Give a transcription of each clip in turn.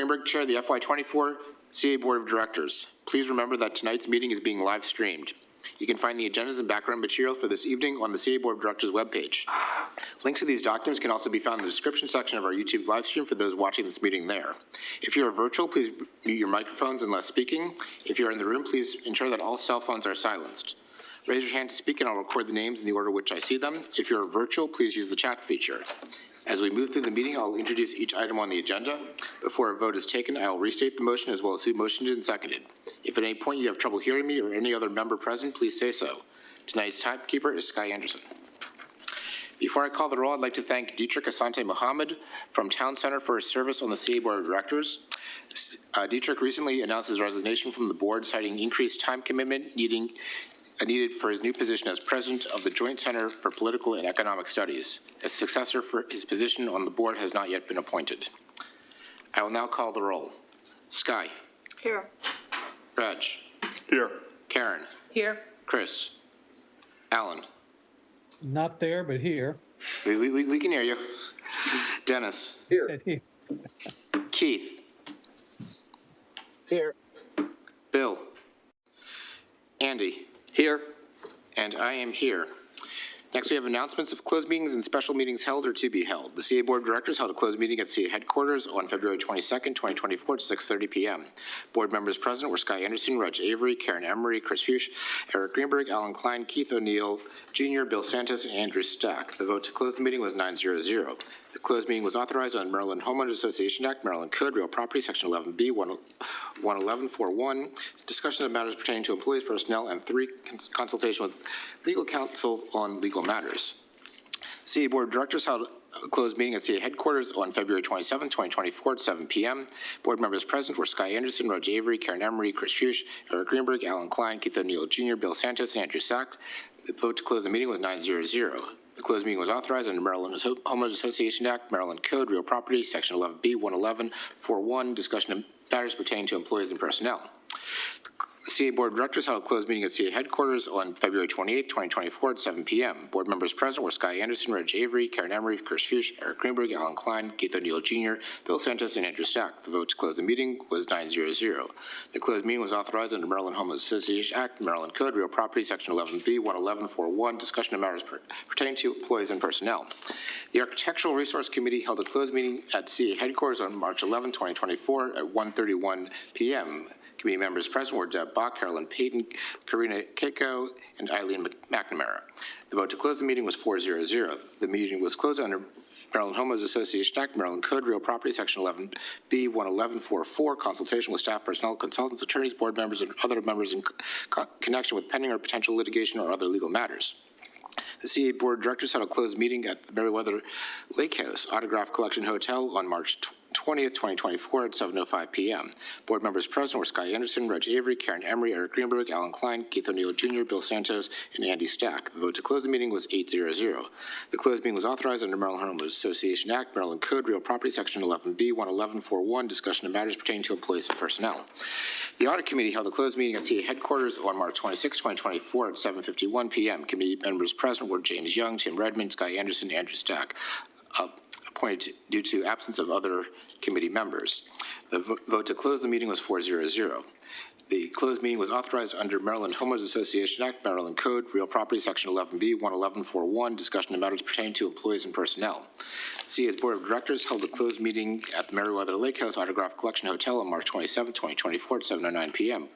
Greenberg, Chair of the FY24 CA Board of Directors. Please remember that tonight's meeting is being live streamed. You can find the agendas and background material for this evening on the CA Board of Directors webpage. Links to these documents can also be found in the description section of our YouTube live stream for those watching this meeting there. If you are virtual, please mute your microphones unless speaking. If you are in the room, please ensure that all cell phones are silenced. Raise your hand to speak and I'll record the names in the order in which I see them. If you're virtual, please use the chat feature. As we move through the meeting, I'll introduce each item on the agenda. Before a vote is taken, I will restate the motion as well as who motioned and seconded. If at any point you have trouble hearing me or any other member present, please say so. Tonight's timekeeper is Sky Anderson. Before I call the roll, I'd like to thank Dietrich Asante Mohammed from Town Center for his service on the CA Board of Directors. Dietrich recently announced his resignation from the board, citing increased time commitment needed for his new position as president of the Joint Center for Political and Economic Studies. A successor for his position on the board has not yet been appointed. I will now call the roll. Sky. Here. Reg. Here. Karen. Here. Chris. Alan. Not there, but here. We can hear you. Dennis. Here. Keith. Here. Bill. Andy. Here. And I am here. Next, we have announcements of closed meetings and special meetings held or to be held. The CA Board of Directors held a closed meeting at CA headquarters on February 22nd, 2024 at 6:30 p.m. Board members present were Sky Anderson, Reg Avery, Karen Emery, Chris Fuchs, Eric Greenberg, Alan Klein, Keith O'Neill Jr., Bill Santos, and Andrew Stack. The vote to close the meeting was 9-0. The closed meeting was authorized on Maryland Homeowners Association Act, Maryland Code, Real Property, Section 11B, 11141, discussion of matters pertaining to employees, personnel, and 3, consultation with legal counsel on legal matters. CA Board of Directors held a closed meeting at CA headquarters on February 27, 2024 at 7 p.m. Board members present were Sky Anderson, Reg Avery, Karen Emery, Chris Fuchs, Eric Greenberg, Alan Klein, Keith O'Neill Jr., Bill Santos, and Andrew Sack. The vote to close the meeting was 9-0. The closed meeting was authorized under Maryland Homeowners Association Act, Maryland Code, Real Property, Section 11B, 11141, discussion of matters pertaining to employees and personnel. The CA Board of Directors held a closed meeting at CA headquarters on February 28, 2024 at 7 p.m. Board members present were Sky Anderson, Reg Avery, Karen Emery, Chris Fuchs, Eric Greenberg, Alan Klein, Keith O'Neill Jr., Bill Santos, and Andrew Stack. The vote to close the meeting was 9-0. The closed meeting was authorized under Maryland Homeowners Association Act, Maryland Code, Real Property, Section 11B, 11141, discussion of matters pertaining to employees and personnel. The Architectural Resource Committee held a closed meeting at CA headquarters on March 11, 2024 at 1:31 p.m. Committee members present were Deb Bach, Carolyn Payton, Karina Keiko, and Eileen McNamara. The vote to close the meeting was 4-0. The meeting was closed under Maryland Homeowners Association Act, Maryland Code, Real Property, Section 11B, 11144, consultation with staff, personnel, consultants, attorneys, board members, and other members in connection with pending or potential litigation or other legal matters. The CA Board of Directors had a closed meeting at the Meriwether Lake House Autograph Collection Hotel on March 20th, 2024 at 7:05 p.m. Board members present were Sky Anderson, Reg Avery, Karen Emery, Eric Greenberg, Alan Klein, Keith O'Neill Jr., Bill Santos, and Andy Stack. The vote to close the meeting was 8-0. The closed meeting was authorized under Maryland Homeowners Association Act, Maryland Code, Real Property, Section 11B, 11141, discussion of matters pertaining to employees and personnel. The Audit Committee held a closed meeting at CA headquarters on March 26, 2024 at 7:51 p.m. Committee members present were James Young, Tim Redmond, Sky Anderson, and Andrew Stack. Appointed due to absence of other committee members. The vote to close the meeting was 4-0. The closed meeting was authorized under Maryland Homeowners Association Act, Maryland Code, Real Property, Section 11B, 11141, discussion of matters pertaining to employees and personnel. CA's Board of Directors held a closed meeting at the Meriwether Lake House Autograph Collection Hotel on March 27, 2024 at 7:09 p.m.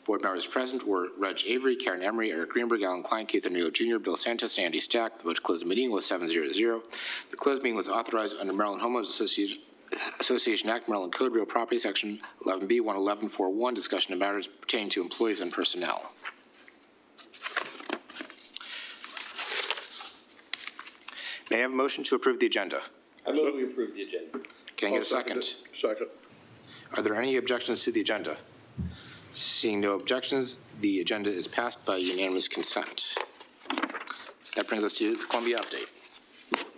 Board members present were Reg Avery, Karen Emery, Eric Greenberg, Alan Klein, Keith O'Neill Jr., Bill Santos, and Andy Stack. The vote to close the meeting was 7-0. The closed meeting was authorized under Maryland Homeowners Association Act, Maryland Code, Real Property, Section 11B, 11141, discussion of matters pertaining to employees and personnel. May I have a motion to approve the agenda? I move we approve the agenda. Can I get a second? Second. Are there any objections to the agenda? Seeing no objections, the agenda is passed by unanimous consent. That brings us to the Columbia update.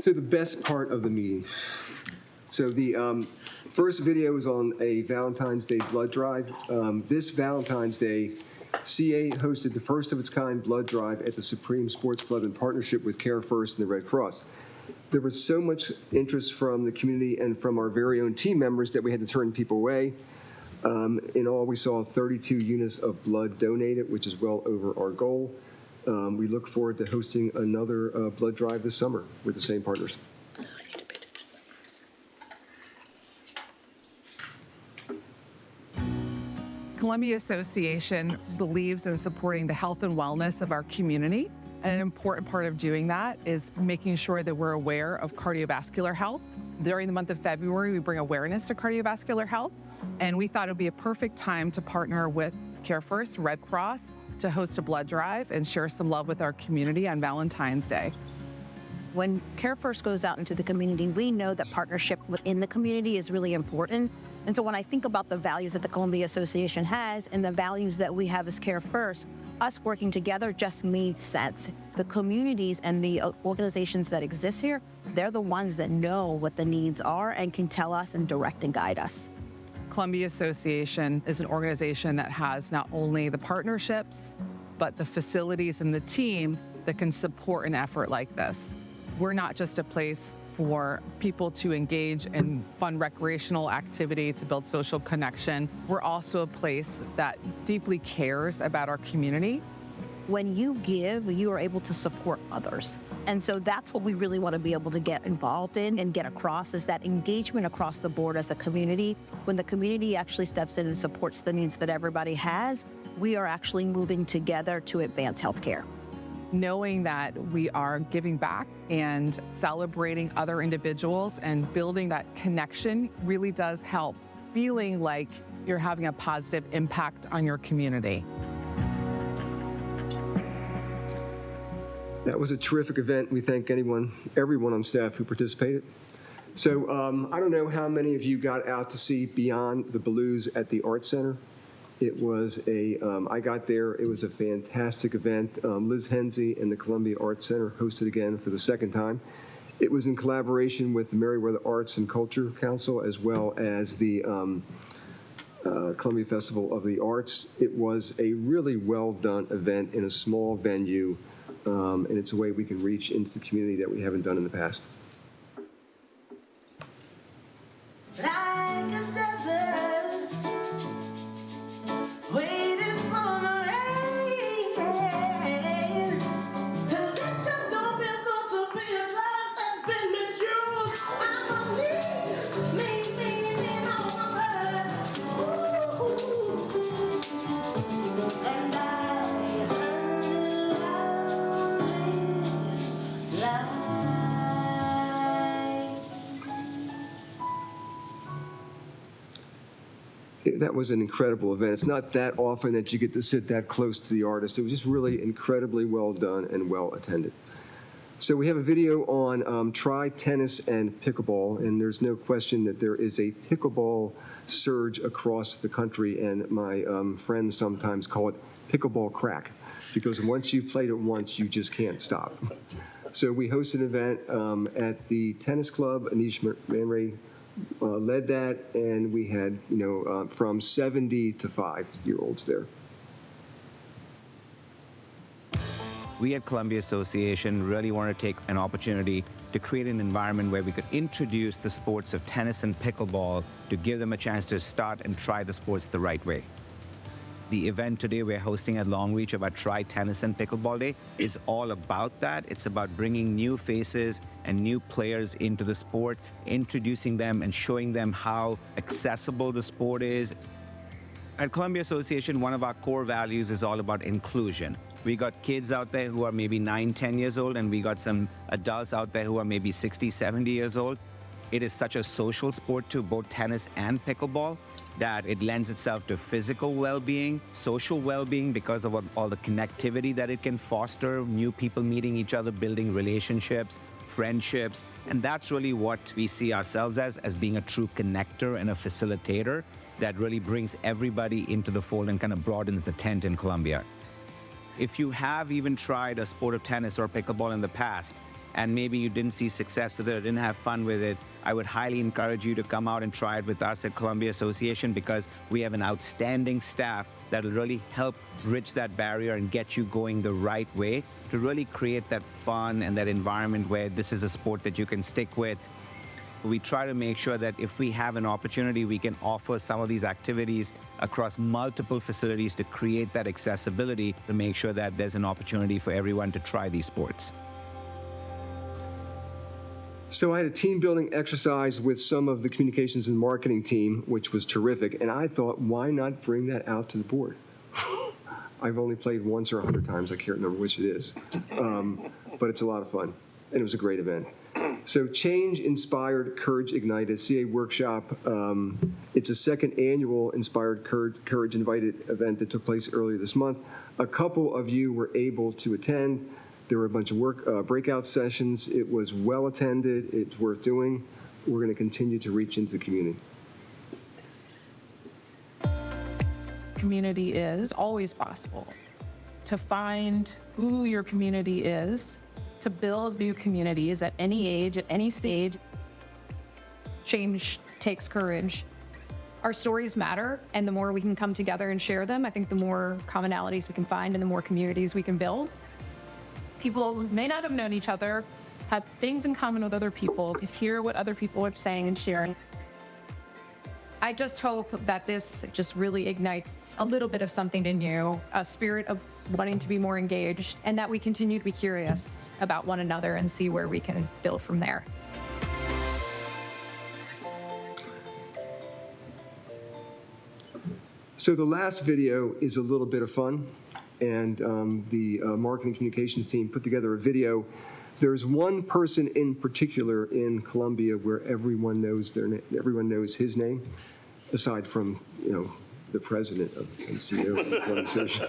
So the best part of the meeting. So the first video was on a Valentine's Day blood drive. This Valentine's Day, CA hosted the first of its kind blood drive at the Supreme Sports Club in partnership with Care First and the Red Cross. There was so much interest from the community and from our very own team members that we had to turn people away. In all, we saw 32 units of blood donated, which is well over our goal. We look forward to hosting another blood drive this summer with the same partners. Columbia Association believes in supporting the health and wellness of our community. And an important part of doing that is making sure that we're aware of cardiovascular health. During the month of February, we bring awareness to cardiovascular health. And we thought it would be a perfect time to partner with CareFirst, Red Cross, to host a blood drive and share some love with our community on Valentine's Day. When CareFirst goes out into the community, we know that partnership within the community is really important. And so when I think about the values that the Columbia Association has and the values that we have as CareFirst, us working together just made sense. The communities and the organizations that exist here, they're the ones that know what the needs are and can tell us and direct and guide us. Columbia Association is an organization that has not only the partnerships, but the facilities and the team that can support an effort like this. We're not just a place for people to engage in fun recreational activity to build social connection. We're also a place that deeply cares about our community. When you give, you are able to support others. And so that's what we really want to be able to get involved in and get across, is that engagement across the board as a community. When the community actually steps in and supports the needs that everybody has, we are actually moving together to advance healthcare. Knowing that we are giving back and celebrating other individuals and building that connection really does help, feeling like you're having a positive impact on your community. That was a terrific event. We thank everyone on staff who participated. So I don't know how many of you got out to see Beyond the Blues at the Art Center. It was I got there, it was a fantastic event. Liz Hensey and the Columbia Art Center hosted again for the second time. It was in collaboration with the Meriwether Arts and Culture Council, as well as the Columbia Festival of the Arts. It was a really well done event in a small venue, and it's a way we can reach into the community that we haven't done in the past. Like a desert, waiting for the rain. Sensation don't feel good to be a love that's been misused. I believe me on my blood. And I heard love. That was an incredible event. It's not that often that you get to sit that close to the artist. It was just really incredibly well done and well attended. So we have a video on tri-tennis and pickleball, and there's no question that there is a pickleball surge across the country, and my friends sometimes call it pickleball crack, because once you've played it once, you just can't stop. So we hosted an event at the tennis club. Anish Man Ray led that, and we had, from 70 to 5-year-olds there. We at Columbia Association really want to take an opportunity to create an environment where we could introduce the sports of tennis and pickleball to give them a chance to start and try the sports the right way. The event today we're hosting at Long Reach about Try Tennis and Pickleball Day is all about that. It's about bringing new faces and new players into the sport, introducing them and showing them how accessible the sport is. At Columbia Association, one of our core values is all about inclusion. We got kids out there who are maybe 9, 10 years old, and we got some adults out there who are maybe 60, 70 years old. It is such a social sport to both tennis and pickleball that it lends itself to physical well-being, social well-being because of all the connectivity that it can foster, new people meeting each other, building relationships, friendships, and that's really what we see ourselves as being a true connector and a facilitator that really brings everybody into the fold and kind of broadens the tent in Columbia. If you have even tried a sport of tennis or pickleball in the past, and maybe you didn't see success with it or didn't have fun with it, I would highly encourage you to come out and try it with us at Columbia Association, because we have an outstanding staff that'll really help bridge that barrier and get you going the right way to really create that fun and that environment where this is a sport that you can stick with. We try to make sure that if we have an opportunity, we can offer some of these activities across multiple facilities to create that accessibility to make sure that there's an opportunity for everyone to try these sports. So I had a team building exercise with some of the communications and marketing team, which was terrific. And I thought, why not bring that out to the board? I've only played once or 100 times. I can't remember which it is. But it's a lot of fun. And it was a great event. So Change Inspired Courage Ignited, CA workshop. It's a second annual Inspired Courage Invited event that took place earlier this month. A couple of you were able to attend. There were a bunch of breakout sessions. It was well attended. It's worth doing. We're going to continue to reach into the community. Community is always possible. To find who your community is, to build new communities at any age, at any stage. Change takes courage. Our stories matter, and the more we can come together and share them, I think the more commonalities we can find and the more communities we can build. People may not have known each other, have things in common with other people, to hear what other people are saying and sharing. I just hope that this just really ignites a little bit of something in you, a spirit of wanting to be more engaged, and that we continue to be curious about one another and see where we can build from there. So the last video is a little bit of fun, and the marketing communications team put together a video. There's one person in particular in Columbia where everyone knows everyone knows his name, aside from the president and CEO of the Columbia Association.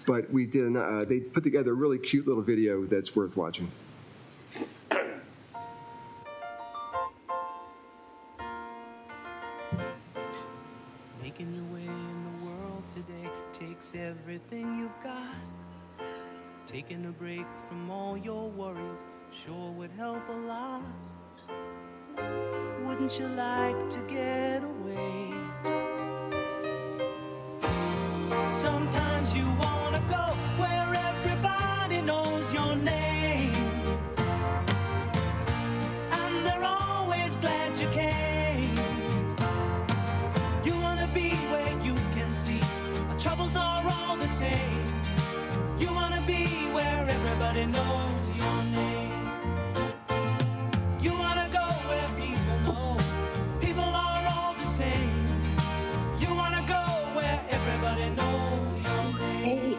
But we did. They put together a really cute little video that's worth watching. Making your way in the world today takes everything you've got. Taking a break from all your worries sure would help a lot. Wouldn't you like to get away? Sometimes you wanna go where everybody knows your name, and they're always glad you came. You wanna be where you can see our troubles are all the same. You wanna be where everybody knows your name. You wanna go where people know people are all the same. You wanna go where everybody knows your name.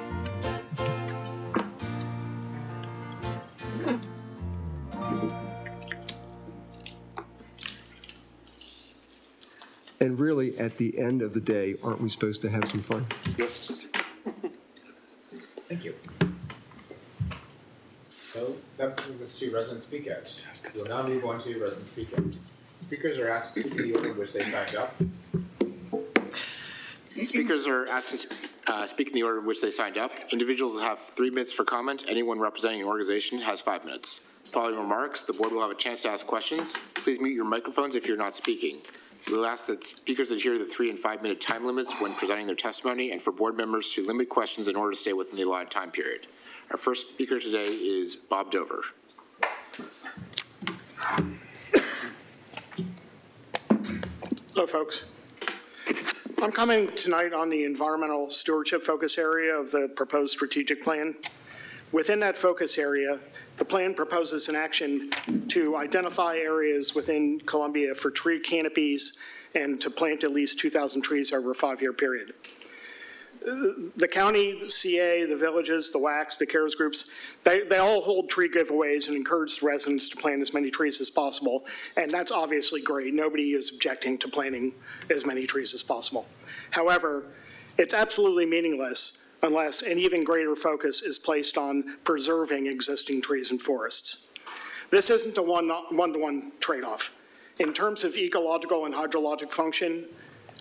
And really, at the end of the day, aren't we supposed to have some fun? Yes. Thank you. So that brings us to resident speakouts. We'll now move on to resident speakouts. Speakers are asked to speak in the order in which they signed up. Speakers are asked to speak in the order in which they signed up. Individuals have 3 minutes for comment. Anyone representing an organization has 5 minutes. Following remarks, the board will have a chance to ask questions. Please mute your microphones if you're not speaking. We'll ask that speakers adhere to the 3 and 5 minute time limits when presenting their testimony, and for board members to limit questions in order to stay within the allotted time period. Our first speaker today is Bob Dover. Hello, folks. I'm coming tonight on the environmental stewardship focus area of the proposed strategic plan. Within that focus area, the plan proposes an action to identify areas within Columbia for tree canopies and to plant at least 2,000 trees over a 5-year period. The county, the CA, the villages, the WACs, the CARES groups, they all hold tree giveaways and encourage the residents to plant as many trees as possible, and that's obviously great. Nobody is objecting to planting as many trees as possible. However, it's absolutely meaningless unless an even greater focus is placed on preserving existing trees and forests. This isn't a one-to-one trade-off. In terms of ecological and hydrologic function,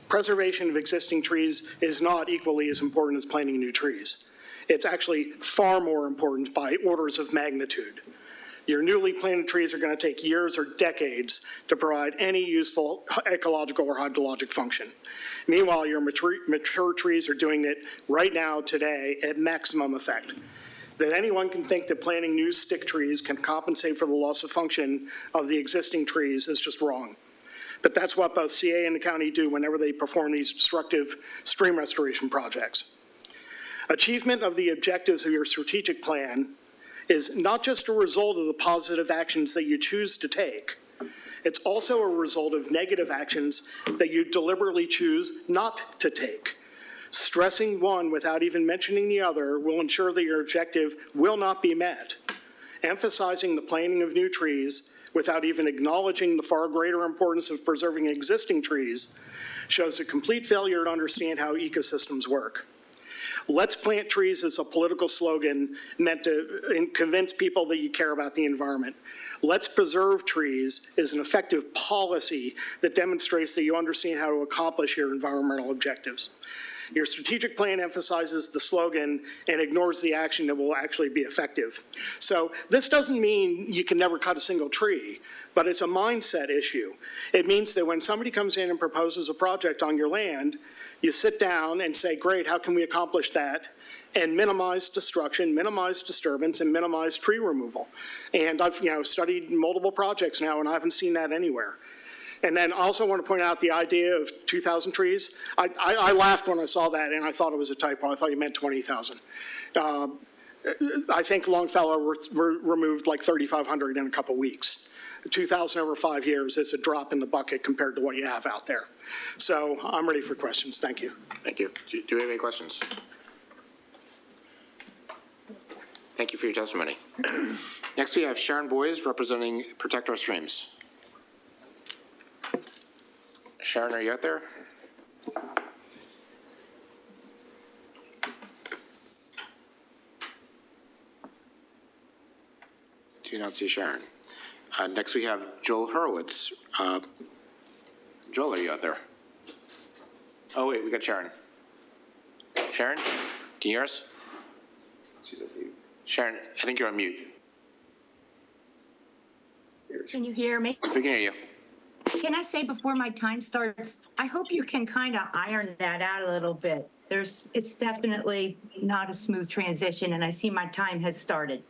preservation of existing trees is not equally as important as planting new trees. It's actually far more important by orders of magnitude. Your newly planted trees are going to take years or decades to provide any useful ecological or hydrologic function. Meanwhile, your mature trees are doing it right now, today, at maximum effect. That anyone can think that planting new stick trees can compensate for the loss of function of the existing trees is just wrong. But that's what both CA and the county do whenever they perform these destructive stream restoration projects. Achievement of the objectives of your strategic plan is not just a result of the positive actions that you choose to take, it's also a result of negative actions that you deliberately choose not to take. Stressing one without even mentioning the other will ensure that your objective will not be met. Emphasizing the planting of new trees without even acknowledging the far greater importance of preserving existing trees shows a complete failure to understand how ecosystems work. Let's plant trees is a political slogan meant to convince people that you care about the environment. Let's preserve trees is an effective policy that demonstrates that you understand how to accomplish your environmental objectives. Your strategic plan emphasizes the slogan and ignores the action that will actually be effective. So this doesn't mean you can never cut a single tree, but it's a mindset issue. It means that when somebody comes in and proposes a project on your land, you sit down and say, great, how can we accomplish that? And minimize destruction, minimize disturbance, and minimize tree removal. And I've studied multiple projects now, and I haven't seen that anywhere. And then I also want to point out the idea of 2,000 trees. I laughed when I saw that, and I thought it was a typo. I thought you meant 20,000. I think Longfellow removed like 3,500 in a couple weeks. 2,000 over 5 years is a drop in the bucket compared to what you have out there. So I'm ready for questions. Thank you. Thank you. Do we have any questions? Thank you for your testimony. Next, we have Sharon Boyes representing Protect Our Streams. Sharon, are you out there? Do not see Sharon. Next, we have Joel Hurwitz. Joel, are you out there? Oh, wait, we got Sharon. Sharon, can you hear us? She's on mute. Sharon, I think you're on mute. Can you hear me? We can hear you. Can I say before my time starts, I hope you can kind of iron that out a little bit. It's definitely not a smooth transition, and I see my time has started.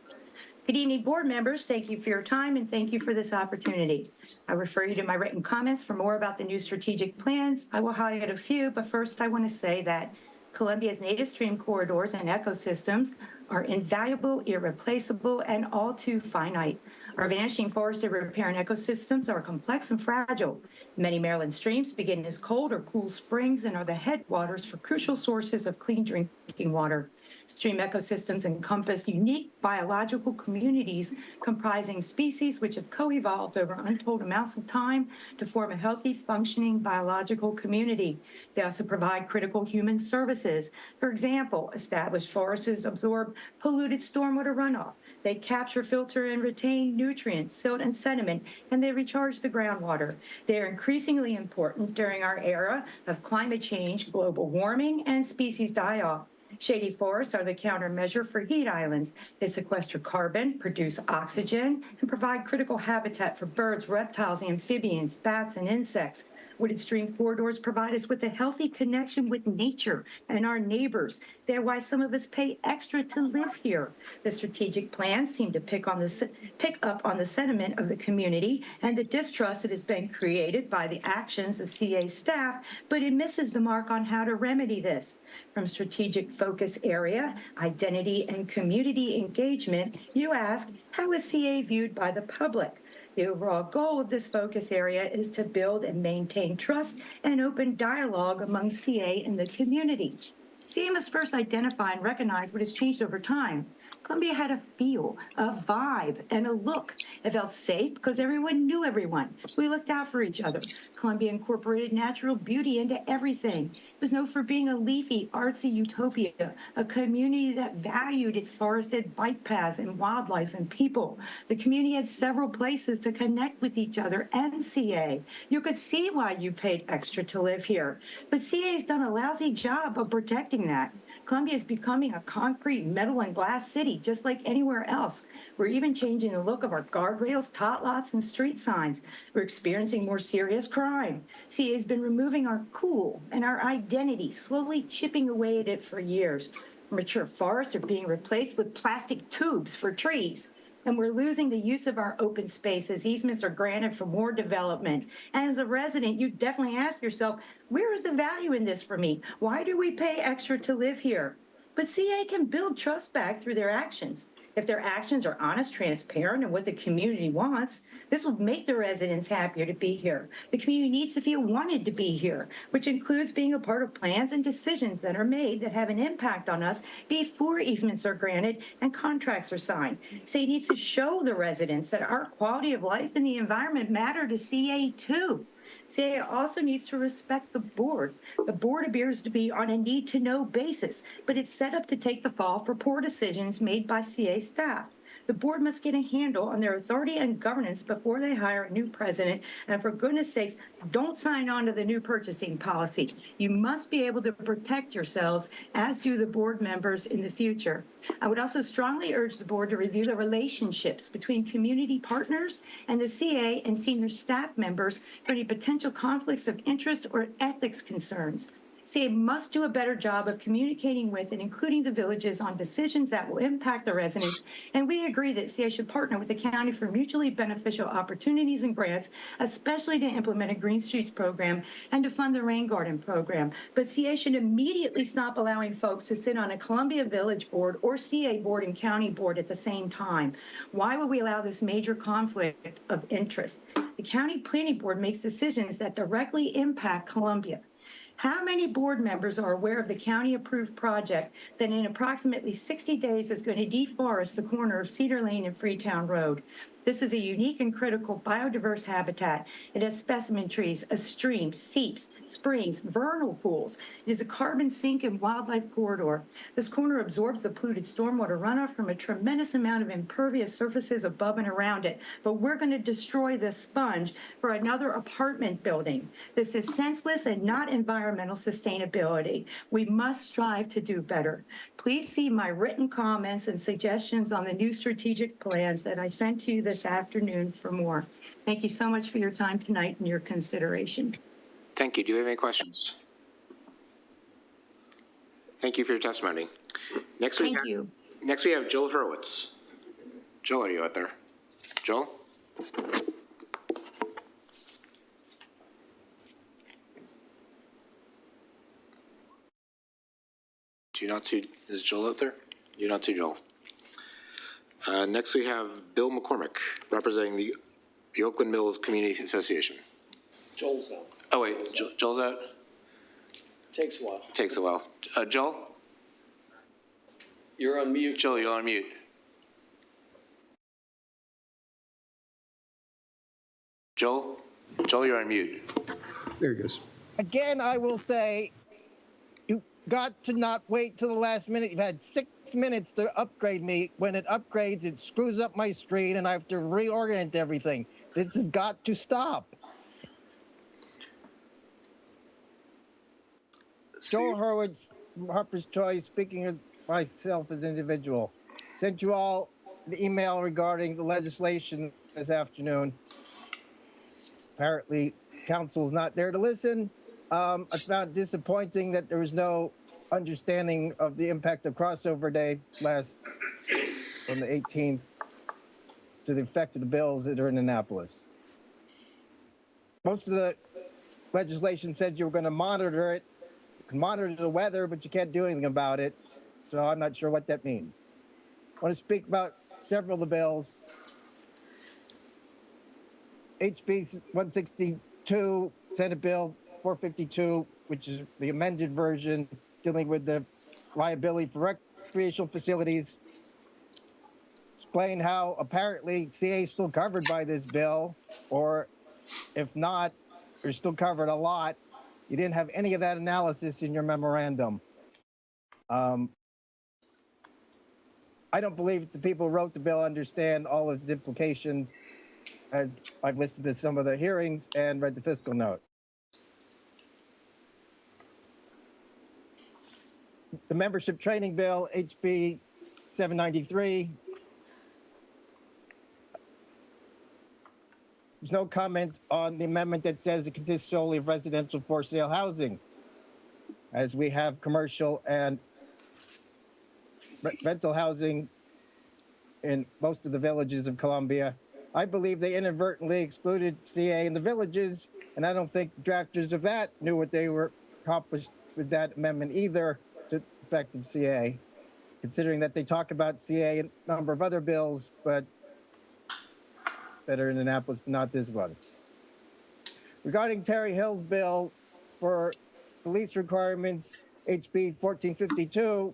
Good evening, board members. Thank you for your time, and thank you for this opportunity. I refer you to my written comments for more about the new strategic plans. I will highlight a few, but first I want to say that Columbia's native stream corridors and ecosystems are invaluable, irreplaceable, and all too finite. Our vanishing forested riparian ecosystems are complex and fragile. Many Maryland streams begin as cold or cool springs and are the headwaters for crucial sources of clean drinking water. Stream ecosystems encompass unique biological communities comprising species which have co-evolved over untold amounts of time to form a healthy, functioning biological community. They also provide critical human services. For example, established forests absorb polluted stormwater runoff. They capture, filter, and retain nutrients, silt, and sediment, and they recharge the groundwater. They are increasingly important during our era of climate change, global warming, and species die-off. Shady forests are the countermeasure for heat islands. They sequester carbon, produce oxygen, and provide critical habitat for birds, reptiles, amphibians, bats, and insects. Wooded stream corridors provide us with a healthy connection with nature and our neighbors. They're why some of us pay extra to live here. The strategic plans seem to pick up on the sentiment of the community and the distrust that has been created by the actions of CA staff, but it misses the mark on how to remedy this. From strategic focus area, identity, and community engagement, you ask, how is CA viewed by the public? The overall goal of this focus area is to build and maintain trust and open dialogue among CA and the community. CA must first identify and recognize what has changed over time. Columbia had a feel, a vibe, and a look. It felt safe because everyone knew everyone. We looked out for each other. Columbia incorporated natural beauty into everything. It was known for being a leafy, artsy utopia, a community that valued its forested bike paths and wildlife and people. The community had several places to connect with each other and CA. You could see why you paid extra to live here. But CA has done a lousy job of protecting that. Columbia is becoming a concrete, metal, and glass city, just like anywhere else. We're even changing the look of our guardrails, tot lots, and street signs. We're experiencing more serious crime. CA has been removing our cool and our identity, slowly chipping away at it for years. Mature forests are being replaced with plastic tubes for trees. And we're losing the use of our open space as easements are granted for more development. And as a resident, you definitely ask yourself, where is the value in this for me? Why do we pay extra to live here? But CA can build trust back through their actions. If their actions are honest, transparent, and what the community wants, this will make the residents happier to be here. The community needs to feel wanted to be here, which includes being a part of plans and decisions that are made that have an impact on us before easements are granted and contracts are signed. CA needs to show the residents that our quality of life and the environment matter to CA too. CA also needs to respect the board. The board appears to be on a need-to-know basis, but it's set up to take the fall for poor decisions made by CA staff. The board must get a handle on their authority and governance before they hire a new president. And for goodness sakes, don't sign on to the new purchasing policy. You must be able to protect yourselves, as do the board members in the future. I would also strongly urge the board to review the relationships between community partners and the CA and senior staff members for any potential conflicts of interest or ethics concerns. CA must do a better job of communicating with and including the villages on decisions that will impact the residents. And we agree that CA should partner with the county for mutually beneficial opportunities and grants, especially to implement a Green Streets program and to fund the Rain Garden program. But CA should immediately stop allowing folks to sit on a Columbia Village board or CA board and county board at the same time. Why would we allow this major conflict of interest? The county planning board makes decisions that directly impact Columbia. How many board members are aware of the county-approved project that in approximately 60 days is going to deforest the corner of Cedar Lane and Freetown Road? This is a unique and critical biodiverse habitat. It has specimen trees, a stream, seeps, springs, vernal pools. It is a carbon sink and wildlife corridor. This corner absorbs the polluted stormwater runoff from a tremendous amount of impervious surfaces above and around it. But we're going to destroy this sponge for another apartment building. This is senseless and not environmental sustainability. We must strive to do better. Please see my written comments and suggestions on the new strategic plans that I sent to you this afternoon for more. Thank you so much for your time tonight and your consideration. Thank you. Do you have any questions? Thank you for your testimony. Next we have Joel Hurwitz. Joel, are you out there? Joel? Do you not see, is Joel out there? You not see Joel. Next we have Bill McCormick, representing the Oakland Mills Community Association. Joel's out. Oh, wait, Joel's out? Takes a while. Takes a while. Joel? You're on mute. Joel, you're on mute. Joel? Joel, you're on mute. There he goes. Again, I will say, you got to not wait till the last minute. You've had 6 minutes to upgrade me. When it upgrades, it screws up my screen and I have to reorient everything. This has got to stop. Joel Hurwitz, Harper's Choice, speaking of myself as an individual. Sent you all the email regarding the legislation this afternoon. Apparently, council is not there to listen. I found it disappointing that there was no understanding of the impact of crossover day from the 18th to the effect of the bills that are in Annapolis. Most of the legislation said you were going to monitor it. You can monitor the weather, but you can't do anything about it. So I'm not sure what that means. I want to speak about several of the bills. HB 162, Senate Bill 452, which is the amended version dealing with the liability for recreational facilities. Explain how apparently CA is still covered by this bill, or if not, they're still covered a lot. You didn't have any of that analysis in your memorandum. I don't believe the people who wrote the bill understand all of its implications, as I've listened to some of the hearings and read the fiscal note. the membership training bill, HB 793. There's no comment on the amendment that says it consists solely of residential for sale housing, as we have commercial and rental housing in most of the villages of Columbia. I believe they inadvertently excluded CA in the villages, and I don't think the drafters of that knew what they were accomplished with that amendment either to effective CA, considering that they talk about CA in a number of other bills, but that are in Annapolis, but not this one. Regarding Terry Hill's bill for police requirements, HB 1452,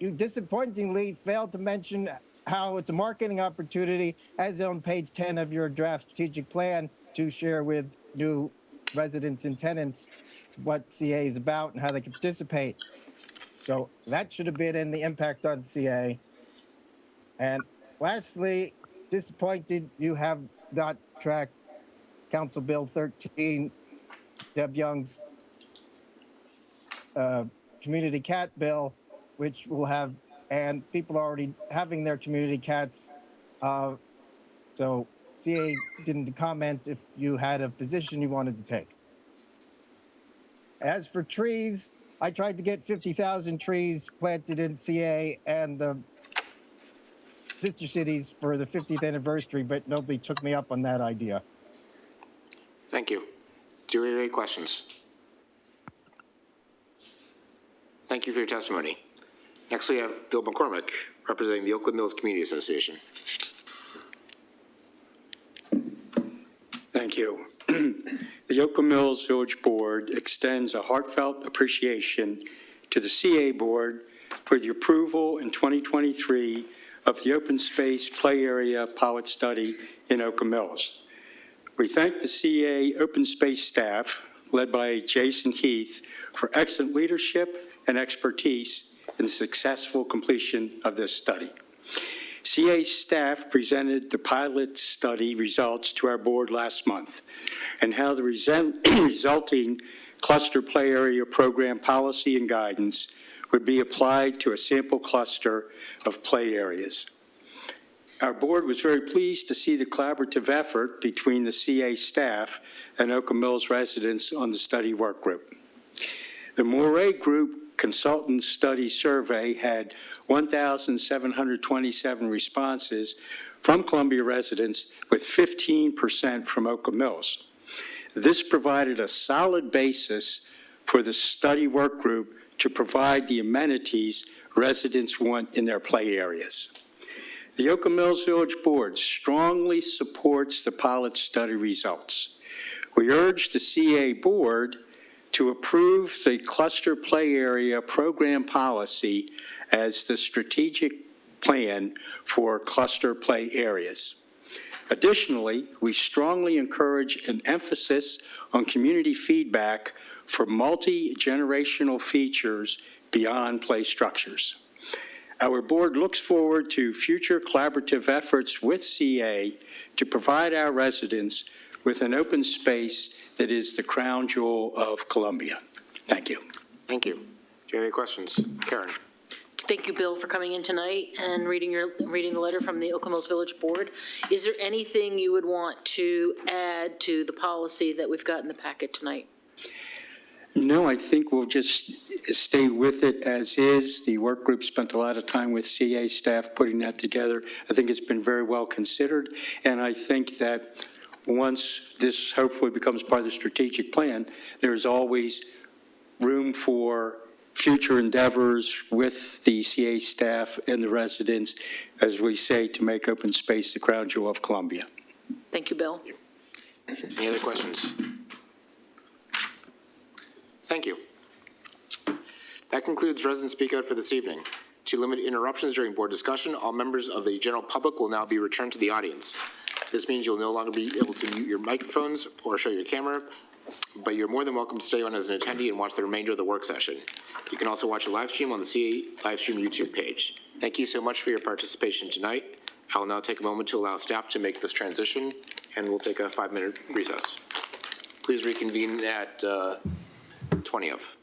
you disappointingly failed to mention how it's a marketing opportunity, as on page 10 of your draft strategic plan, to share with new residents and tenants what CA is about and how they can participate. So that should have been in the impact on CA. And lastly, disappointed you have not tracked Council Bill 13, Deb Young's community cat bill, which will have, and people are already having their community cats. So CA didn't comment if you had a position you wanted to take. As for trees, I tried to get 50,000 trees planted in CA and the sister cities for the 50th anniversary, but nobody took me up on that idea. Thank you. Do we have any questions? Thank you for your testimony. Next, we have Bill McCormick, representing the Oakland Mills Community Association. Thank you. The Oakland Mills Village Board extends a heartfelt appreciation to the CA Board for the approval in 2023 of the open space play area pilot study in Oakland Mills. We thank the CA open space staff, led by Jason Heath, for excellent leadership and expertise in the successful completion of this study. CA staff presented the pilot study results to our board last month and how the resulting cluster play area program policy and guidance would be applied to a sample cluster of play areas. Our board was very pleased to see the collaborative effort between the CA staff and Oakland Mills residents on the study work group. The Moray Group Consultant Study Survey had 1,727 responses from Columbia residents, with 15% from Oakland Mills. This provided a solid basis for the study work group to provide the amenities residents want in their play areas. The Oakland Mills Village Board strongly supports the pilot study results. We urge the CA Board to approve the cluster play area program policy as the strategic plan for cluster play areas. Additionally, we strongly encourage an emphasis on community feedback for multi-generational features beyond play structures. Our board looks forward to future collaborative efforts with CA to provide our residents with an open space that is the crown jewel of Columbia. Thank you. Thank you. Do you have any questions? Karen. Thank you, Bill, for coming in tonight and reading the letter from the Oakland Mills Village Board. Is there anything you would want to add to the policy that we've got in the packet tonight? No, I think we'll just stay with it as is. The work group spent a lot of time with CA staff putting that together. I think it's been very well considered, and I think that once this hopefully becomes part of the strategic plan, there's always room for future endeavors with the CA staff and the residents, as we say, to make open space the crown jewel of Columbia. Thank you, Bill. Any other questions? Thank you. That concludes resident speak out for this evening. To limit interruptions during board discussion, all members of the general public will now be returned to the audience. This means you'll no longer be able to mute your microphones or show your camera, but you're more than welcome to stay on as an attendee and watch the remainder of the work session. You can also watch a live stream on the CA live stream YouTube page. Thank you so much for your participation tonight. I will now take a moment to allow staff to make this transition, and we'll take a 5-minute recess. Please reconvene at 20 of.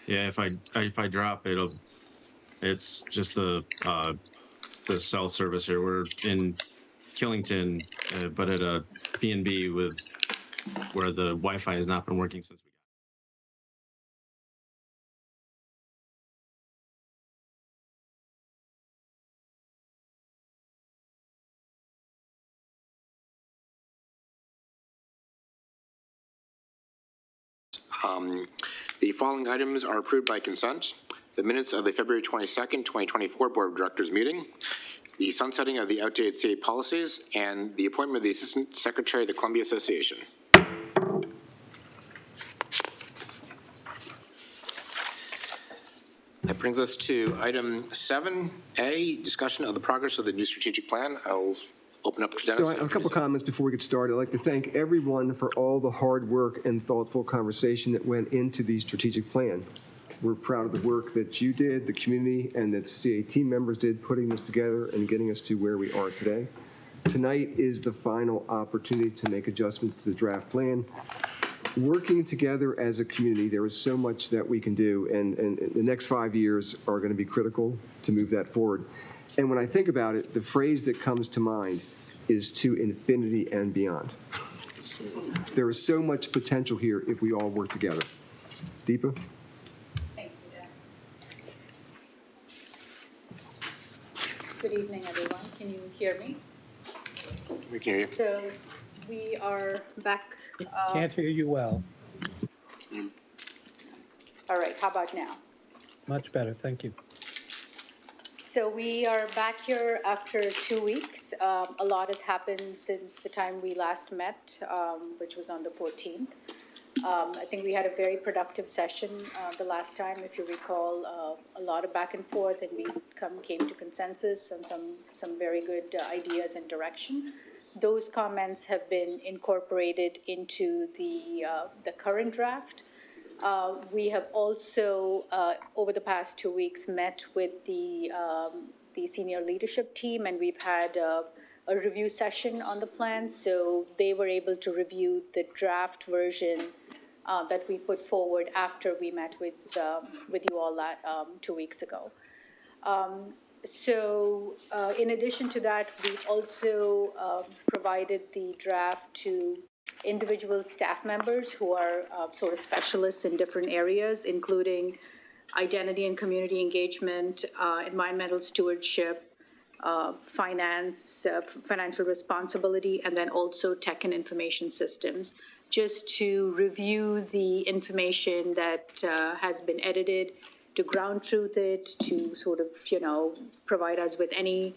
Yeah, if I drop, it's just the cell service here. We're in Killington, but at a B&B where the Wi-Fi has not been working since we The following items are approved by consent. The minutes of the February 22nd, 2024 Board of Directors meeting, the sunsetting of the outdated state policies, and the appointment of the Assistant Secretary of the Columbia Association. That brings us to item 7A, discussion of the progress of the new strategic plan. I'll open up to Dennis. So a couple comments before we get started. I'd like to thank everyone for all the hard work and thoughtful conversation that went into the strategic plan. We're proud of the work that you did, the community, and that CA team members did putting this together and getting us to where we are today. Tonight is the final opportunity to make adjustments to the draft plan. Working together as a community, there is so much that we can do, and the next 5 years are going to be critical to move that forward. And when I think about it, the phrase that comes to mind is to infinity and beyond. There is so much potential here if we all work together. Deepa? Thank you, Dennis. Good evening, everyone. Can you hear me? We can hear you. So we are back. Can't hear you well. All right, how about now? Much better, thank you. So we are back here after 2 weeks. A lot has happened since the time we last met, which was on the 14th. I think we had a very productive session the last time, if you recall, a lot of back and forth, and we came to consensus on some very good ideas and direction. Those comments have been incorporated into the current draft. We have also, over the past 2 weeks, met with the senior leadership team, and we've had a review session on the plan. So they were able to review the draft version that we put forward after we met with you all 2 weeks ago. In addition to that, we've also provided the draft to individual staff members who are sort of specialists in different areas, including identity and community engagement, environmental stewardship, finance, financial responsibility, and then also tech and information systems, just to review the information that has been edited, to ground truth it, to sort of, provide us with any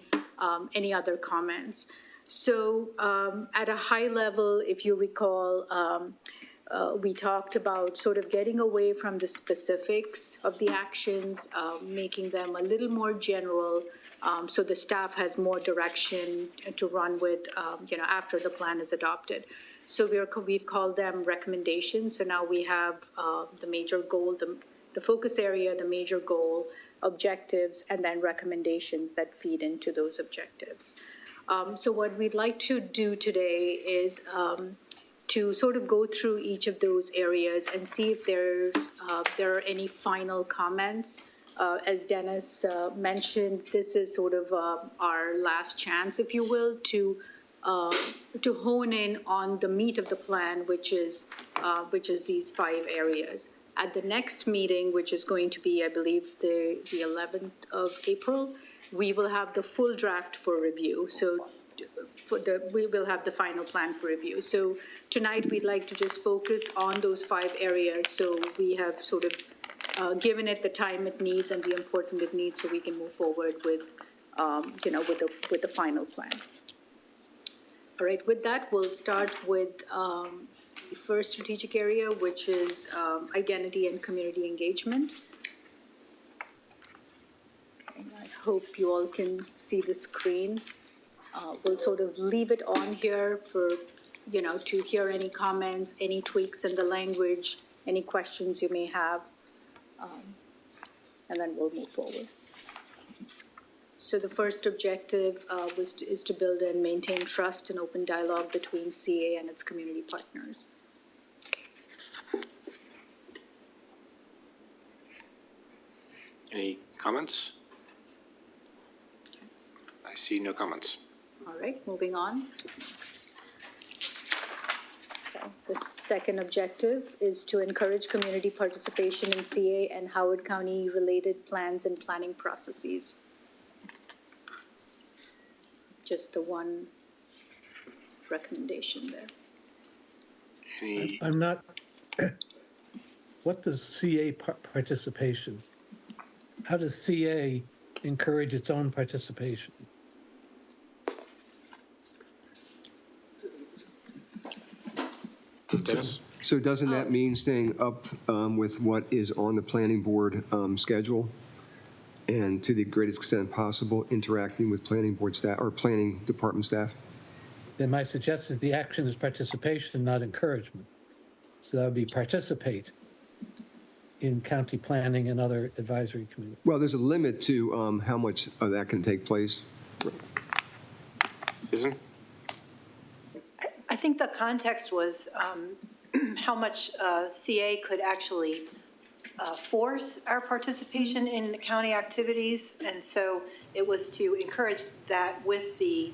other comments. So at a high level, if you recall, we talked about sort of getting away from the specifics of the actions, making them a little more general, so the staff has more direction to run with, after the plan is adopted. So we've called them recommendations. So now we have the major goal, the focus area, the major goal, objectives, and then recommendations that feed into those objectives. So what we'd like to do today is to sort of go through each of those areas and see if there are any final comments. As Dennis mentioned, this is sort of our last chance, if you will, to hone in on the meat of the plan, which is these 5 areas. At the next meeting, which is going to be, I believe, the 11th of April, we will have the full draft for review. So we will have the final plan for review. So tonight we'd like to just focus on those 5 areas. So we have sort of given it the time it needs and the importance it needs, so we can move forward with, with the final plan. All right. With that, we'll start with the first strategic area, which is identity and community engagement. I hope you all can see the screen. We'll sort of leave it on here for, to hear any comments, any tweaks in the language, any questions you may have, and then we'll move forward. So the first objective is to build and maintain trust and open dialogue between CA and its community partners. Any comments? I see no comments. All right, moving on. Okay, the second objective is to encourage community participation in CA and Howard County related plans and planning processes. Just the one recommendation there. Any, I'm not, what does CA participation? How does CA encourage its own participation? Dennis? So doesn't that mean staying up with what is on the planning board schedule? And to the greatest extent possible, interacting with planning board staff or planning department staff? Then my suggestion is the action is participation, not encouragement. So that would be participate in county planning and other advisory committees. Well, there's a limit to how much of that can take place. Susan? I think the context was how much CA could actually force our participation in the county activities. And so it was to encourage that with the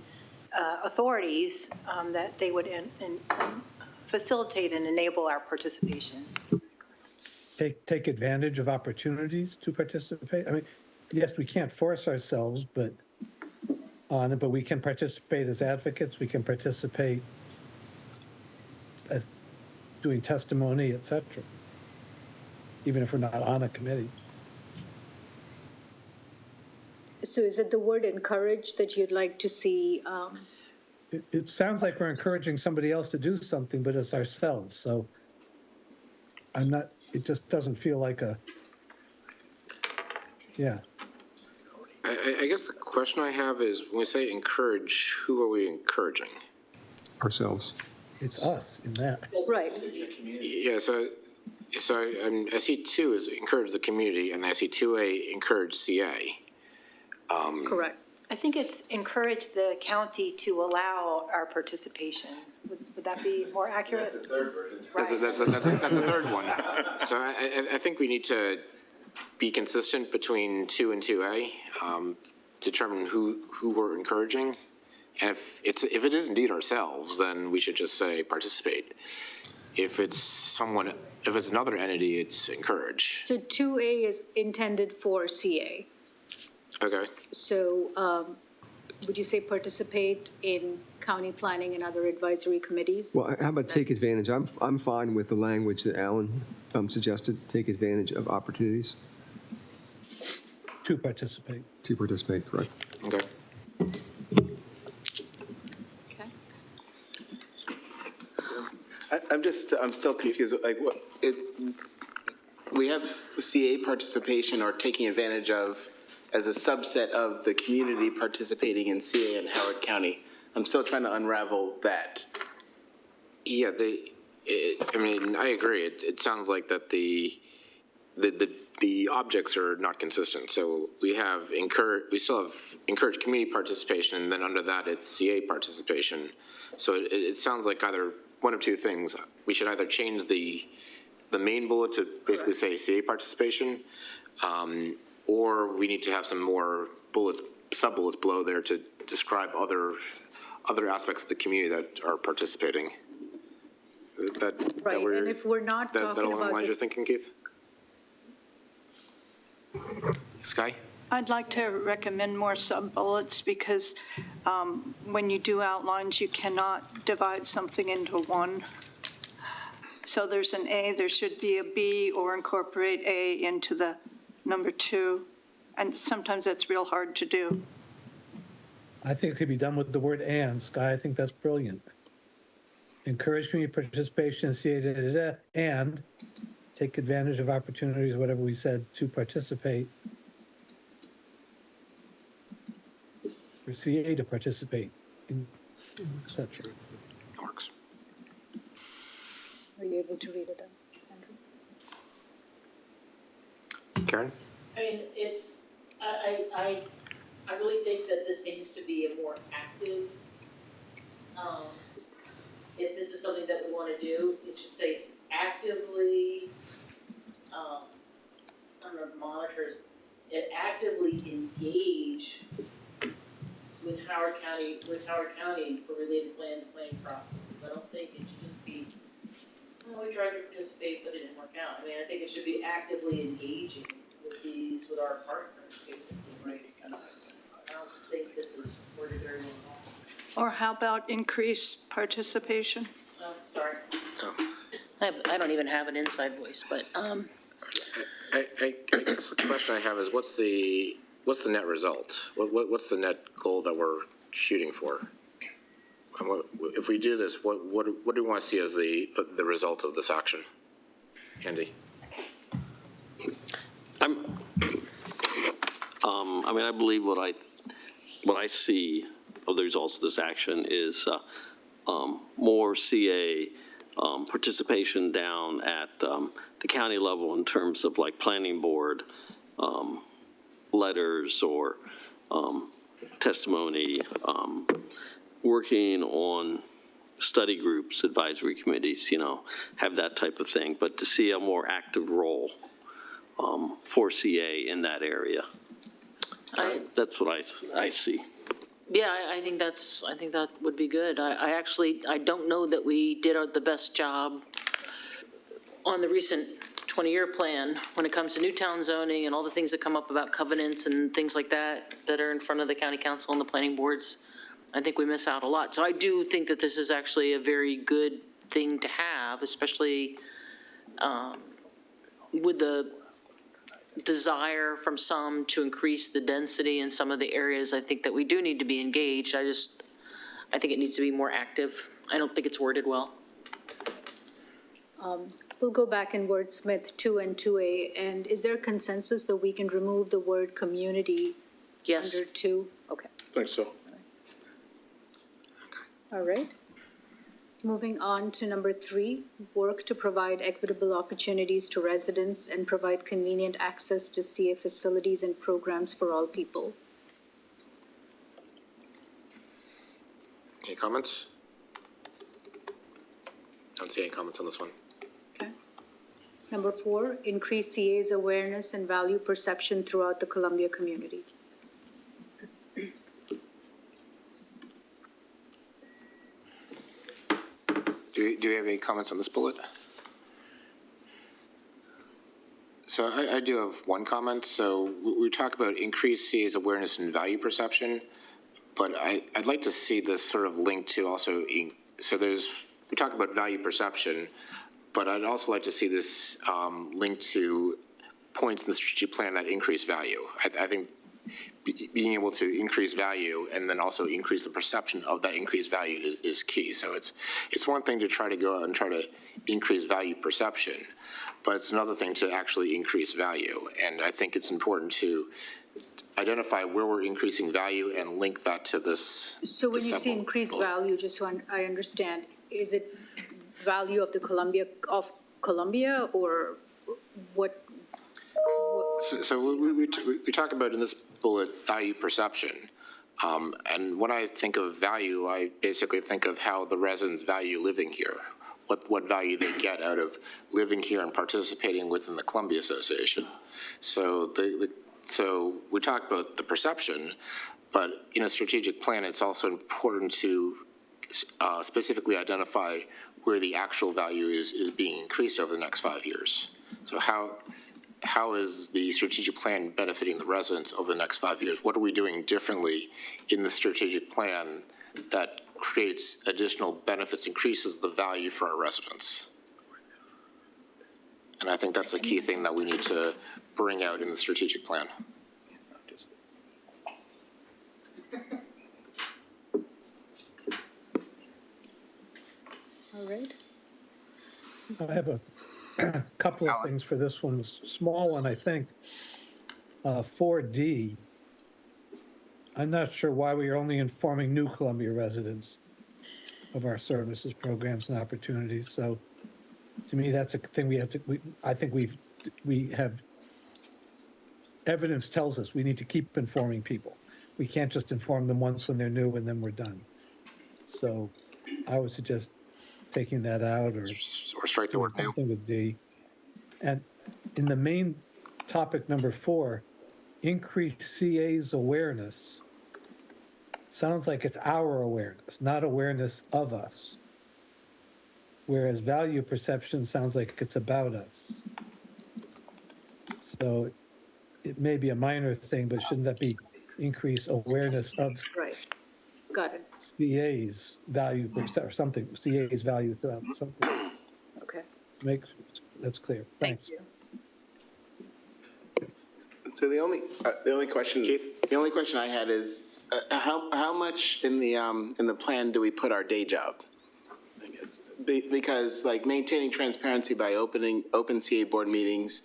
authorities that they would facilitate and enable our participation. Take advantage of opportunities to participate. I mean, yes, we can't force ourselves, but we can participate as advocates. We can participate as doing testimony, et cetera, even if we're not on a committee. So is it the word encourage that you'd like to see? It sounds like we're encouraging somebody else to do something, but it's ourselves. So it just doesn't feel like yeah. I guess the question I have is, when we say encourage, who are we encouraging? Ourselves. It's us in that. Right. Yeah, so I see 2 is encourage the community, and I see 2A, encourage CA. Correct. I think it's encourage the county to allow our participation. Would that be more accurate? That's a third version. That's a third one. So I think we need to be consistent between 2 and 2A, determine who we're encouraging. And if it is indeed ourselves, then we should just say participate. If it's another entity, it's encourage. So 2A is intended for CA. Okay. So would you say participate in county planning and other advisory committees? Well, how about take advantage? I'm fine with the language that Alan suggested, take advantage of opportunities. To participate. To participate, correct. Okay. I'm still confused. Like, we have CA participation or taking advantage of as a subset of the community participating in CA in Howard County. I'm still trying to unravel that. Yeah, I agree. It sounds like that the objects are not consistent. So we still have encourage community participation, and then under that it's CA participation. So it sounds like either one of two things. We should either change the main bullet to basically say CA participation, or we need to have some more sub-bullets below there to describe other aspects of the community that are participating. Right, and if we're not that talking along the about lines the you're thinking, Keith? Sky? I'd like to recommend more sub-bullets because when you do outlines, you cannot divide something into one. So there's an A, there should be a B, or incorporate A into the number 2. And sometimes that's real hard to do. I think it could be done with the word and, Sky. I think that's brilliant. Encourage community participation in CA, and take advantage of opportunities, whatever we said, to participate. For CA to participate, et cetera. Works. Are you able to read it, Andrew? Karen? I mean, I really think that this needs to be a more active, if this is something that we want to do, it should say actively, I don't know if monitors actively engage with Howard County for related plans and planning processes. I don't think it should just be, oh, we tried to participate, but it didn't work out. I mean, I think it should be actively engaging with our partners, basically, right? I don't think this is worded very well. Or how about increased participation? Oh, sorry. I don't even have an inside voice, but, I guess the question I have is, what's the net result? What's the net goal that we're shooting for? And if we do this, what do we want to see as the result of this action? Andy? I believe what I see of the results of this action is more CA participation down at the county level in terms of like planning board letters or testimony, working on study groups, advisory committees, have that type of thing, but to see a more active role for CA in that area. That's what I see. yeah, I think that would be good. I don't know that we did the best job on the recent 20-year plan when it comes to Newtown zoning and all the things that come up about covenants and things like that are in front of the county council and the planning boards. I think we miss out a lot. So I do think that this is actually a very good thing to have, especially with the desire from some to increase the density in some of the areas. I think that we do need to be engaged. I think it needs to be more active. I don't think it's worded well. We'll go back and wordsmith 2 and 2A, and is there consensus that we can remove the word community Yes. under 2? Okay, I think so. all right. Moving on to number 3, work to provide equitable opportunities to residents and provide convenient access to CA facilities and programs for all people. Any comments? Don't see any comments on this one. Number 4, increase CA's awareness and value perception throughout the Columbia community. Do we have any comments on this bullet? So I do have one comment. So we talk about increased CA's awareness and value perception, but I'd like to see this sort of linked to also, we talk about value perception, but I'd also like to see this linked to points in the strategic plan that increase value. I think being able to increase value and then also increase the perception of that increased value is key. So it's one thing to try to go out and try to increase value perception, but it's another thing to actually increase value. And I think it's important to identify where we're increasing value and link that to this. So when you say increased value, just so I understand, is it value of the Columbia or what? So we talk about in this bullet value perception. And when I think of value, I basically think of how the residents value living here, what value they get out of living here and participating within the Columbia Association. So so we talk about the perception, but in a strategic plan, it's also important to specifically identify where the actual value is being increased over the next 5 years. So how is the strategic plan benefiting the residents over the next 5 years? What are we doing differently in the strategic plan that creates additional benefits, increases the value for our residents? And I think that's a key thing that we need to bring out in the strategic plan. All right. I have a couple of things for this one, small one, I think. 4D, I'm not sure why we are only informing new Columbia residents of our services, programs, and opportunities. So to me, that's a thing I think we have, evidence tells us we need to keep informing people. We can't just inform them once when they're new and then we're done. So I would suggest taking that out or strike the word new. Something with D. And in the main topic number 4, increase CA's awareness sounds like it's our awareness, not awareness of us. Whereas value perception sounds like it's about us. So it may be a minor thing, but shouldn't that be increase awareness of Right. Got it. CA's value or something, CA's value throughout something? Okay. That's clear. Thank Thanks. you. So the only question I had is, how much in the plan do we put our day job? I guess because like maintaining transparency by open CA board meetings,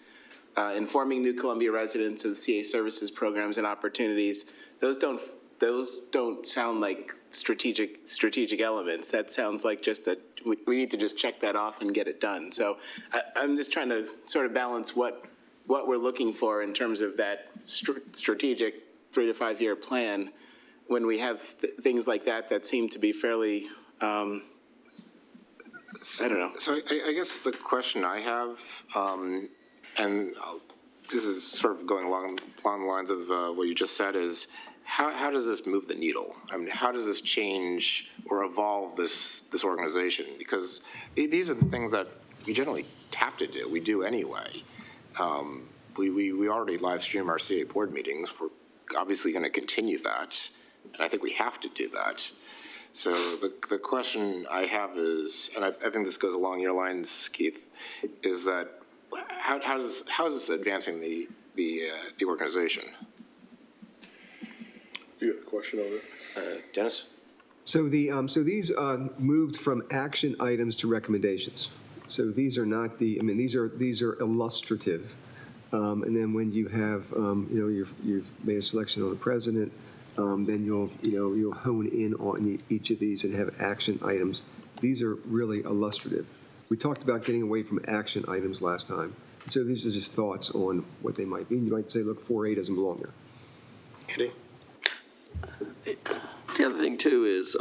informing New Columbia residents of CA services, programs, and opportunities. Those don't sound like strategic elements. That sounds like just that we need to just check that off and get it done. So I'm just trying to sort of balance what we're looking for in terms of that strategic 3 to 5 year plan when we have things like that seem to be fairly, I don't know. So I guess the question I have, and this is sort of going along the lines of what you just said, is how does this move the needle? I mean, how does this change or evolve this organization? Because these are the things that we generally have to do. We do anyway. We already live stream our CA board meetings. We're obviously going to continue that, and I think we have to do that. So the question I have is, and I think this goes along your lines, Keith, is that how is this advancing the organization? You got a question on it? Dennis? So these moved from action items to recommendations. So these are not these are illustrative. And then when you have, you've made a selection on the president, then you'll hone in on each of these and have action items. These are really illustrative. We talked about getting away from action items last time. So these are just thoughts on what they might be. You might say, look, 4A doesn't belong there. Andy? The other thing too is,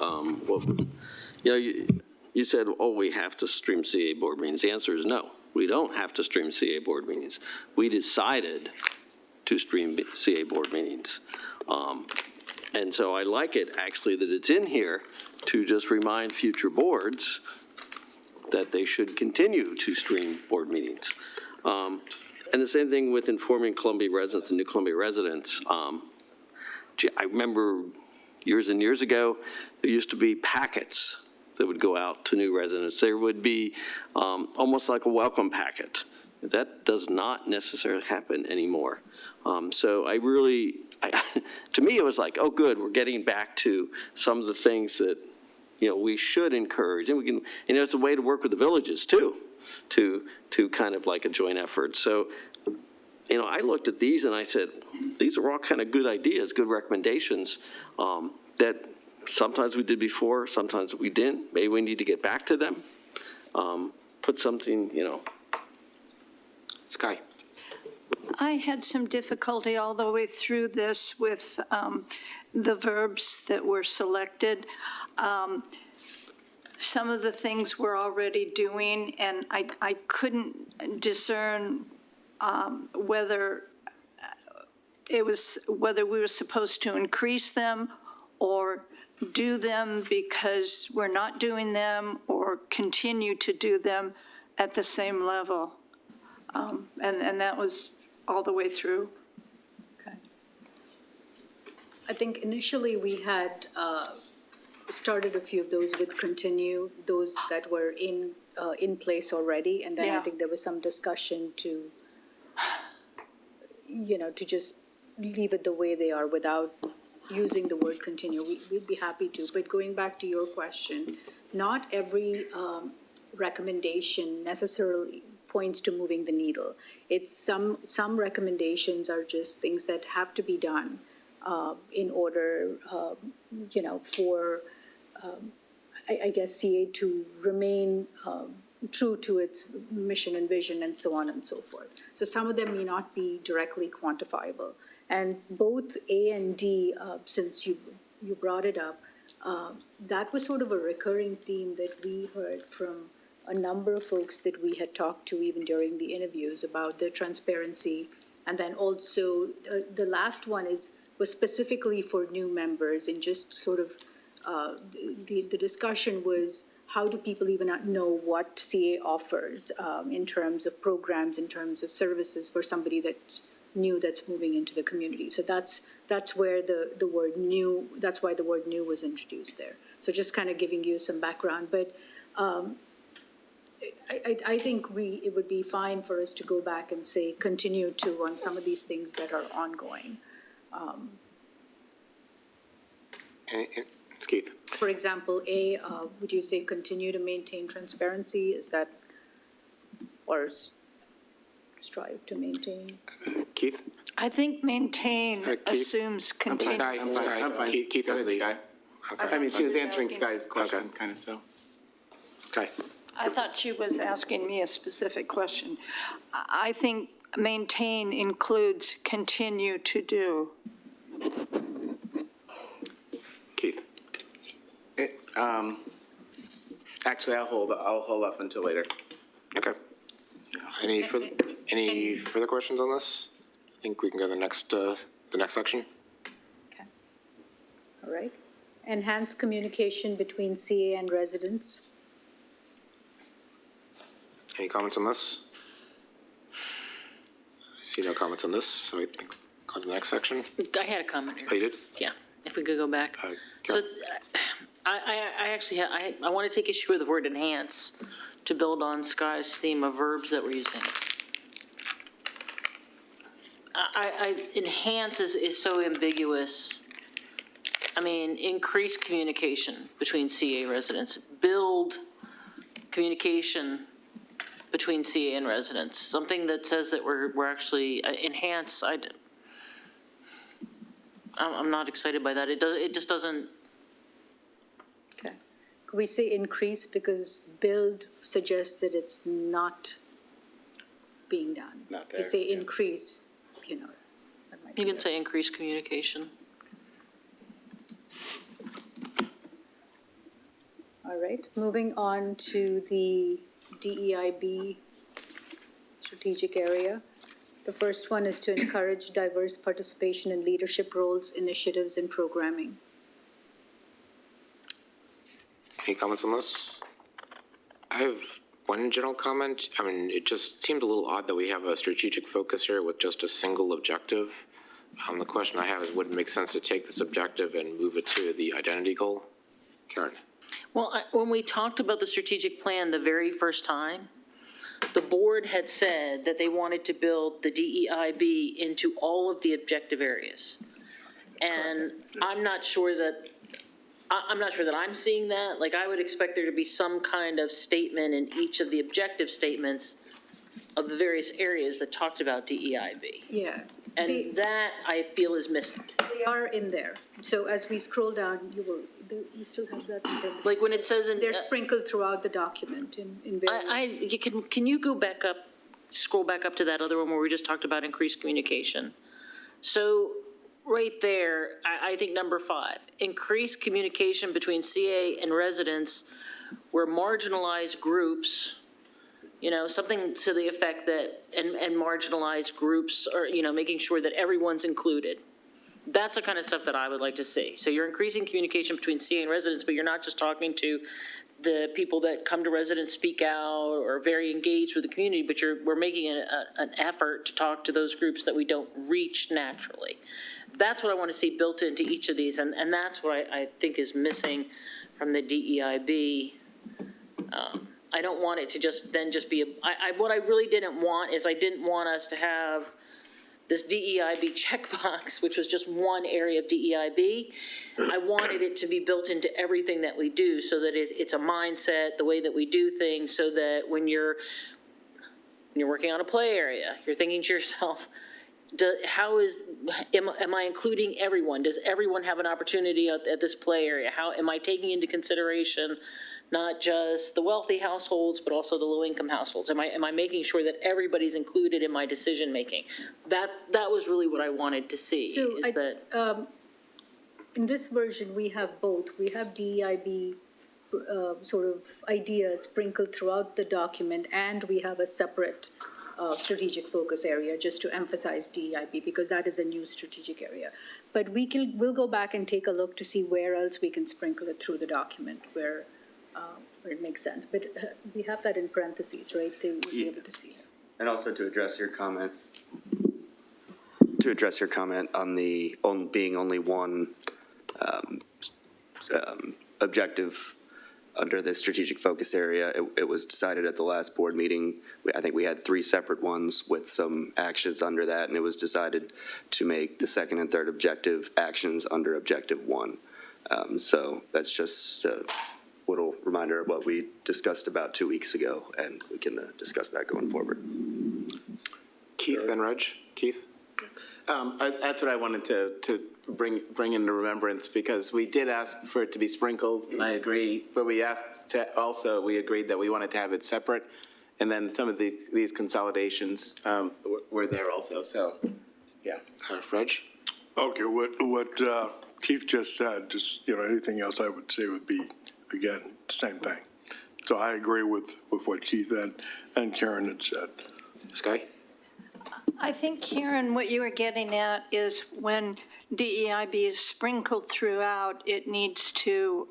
you said, we have to stream CA board meetings. The answer is no. We don't have to stream CA board meetings. We decided to stream CA board meetings. And so I like it, actually, that it's in here to just remind future boards that they should continue to stream board meetings. And the same thing with informing Columbia residents and New Columbia residents. I remember years and years ago, there used to be packets that would go out to new residents. There would be almost like a welcome packet. That does not necessarily happen anymore. So to me, it was like, oh, good, we're getting back to some of the things that, we should encourage. And we can, it's a way to work with the villages too, to kind of like a joint effort. So, I looked at these and I said, these are all kind of good ideas, good recommendations that sometimes we did before, sometimes we didn't. Maybe we need to get back to them. Put something, Sky. I had some difficulty all the way through this with the verbs that were selected. Some of the things we're already doing, and I couldn't discern whether we were supposed to increase them or do them because we're not doing them, or continue to do them at the same level. And that was all the way through. Okay. I think initially we had started a few of those with continue, those that were in place already, and then I think there was some discussion to just leave it the way they are without using the word continue. We'd be happy to. But going back to your question, not every recommendation necessarily points to moving the needle. It's some recommendations are just things that have to be done in order, for, I guess, CA to remain true to its mission and vision and so on and so forth. So some of them may not be directly quantifiable. And both A and D, since you brought it up, that was sort of a recurring theme that we heard from a number of folks that we had talked to even during the interviews about the transparency And then also, the last one was specifically for new members, and just sort of, the discussion was, how do people even know what CA offers in terms of programs, in terms of services for somebody that's new, that's moving into the community? So that's where the word new, that's why the word new was introduced there. So just kind of giving you some background, but I think it would be fine for us to go back and say, continue to on some of these things that are ongoing. It's Keith. For example, would you say continue to maintain transparency? Is that, or strive to maintain? Keith? I think maintain Keith? assumes continue. I'm fine. Keith Go is ahead, the. Sky. I mean, she was answering Sky's question, kind of, so. Okay. I thought she was asking me a specific question. I think maintain includes continue to do. Keith? Actually, I'll hold off until later. Okay. Any further questions on this? I think we can go to the next section. All right. Enhance communication between CA and residents. Any comments on this? I see no comments on this, so I think go to the next section. I had a comment here. Oh, you did? Yeah, if we could go back. So I actually, I want to take issue with the word enhance to build on Sky's theme of verbs that we're using. Enhance is so ambiguous. I mean, increase communication between CA residents, build communication between CA and residents, something that says that we're actually enhance. I'm not excited by that. It just doesn't. Okay. Could we say increase, because build suggests that it's not being done. Not there, You say yeah. increase, you know. that might You be can say increase communication. All right, moving on to the DEIB strategic area. The first one is to encourage diverse participation in leadership roles, initiatives, and programming. Any comments on this? I have one general comment. I mean, it just seemed a little odd that we have a strategic focus here with just a single objective. The question I have is, would it make sense to take this objective and move it to the identity goal? Karen? Well, when we talked about the strategic plan the very first time, the board had said that they wanted to build the DEIB into all of the objective areas. And I'm not sure that I'm seeing that. Like, I would expect there to be some kind of statement in each of the objective statements of the various areas that talked about DEIB. Yeah. And that, I feel, is missing. They are in there. So as we scroll down, you still have that. Like when it says in. They're sprinkled throughout the document in various. Can you go back up, scroll back up to that other one where we just talked about increased communication? So right there, I think number 5, increase communication between CA and residents where marginalized groups, something to the effect that, and marginalized groups are, making sure that everyone's included. That's the kind of stuff that I would like to see. So you're increasing communication between CA and residents, but you're not just talking to the people that come to residents, speak out, or are very engaged with the community, but we're making an effort to talk to those groups that we don't reach naturally. That's what I want to see built into each of these, and that's what I think is missing from the DEIB. I don't want it to just be, what I really didn't want is I didn't want us to have this DEIB checkbox, which was just one area of DEIB. I wanted it to be built into everything that we do so that it's a mindset, the way that we do things, so that when you're working on a play area, you're thinking to yourself, am I including everyone? Does everyone have an opportunity at this play area? How am I taking into consideration not just the wealthy households, but also the low-income households? Am I making sure that everybody's included in my decision-making? That was really what I wanted to see, So in this version, we have both. We have DEIB sort of ideas sprinkled throughout the document, and we have a separate strategic focus area, just to emphasize DEIB, because that is a new strategic area. But we'll go back and take a look to see where else we can sprinkle it through the document, where it makes sense. But we have that in parentheses, right? They will be able to see it. And also to address your comment, on the being only one objective under the strategic focus area, it was decided at the last board meeting. I think we had 3 separate ones with some actions under that, and it was decided to make the second and third objective actions under objective 1. So that's just a little reminder of what we discussed about 2 weeks ago, and we can discuss that going forward. Keith and Reg. Keith? That's what I wanted to bring into remembrance, because we did ask for it to be sprinkled, and I agree, but we asked to also, we agreed that we wanted to have it separate, and then some of these consolidations were there also, so, yeah. Reg? Okay, what Keith just said, just, anything else I would say would be, again, the same thing. So I agree with what Keith and Karen had said. Sky? I think, Karen, what you were getting at is when DEIB is sprinkled throughout, it needs to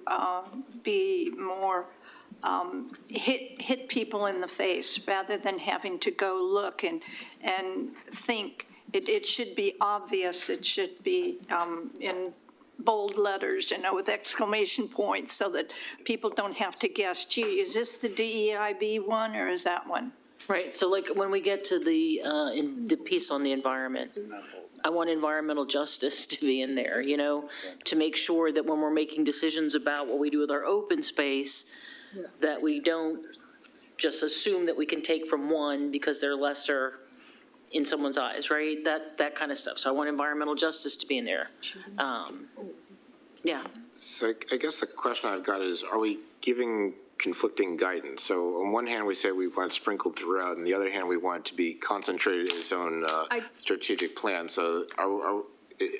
be more hit people in the face rather than having to go look and think. It should be obvious. It should be in bold letters, with exclamation points, so that people don't have to guess, gee, is this the DEIB one or is that one? Right, so like when we get to the piece on the environment, I want environmental justice to be in there, to make sure that when we're making decisions about what we do with our open space, that we don't just assume that we can take from one because they're lesser in someone's eyes, right? That kind of stuff. So I want environmental justice to be in there. Yeah. So I guess the question I've got is, are we giving conflicting guidance? So on one hand, we say we want it sprinkled throughout, and the other hand, we want it to be concentrated in its own strategic plan. So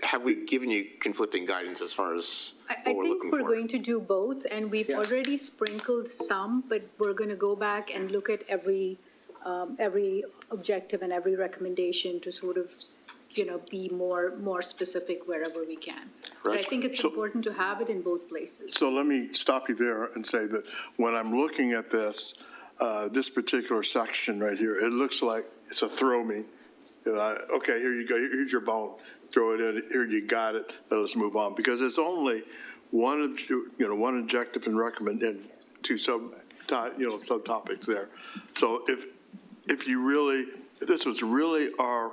have we given you conflicting guidance as far as what we're looking for? I think we're going to do both, and we've already sprinkled some, but we're going to go back and look at every objective and every recommendation to sort of, be more specific wherever we can. But I think it's important to have it in both places. So let me stop you there and say that when I'm looking at this particular section right here, it looks like it's a throw me. Okay, here you go. Here's your bone. Throw it in. Here you got it. Let's move on, because it's only one objective and recommend and 2 subtopics there. So if this was really our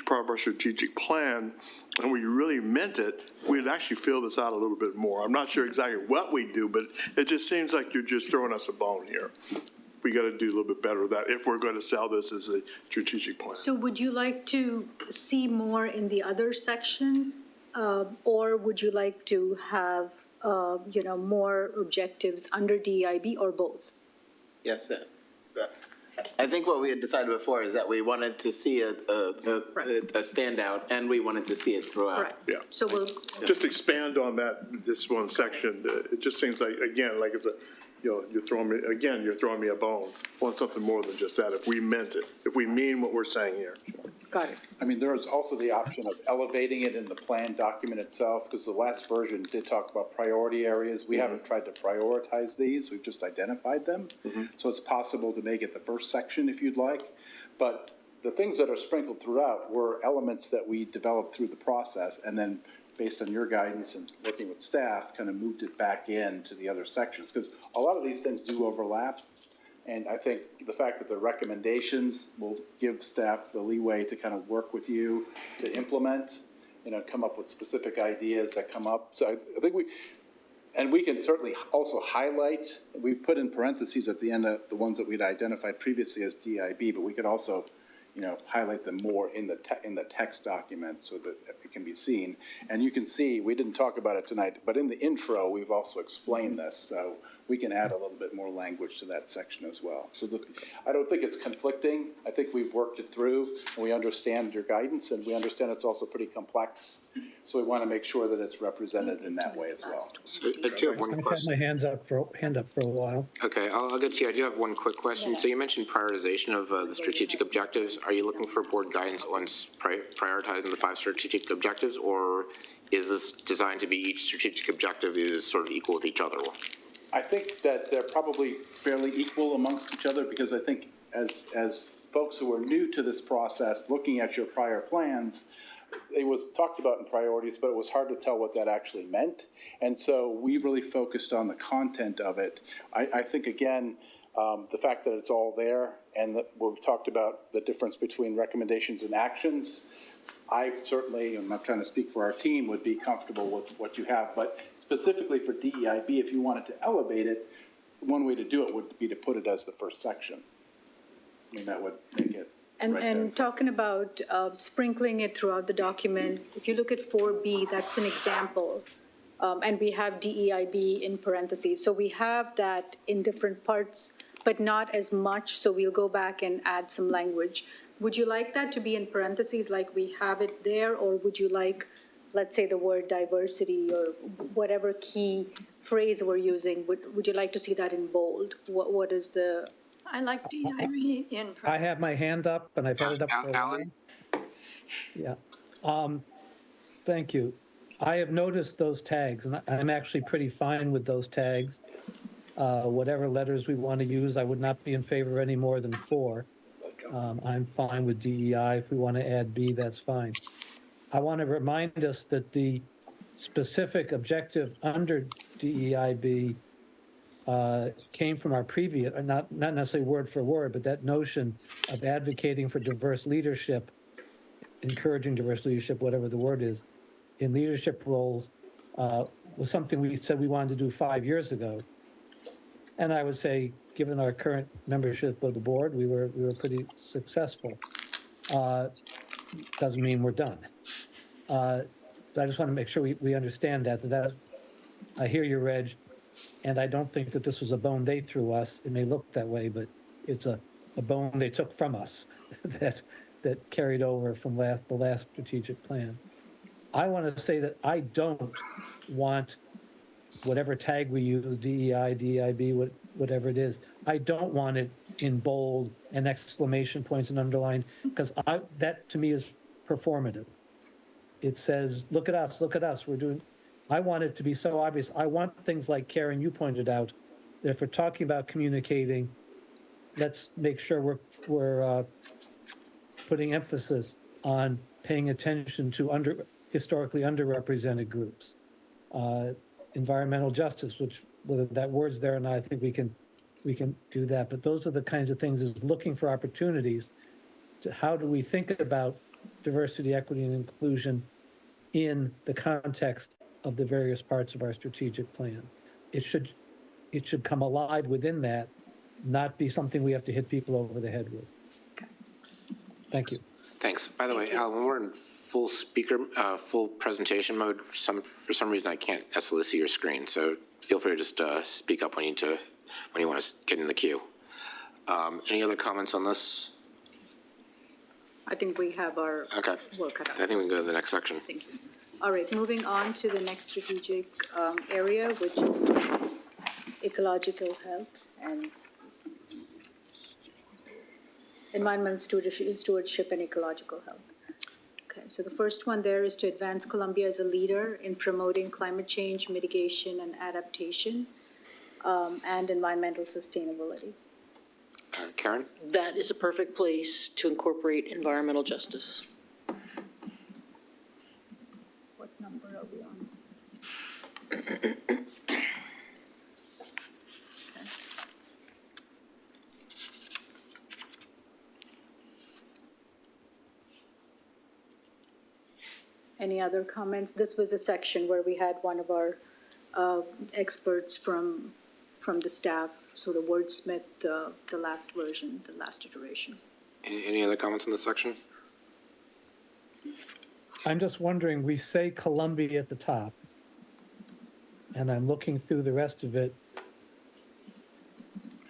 part of our strategic plan, and we really meant it, we'd actually fill this out a little bit more. I'm not sure exactly what we do, but it just seems like you're just throwing us a bone here. We got to do a little bit better with that if we're going to sell this as a strategic plan. So would you like to see more in the other sections, or would you like to have, more objectives under DEIB, or both? Yes, sir. I think what we had decided before is that we wanted to see a standout, and we wanted to see it throughout. Right. Yeah. So we'll just expand on this one section. It just seems like, again, like it's you're throwing me a bone. I want something more than just that. If we meant it, if we mean what we're saying here. Got it. I mean, there is also the option of elevating it in the plan document itself, because the last version did talk about priority areas. We haven't tried to prioritize these. We've just identified them. So it's possible to make it the first section if you'd like. But the things that are sprinkled throughout were elements that we developed through the process, and then based on your guidance and working with staff, kind of moved it back into the other sections, because a lot of these things do overlap. And I think the fact that the recommendations will give staff the leeway to kind of work with you to implement, come up with specific ideas that come up. So I think we can certainly also highlight, we put in parentheses at the end of the ones that we'd identified previously as DIB, but we could also, highlight them more in the text document so that it can be seen. And you can see, we didn't talk about it tonight, but in the intro, we've also explained this. So we can add a little bit more language to that section as well. So I don't think it's conflicting. I think we've worked it through, and we understand your guidance, and we understand it's also pretty complex So we want to make sure that it's represented in that way as well. So I do have one I've had question. my hand up for a while. Okay, I'll get to you. I do have one quick question. So you mentioned prioritization of the strategic objectives. Are you looking for board guidance on prioritizing the 5 strategic objectives, or is this designed to be each strategic objective is sort of equal with each other? I think that they're probably fairly equal amongst each other, because I think as folks who are new to this process, looking at your prior plans, it was talked about in priorities, but it was hard to tell what that actually meant. And so we really focused on the content of it. I think, again, the fact that it's all there, and that we've talked about the difference between recommendations and actions, I certainly, I'm not trying to speak for our team, would be comfortable with what you have. But specifically for DEIB, if you wanted to elevate it, one way to do it would be to put it as the first section. I mean, that would make it right there. And talking about sprinkling it throughout the document, if you look at 4B, that's an example. And we have DEIB in parentheses. So we have that in different parts, but not as much. So we'll go back and add some language. Would you like that to be in parentheses like we have it there? Or would you like, let's say, the word diversity or whatever key phrase we're using? Would you like to see that in bold? What is the... I like DEIB in. I have my hand up, and I've had it up for a while. Alan? Yeah. Thank you. I have noticed those tags, and I'm actually pretty fine with those tags. Whatever letters we want to use, I would not be in favor of any more than 4. I'm fine with DEI. If we want to add B, that's fine. I want to remind us that the specific objective under DEIB came from our previous, not necessarily word for word, but that notion of advocating for diverse leadership, encouraging diverse leadership, whatever the word is, in leadership roles, was something we said we wanted to do 5 years ago. And I would say, given our current membership of the board, we were pretty successful. Doesn't mean we're done. But I just want to make sure we understand that I hear you, Reg, and I don't think that this was a bone they threw us. It may look that way, but it's a bone they took from us that carried over from the last strategic plan. I want to say that I don't want whatever tag we use, DEI, DEIB, whatever it is, I don't want it in bold and exclamation points and underlined, because that to me is performative. It says, look at us, we're doing, I want it to be so obvious. I want things like, Karen, you pointed out, that if we're talking about communicating, let's make sure we're putting emphasis on paying attention to historically underrepresented groups. Environmental justice, which whether that word's there or not, I think we can do that. But those are the kinds of things, is looking for opportunities to how do we think about diversity, equity, and inclusion in the context of the various parts of our strategic plan. It should come alive within that, not be something we have to hit people over the head with. Thank you. Thanks. By the way, Al, when we're in full presentation mode, for some reason I can't necessarily see your screen, so feel free to just speak up when you want to get in the queue. Any other comments on this? I think we have our work cut out. I think we can go to the next section. Thank you. All right, moving on to the next strategic area, which is ecological health and environmental stewardship and ecological health. Okay, so the first one there is to advance Columbia as a leader in promoting climate change mitigation and adaptation and environmental sustainability. Karen? That is a perfect place to incorporate environmental justice. What number are we on? Any other comments? This was a section where we had one of our experts from the staff, so the wordsmith, the last version, the last iteration. Any other comments on this section? I'm just wondering, we say Columbia at the top, and I'm looking through the rest of it,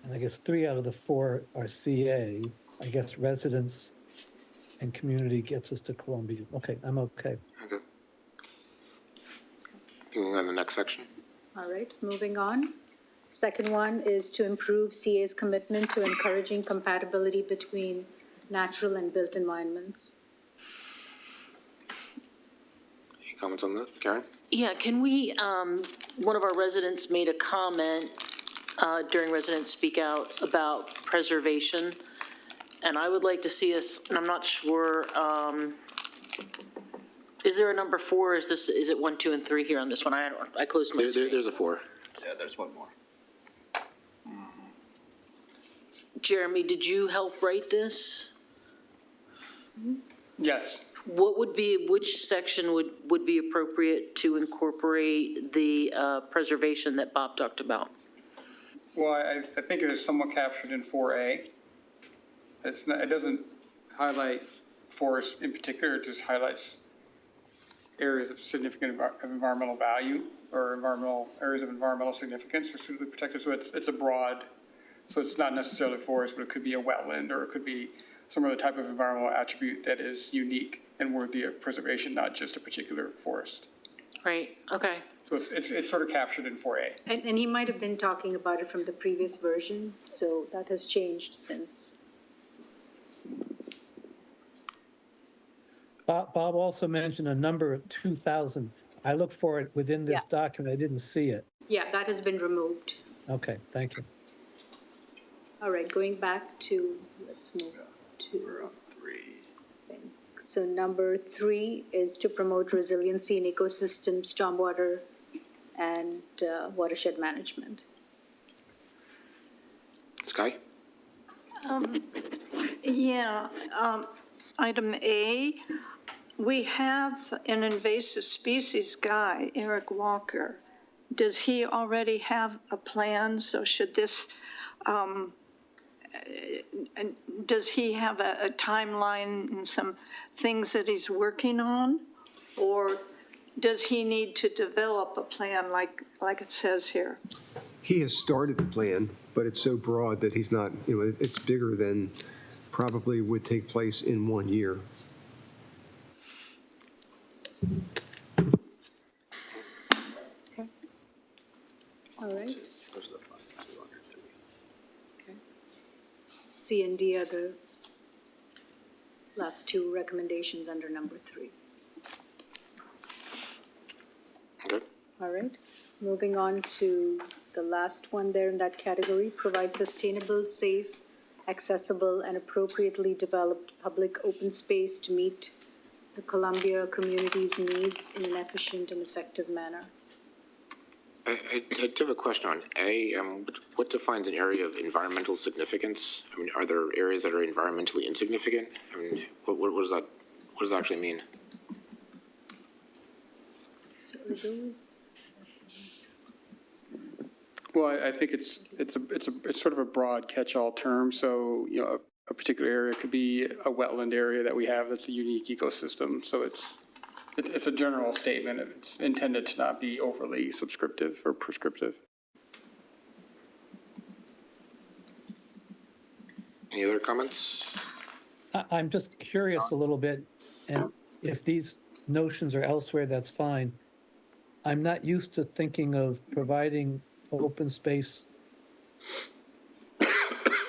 and I guess 3 out of the 4 are CA. I guess residents and community gets us to Columbia. Okay, I'm okay. Okay. next section. All right, moving on. Second one is to improve CA's commitment to encouraging compatibility between natural and built environments. Any comments on that, Karen? Yeah, can we, one of our residents made a comment during Resident Speak Out about preservation. And I would like to see us, and I'm not sure, is there a number 4? Is it 1, 2, and 3 here on this one? I closed my screen. There's a 4. Yeah, there's one more. Jeremy, did you help write this? Yes. Which section would be appropriate to incorporate the preservation that Bob talked about? Well, I think it is somewhat captured in 4A. It's not, it doesn't highlight forest in particular, it just highlights areas of significant environmental value or areas of environmental significance are suitably protected. So it's a broad, so it's not necessarily forest, but it could be a wetland or it could be some other type of environmental attribute that is unique and worthy of preservation, not just a particular forest. Right, okay. So it's sort of captured in 4A. And he might have been talking about it from the previous version, so that has changed since. Bob also mentioned a number of 2,000. I looked for it within this document. I didn't see it. Yeah, that has been removed. Okay, thank you. All right, going back to, let's move to. We're on 3. So number 3 is to promote resiliency in ecosystems, stormwater, and watershed management. Sky? Item A, we have an invasive species guy, Eric Walker. Does he already have a plan? So should this, does he have a timeline and some things that he's working on? Or does he need to develop a plan like it says here? He has started the plan, but it's so broad that he's not, it's bigger than probably would take place in 1 year. Okay. All right. Okay. C and D are the last 2 recommendations under number 3. Okay. All right. Moving on to the last one there in that category, provide sustainable, safe, accessible, and appropriately developed public open space to meet the Columbia community's needs in an efficient and effective manner. I do have a question on A. What defines an area of environmental significance? I mean, are there areas that are environmentally insignificant? I mean, what does that actually mean? So are those? Well, I think it's sort of a broad catch-all term. So, a particular area could be a wetland area that we have that's a unique ecosystem. So it's a general statement. It's intended to not be overly subscriptive or prescriptive. Any other comments? I'm just curious a little bit, and if these notions are elsewhere, that's fine. I'm not used to thinking of providing open space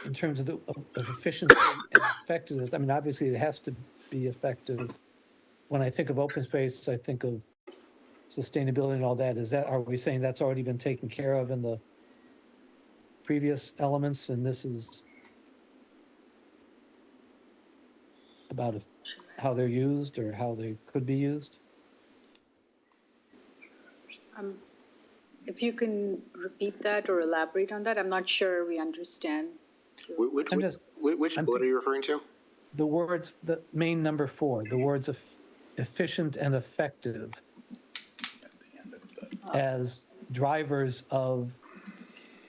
in terms of efficiency and effectiveness. I mean, obviously it has to be effective. When I think of open space, I think of sustainability and all that. Are we saying that's already been taken care of in the previous elements, and this is about how they're used or how they could be used? If you can repeat that or elaborate on that, I'm not sure we understand. Which bullet are you referring to? The words, the main number 4, the words efficient and effective as drivers of,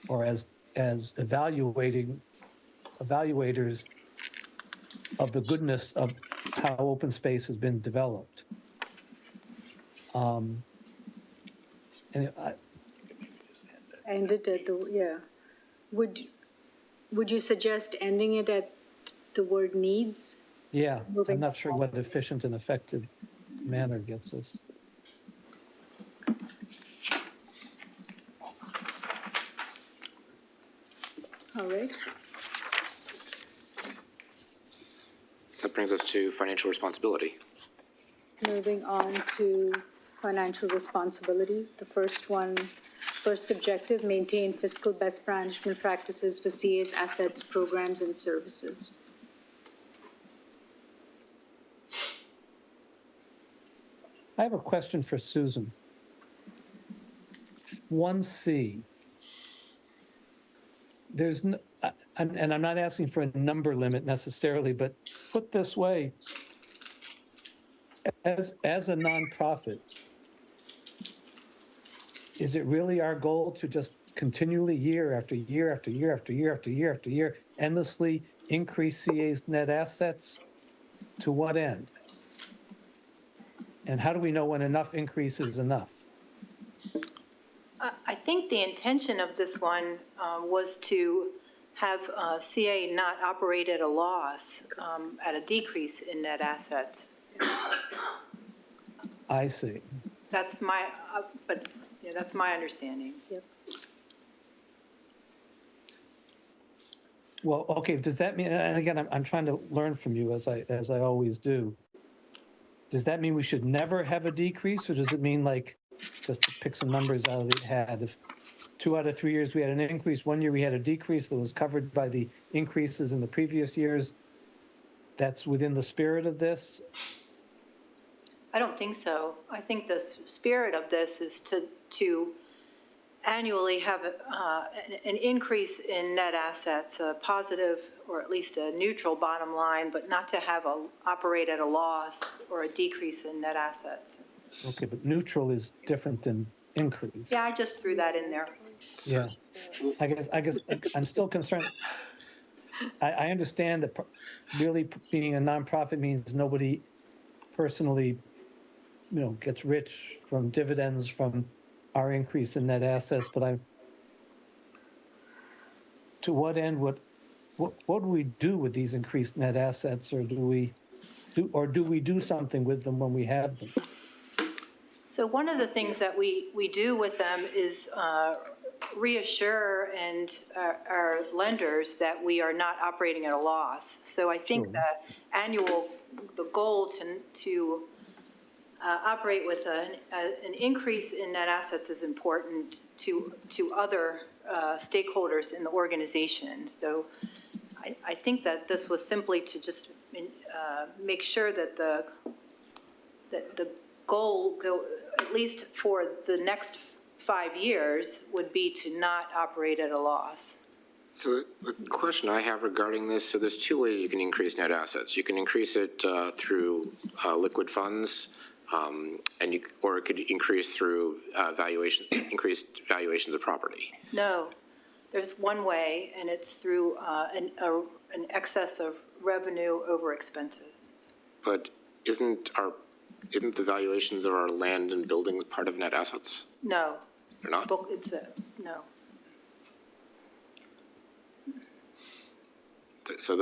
or as evaluators of the goodness of how open space has been developed. End it at Would you suggest ending it at the word needs? Yeah, I'm not sure what efficient and effective manner gets us. right? That brings us to financial responsibility. Moving on to financial responsibility. The first objective, maintain fiscal best management practices for CA's assets, programs, and services. I have a question for Susan. 1C. There's no, and I'm not asking for a number limit necessarily, but put this way, as a nonprofit, is it really our goal to just continually year after year after year after year after year after year endlessly increase CA's net assets? To what end? And how do we know when enough increase is enough? I think the intention of this one was to have CA not operate at a loss, at a decrease in net assets. I see. That's my, but yeah, that's my understanding. Yep. Well, okay, does that mean, and again, I'm trying to learn from you as I always do. Does that mean we should never have a decrease, or does it mean, like, just to pick some numbers out of the hat, if 2 out of 3 years we had an increase, 1 year we had a decrease that was covered by the increases in the previous years, that's within the spirit of this? I don't think so. I think the spirit of this is to annually have an increase in net assets, a positive or at least a neutral bottom line, but not to have operate at a loss or a decrease in net assets. Okay, but neutral is different than increase. Yeah, I just threw that in there. Yeah, I guess I'm still concerned. I understand that really being a nonprofit means nobody personally, gets rich from dividends from our increase in net assets, but to what end, what do we do with these increased net assets, or do we do something with them when we have them? So one of the things that we do with them is reassure our lenders that we are not operating at a loss. So I think the goal to operate with an increase in net assets is important to other stakeholders in the organization. So I think that this was simply to just make sure that the goal, at least for the next 5 years, would be to not operate at a loss. So the question I have regarding this, so there's 2 ways you can increase net assets. You can increase it through liquid funds, or it could increase through increased valuations of property. No, there's one way, and it's through an excess of revenue over expenses. But isn't the valuations of our land and buildings part of net assets? No. They're not? No. So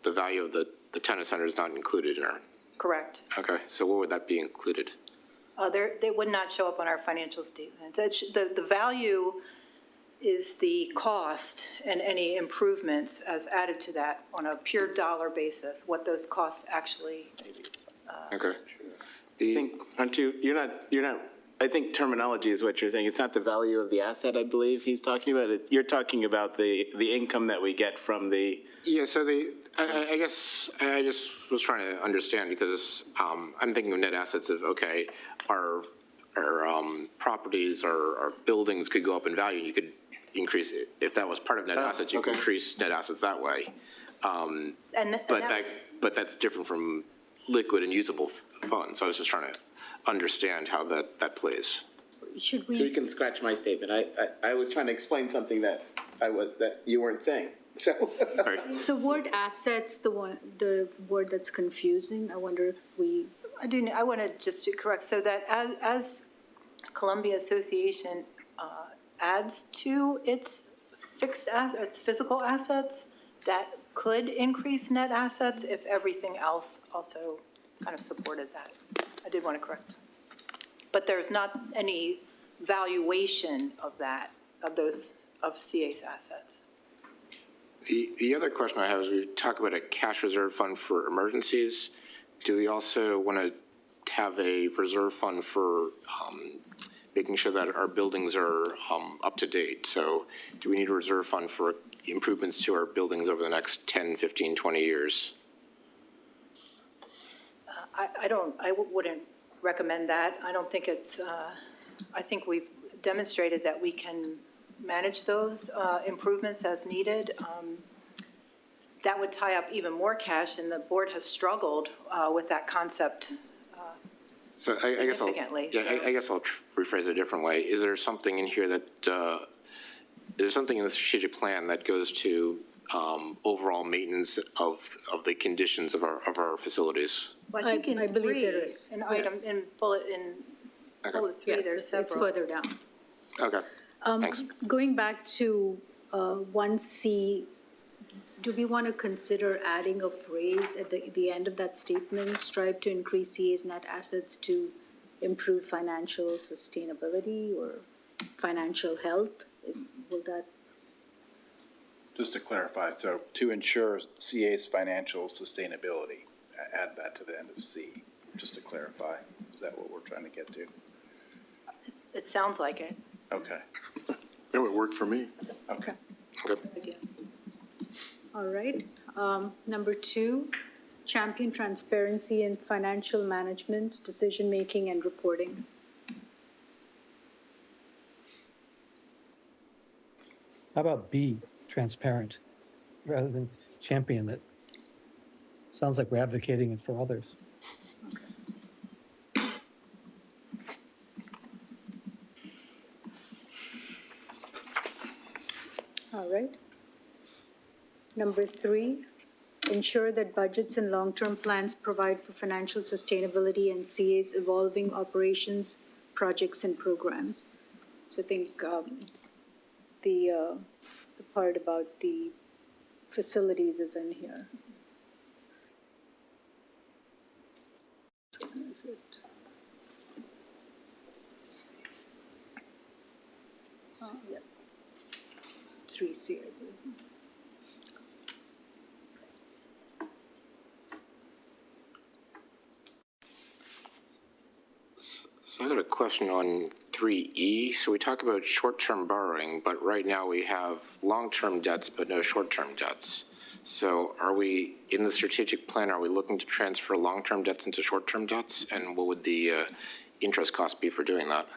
the value of the tennis center is not included in our... Correct. Okay, so where would that be included? They would not show up on our financial statements. The value is the cost and any improvements as added to that on a pure dollar basis, what those costs actually. Okay. I think terminology is what you're saying. It's not the value of the asset, I believe he's talking about. You're talking about the income that we get from the... Yeah, so I guess I just was trying to understand, because I'm thinking of net assets of, okay, our properties, our buildings could go up in value, and you could increase it. If that was part of net assets, you could increase net assets that way. But that's different from liquid and usable funds. So I was just trying to understand how that plays. Should we? So you can scratch my statement. I was trying to explain something that you weren't saying. So The word assets, the word that's confusing. I wonder if we. I want to just correct, so that as Columbia Association adds to its physical assets, that could increase net assets if everything else also kind of supported that. I did want to correct that. But there's not any valuation of CA's assets. The other question I have is we talk about a cash reserve fund for emergencies. Do we also want to have a reserve fund for making sure that our buildings are up to date? So do we need a reserve fund for improvements to our buildings over the next 10, 15, 20 years? I wouldn't recommend that. I don't think it's, I think we've demonstrated that we can manage those improvements as needed. That would tie up even more cash, and the board has struggled with that concept So I guess I'll, significantly. I guess I'll rephrase it a different way. Is there something in here that, there's something in the strategic plan that goes to overall maintenance of the conditions of our facilities? Well, I think in I believe there three, is. in item, Yes. in bullet three, Yes, there's it's several. further down. Okay, thanks. Going back to 1C, do we want to consider adding a phrase at the end of that statement, strive to increase CA's net assets to improve financial sustainability or financial health? Will that? Just to clarify, so to ensure CA's financial sustainability, add that to the end of C, just to clarify. Is that what we're trying to get to? It sounds like it. Okay. It would work for me. Okay. Idea. All right. Number 2, champion transparency in financial management, decision-making, and reporting. How about B, transparent, rather than champion it? Sounds like we're advocating it for others. All right. Number 3, ensure that budgets and long-term plans provide for financial sustainability and CA's evolving operations, projects, and programs. So I think the part about the facilities is in here. Is it? Yeah. 3C, I believe. So I got a question on 3E. So we talk about short-term borrowing, but right now we have long-term debts but no short-term debts. So are we, in the strategic plan, are we looking to transfer long-term debts into short-term debts? And what would the interest cost be for doing that?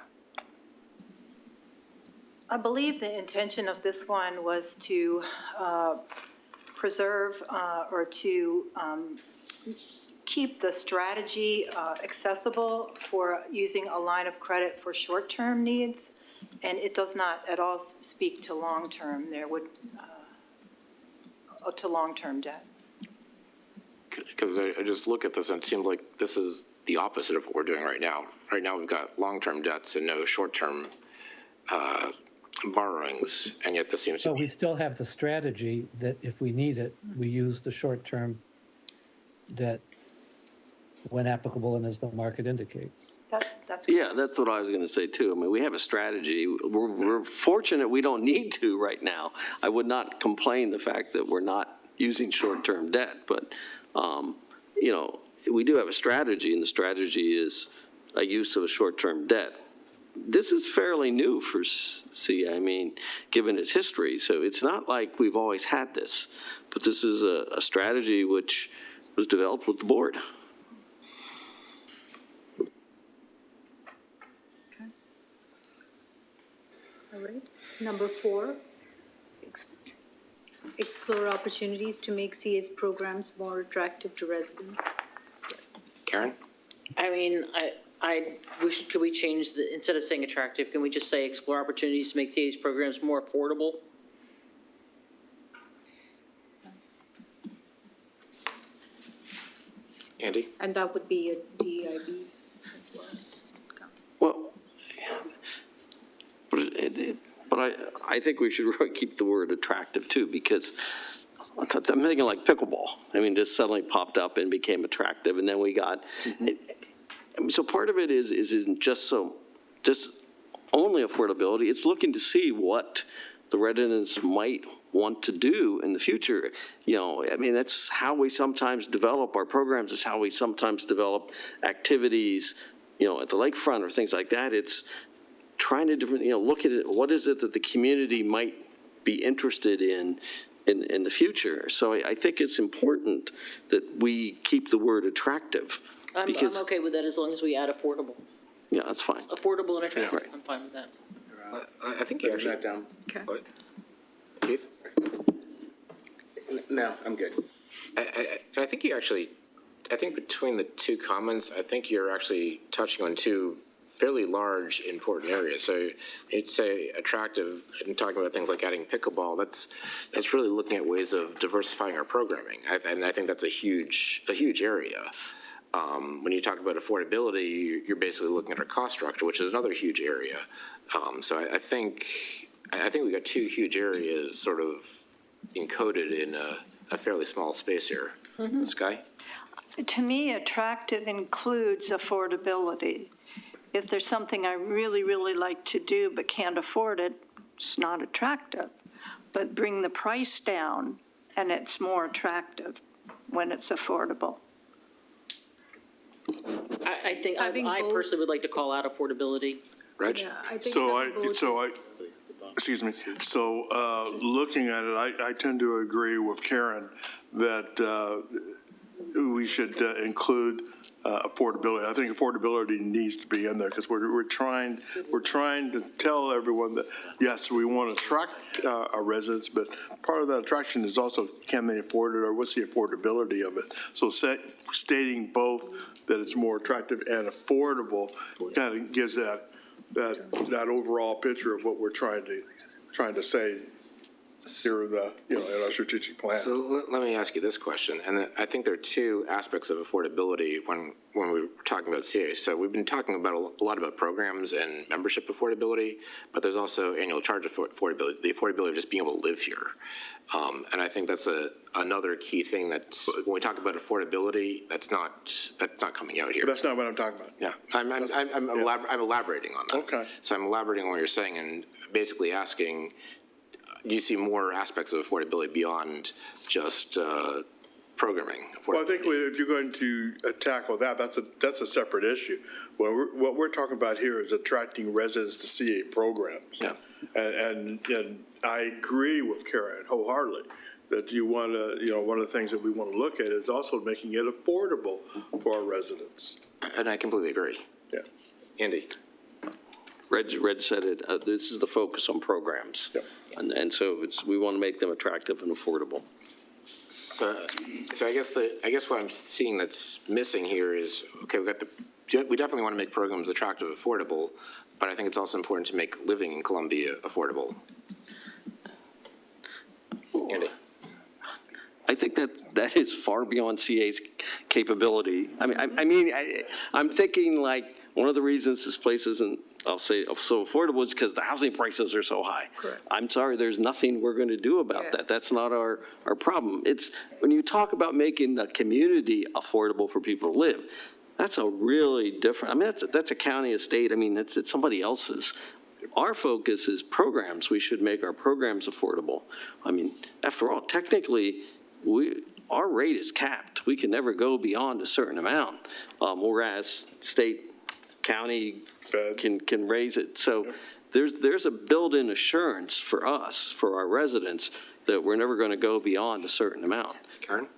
I believe the intention of this one was to preserve or to keep the strategy accessible for using a line of credit for short-term needs, and it does not at all speak to long-term. There would, to long-term debt. Because I just look at this and it seems like this is the opposite of what we're doing right now. Right now we've got long-term debts and no short-term borrowings, and yet this seems to So be. we still have the strategy that if we need it, we use the short-term debt when applicable and as the market indicates. That's Yeah, that's what I was going to say too. I mean, we have a strategy. We're fortunate we don't need to right now. I would not complain the fact that we're not using short-term debt, but, you know, we do have a strategy, and the strategy is a use of a short-term debt. This is fairly new for CA, I mean, given its history. So it's not like we've always had this, but this is a strategy which was developed with the board. All right. Number 4, explore opportunities to make CA's programs more attractive to residents. Yes. Karen? I mean, could we change instead of saying attractive, can we just say explore opportunities to make CA's programs more affordable? Andy? And that would be a DIB as well. Well, but I think we should really keep the word attractive too, because I'm thinking like pickleball. I mean, just suddenly popped up and became attractive, and then we got, so part of it isn't just only affordability. It's looking to see what the residents might want to do in the future. You know, I mean, that's how we sometimes develop our programs, is how we sometimes develop activities, you know, at the lakefront or things like that. It's trying to different, you know, look at it, what is it that the community might be interested in the future. So I think it's important that we keep the word attractive. I'm okay with that as long as we add affordable. Yeah, that's fine. Affordable and attractive, I'm fine with that. I think you actually. down. Okay. Keith? No, I'm good. I think you actually, I think between the two comments, I think you're actually touching on two fairly large, important areas. So you'd say attractive and talking about things like adding pickleball, that's really looking at ways of diversifying our programming. And I think that's a huge area. When you talk about affordability, you're basically looking at our cost structure, which is another huge area. So I think we got two huge areas sort of encoded in a fairly small space here. Sky? To me, attractive includes affordability. If there's something I really, really like to do but can't afford it, it's not attractive. But bring the price down and it's more attractive when it's affordable. I think, I personally would like to call out affordability. Reg? Excuse me. So looking at it, I tend to agree with Karen that we should include affordability. I think affordability needs to be in there because we're trying to tell everyone that, yes, we want to attract our residents, but part of that attraction is also, can they afford it, or what's the affordability of it? So stating both that it's more attractive and affordable kind of gives that overall picture of what we're trying to say here in in our strategic plan. So let me ask you this question, and I think there are two aspects of affordability when we're talking about CA. So we've been talking about a lot about programs and membership affordability, but there's also annual charge affordability, the affordability of just being able to live here. And I think that's another key thing that's, when we talk about affordability, that's not coming out here. But that's not what I'm talking about. Yeah, I'm elaborating on that. Okay. So I'm elaborating on what you're saying and basically asking, do you see more aspects of affordability beyond just programming? Well, I think if you're going to tackle that, that's a separate issue. What we're talking about here is attracting residents to CA programs. Yeah. And I agree with Karen wholeheartedly that you want to, one of the things that we want to look at is also making it affordable for our residents. And I completely agree. Yeah. Andy? Red said it, this is the focus on programs. Yep. And so we want to make them attractive and affordable. So I guess what I'm seeing that's missing here is, okay, we definitely want to make programs attractive, affordable, but I think it's also important to make living in Columbia affordable. Andy? I think that is far beyond CA's capability. I'm thinking like one of the reasons this place isn't, I'll say, so affordable is because the housing prices are so high. Correct. I'm sorry, there's nothing we're going to do about that. That's not our problem. It's when you talk about making the community affordable for people to live, that's a really different, that's a county estate. It's somebody else's. Our focus is programs. We should make our programs affordable. After all, technically, our rate is capped. We can never go beyond a certain amount, whereas state, county can raise it. So there's a built-in assurance for us, for our residents, that we're never going to go beyond a certain amount. Karen?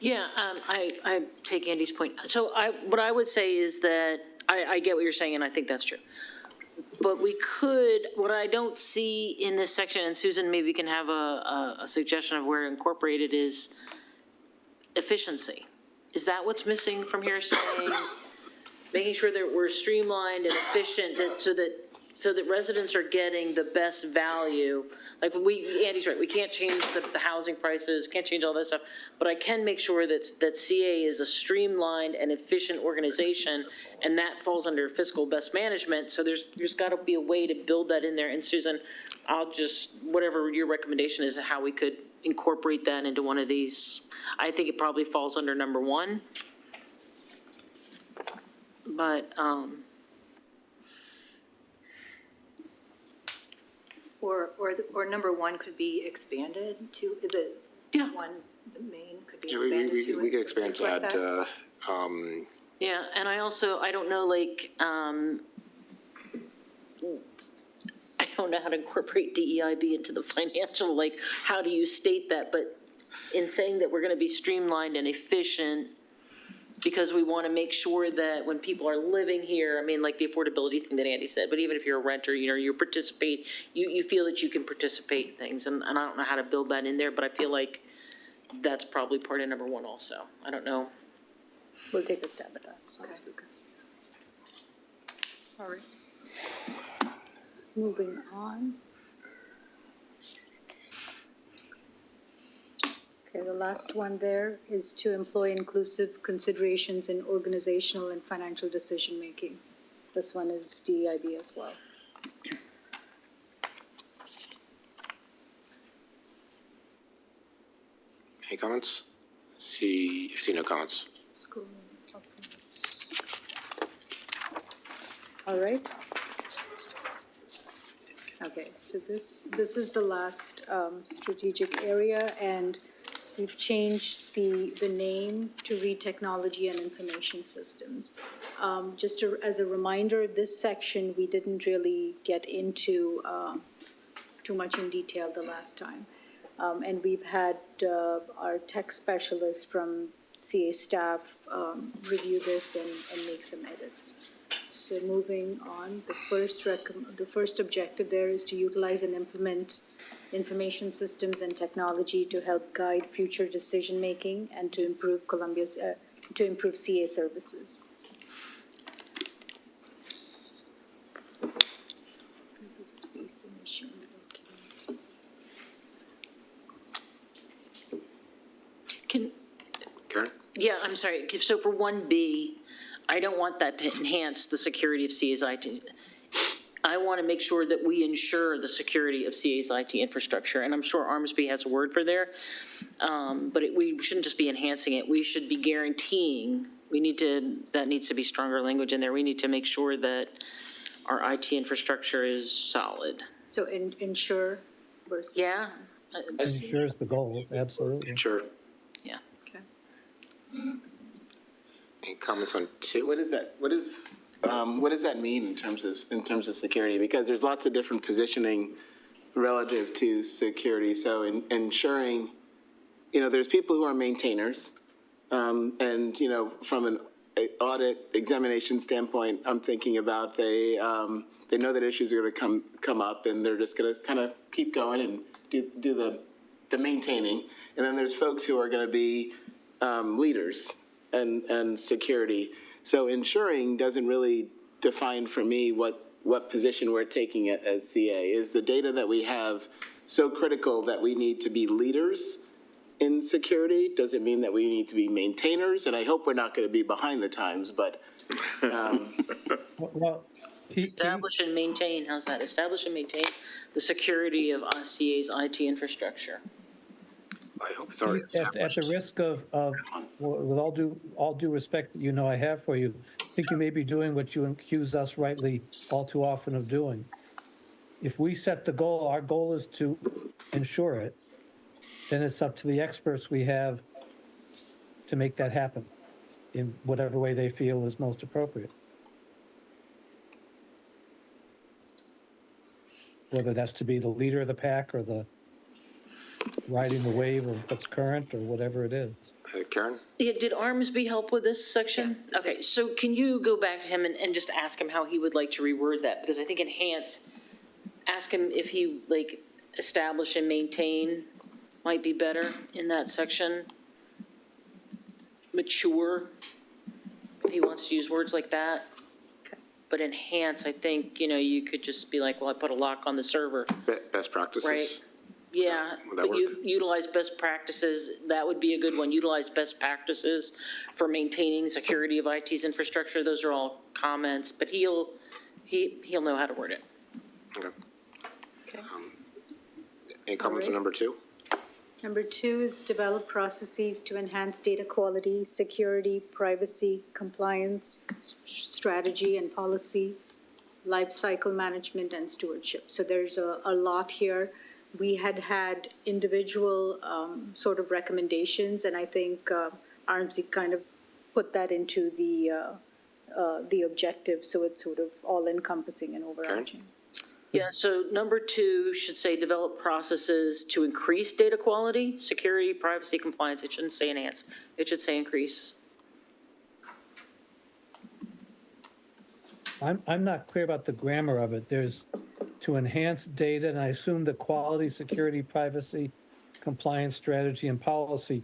Yeah, I take Andy's point. So what I would say is that I get what you're saying, and I think that's true. But what I don't see in this section, and Susan maybe can have a suggestion of where to incorporate it, is efficiency. Is that what's missing from here, saying, making sure that we're streamlined and efficient so that residents are getting the best value? Like Andy's right, we can't change the housing prices, can't change all that stuff, but I can make sure that CA is a streamlined and efficient organization, and that falls under fiscal best management. So there's got to be a way to build that in there. And Susan, whatever your recommendation is, how we could incorporate that into one of these. I think it probably falls under number one. But Or number one could be expanded to, the one, the main could be Yeah, expanded to. we could expand to reflect add, that. Yeah, and I also, I don't know, like, I don't know how to incorporate DEIB into the financial, like, how do you state that? But in saying that we're gonna be streamlined and efficient, because we wanna make sure that when people are living here, I mean, like the affordability thing that Andy said, but even if you're a renter, you know, you participate, you feel that you can participate in things, and I don't know how to build that in there, but I feel like that's probably part of number one also. I don't know. We'll take a stab at that. All right. Moving on. Okay, the last one there is to employ inclusive considerations in organizational and financial decision-making. This one is DEIB as well. Any comments? I see no comments. School. All right. Okay, so this is the last strategic area, and we've changed the name to read technology and information systems. Just as a reminder, this section, we didn't really get into too much in detail the last time. And we've had our tech specialist from CA staff review this and make some edits. So moving on, the first objective there is to utilize and implement information systems and technology to help guide future decision-making and to improve to improve CA services. Space emission. Karen? Yeah, I'm sorry. So for 1B, I don't want that to enhance the security of CA's IT. I want to make sure that we ensure the security of CA's IT infrastructure, and I'm sure Armsby has a word for there. But we shouldn't just be enhancing it. We should be guaranteeing, that needs to be stronger language in there. We need to make sure that our IT infrastructure is solid. So ensure versus. Yeah. Ensure is the goal, absolutely. Ensure. Yeah. Okay. Any comments on 2? What does that mean in terms of security? Because there's lots of different positioning relative to security. So ensuring, there's people who are maintainers, and from an audit examination standpoint, I'm thinking about they know that issues are going to come up, and they're just going to kind of keep going and do the maintaining. And then there's folks who are going to be leaders and security. So ensuring doesn't really define for me what position we're taking as CA. Is the data that we have so critical that we need to be leaders in security? Does it mean that we need to be maintainers? And I hope we're not going to be behind the times, but. Well, Establish and maintain, how's that? Establish and maintain the security of CA's IT infrastructure. I hope it's already established. At the risk of with all due respect that I have for you, I think you may be doing what you accuse us rightly all too often of doing. If we set the goal, our goal is to ensure it, then it's up to the experts we have to make that happen in whatever way they feel is most appropriate. Whether that's to be the leader of the pack or the riding the wave of what's current or whatever it is. Karen? Yeah, did Armsby help with this section? Yeah. Okay, so can you go back to him and just ask him how he would like to reword that? Because I think ask him if he, establish and maintain might be better in that section. Mature, if he wants to use words like that. Okay. But enhance, I think, you could just be like, well, I put a lock on the server. Best practices? Right. Yeah, but you utilize best practices, that would be a good one. Utilize best practices for maintaining security of IT's infrastructure. Those are all comments, but he'll know how to word it. Okay. Any comments on number 2? Number 2 is develop processes to enhance data quality, security, privacy, compliance, strategy, and policy. life cycle management, and stewardship. So there's a lot here. We had individual sort of recommendations, and I think RMC kind of put that into the objective, so it's sort of all encompassing and overarching. Yeah, so number 2 should say develop processes to increase data quality, security, privacy, compliance. It shouldn't say enhance. It should say increase. I'm not clear about the grammar of it. There's to enhance data, and I assume the quality, security, privacy, compliance, strategy, and policy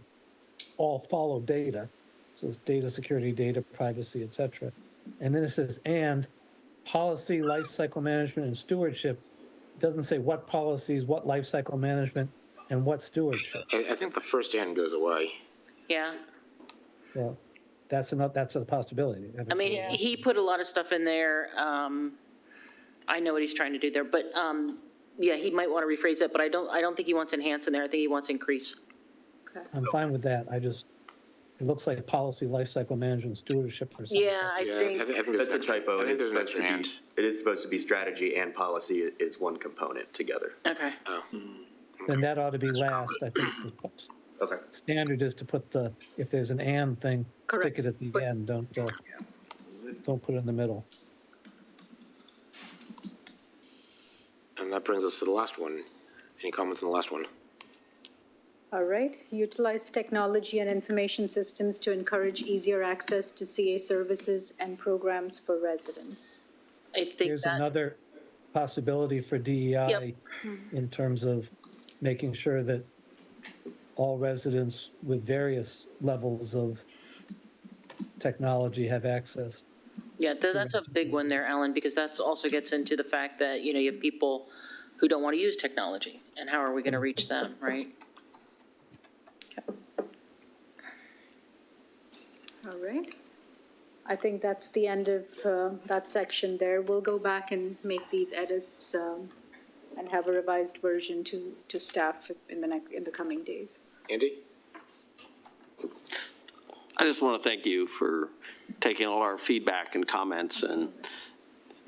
all follow data. So it's data security, data privacy, et cetera. And then it says, and policy, life cycle management, and stewardship. It doesn't say what policies, what life cycle management, and what stewardship. I think the first "and" goes away. Yeah. Well, that's a possibility. I mean, he put a lot of stuff in there. I know what he's trying to do there, but yeah, he might want to rephrase that, but I don't think he wants enhance in there. I think he wants increase. I'm fine with that. It looks like policy, life cycle management, stewardship or something. Yeah, I think That's a typo. I think there's an extra It is supposed to be strategy and policy is one component together. Okay. Then that ought to be last. I think Okay. the standard is to put if there's an and thing, stick it at the end. Don't put it in the middle. And that brings us to the last one. Any comments on the last one? All right, utilize technology and information systems to encourage easier access to CA services and programs for residents. I think Here's another possibility for DEI in terms of making sure that all residents with various levels of technology have access. Yeah, that's a big one there, Ellen, because that also gets into the fact that, you have people who don't want to use technology, and how are we going to reach them, right? All right. I think that's the end of that section there. We'll go back and make these edits and have a revised version to staff in the coming days. Andy? I just want to thank you for taking all our feedback and comments, and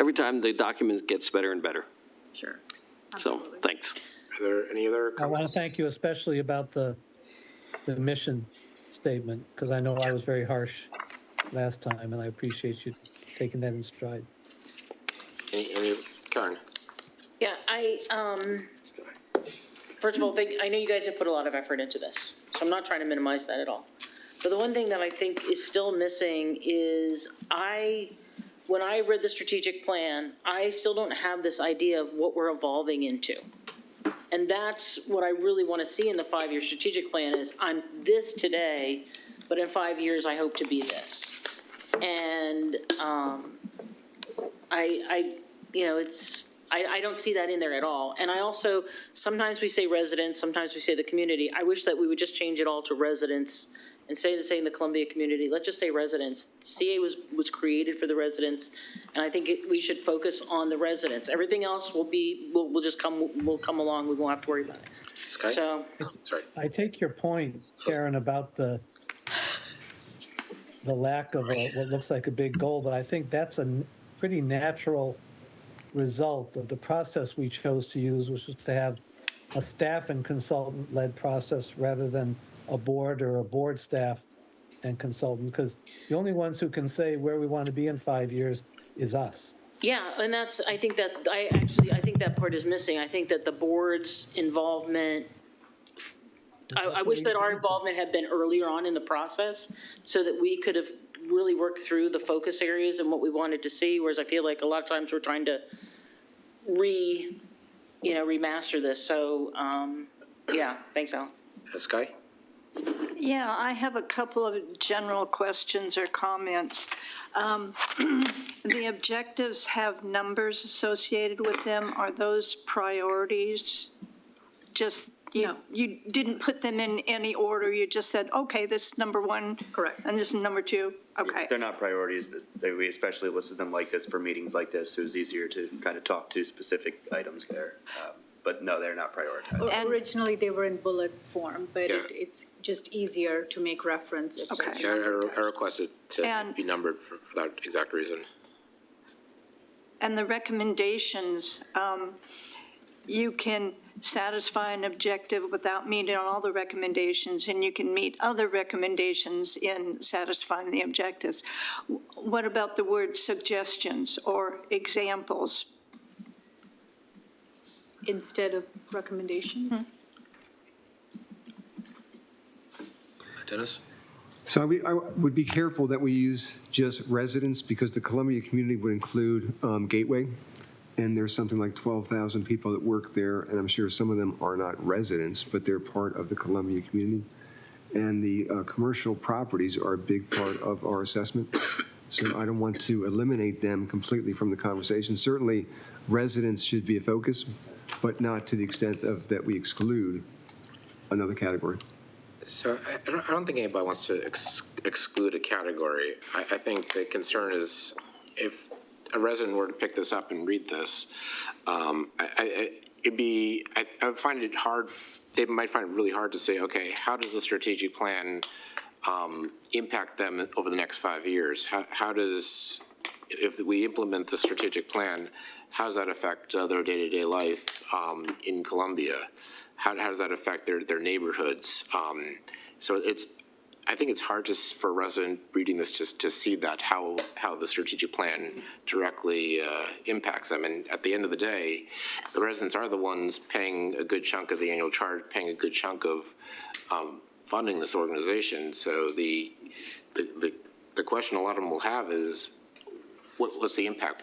every time the document gets better and better. Sure. So, thanks. Are there any other comments? I want to thank you especially about the mission statement, because I know I was very harsh last time, and I appreciate you taking that in stride. Any Karen? Yeah, first of all, I know you guys have put a lot of effort into this, so I'm not trying to minimize that at all. But the one thing that I think is still missing is when I read the strategic plan, I still don't have this idea of what we're evolving into. And that's what I really want to see in the 5-year strategic plan is I'm this today, but in 5 years, I hope to be this. And I don't see that in there at all. And I also, sometimes we say residents, sometimes we say the community. I wish that we would just change it all to residents instead of saying the Columbia community. Let's just say residents. CA was created for the residents, and I think we should focus on the residents. Everything else will come along. We won't have to worry about it. Sky? So, sorry. I take your point, Karen, about the lack of what looks like a big goal, but I think that's a pretty natural result of the process we chose to use, which was to have a staff and consultant-led process rather than a board or a board staff and consultant, because the only ones who can say where we want to be in 5 years is us. yeah, and I think that part is missing. I think that the board's involvement, I wish that our involvement had been earlier on in the process so that we could have really worked through the focus areas and what we wanted to see, whereas I feel like a lot of times we're trying to remaster this. So, yeah, thanks, Al. Sky? Yeah, I have a couple of general questions or comments. The objectives have numbers associated with them. Are those priorities? Just, you didn't put them in any order. You just said, okay, this is number 1. Correct. And this is number 2. Okay. They're not priorities. We especially listed them like this for meetings like this. It was easier to kind of talk to specific items there. But no, they're not prioritized. And originally, they were in bullet form, but it's just easier to make reference. Okay. Yeah, I requested to be numbered for that exact reason. And the recommendations, you can satisfy an objective without meeting all the recommendations, and you can meet other recommendations in satisfying the objectives. What about the word suggestions or examples? Instead of recommendations? Dennis? So I would be careful that we use just residents, because the Columbia community would include Gateway, and there's something like 12,000 people that work there, and I'm sure some of them are not residents, but they're part of the Columbia community. And the commercial properties are a big part of our assessment, so I don't want to eliminate them completely from the conversation. Certainly, residents should be a focus, but not to the extent of that we exclude another category. So I don't think anybody wants to exclude a category. I think the concern is if a resident were to pick this up and read this, I would find it hard. They might find it really hard to say, okay, how does the strategic plan impact them over the next 5 years? How does, if we implement the strategic plan, how does that affect their day-to-day life in Columbia? How does that affect their neighborhoods? So I think it's hard just for a resident reading this just to see that how the strategic plan directly impacts them. And at the end of the day, the residents are the ones paying a good chunk of the annual charge, paying a good chunk of funding this organization. So the question a lot of them will have is, what's the impact?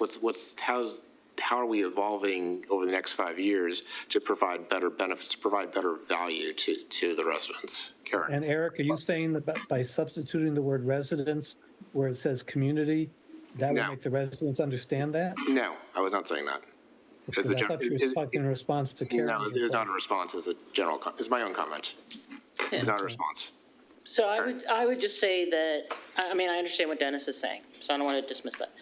How are we evolving over the next 5 years to provide better benefits, to provide better value to the residents? Karen? And Eric, are you saying that by substituting the word residents where it says community, that would make the residents understand that? No, I was not saying that. Because I thought you were talking in response to Karen. No, it's not a response. It's a general, it's my own comment. It's not a response. So I would just say that, I mean, I understand what Dennis is saying, so I don't want to dismiss that.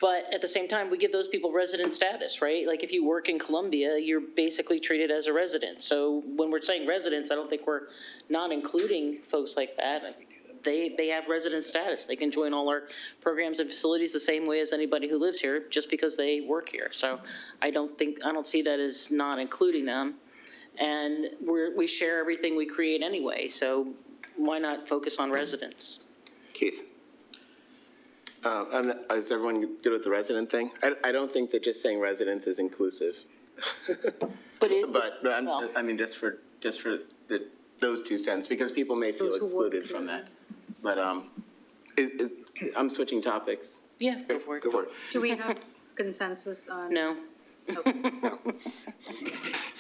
But at the same time, we give those people resident status, right? Like if you work in Columbia, you're basically treated as a resident. So when we're saying residents, I don't think we're not including folks like that. They have resident status. They can join all our programs and facilities the same way as anybody who lives here, just because they work here. So I don't see that as not including them. And we share everything we create anyway. So why not focus on residents? Keith? Is everyone good with the resident thing? I don't think that just saying residents is inclusive. I mean, just for those 2 cents, because people may feel excluded from that. But I'm switching topics. Yeah, go for it. Go for it. Do we have consensus on? No.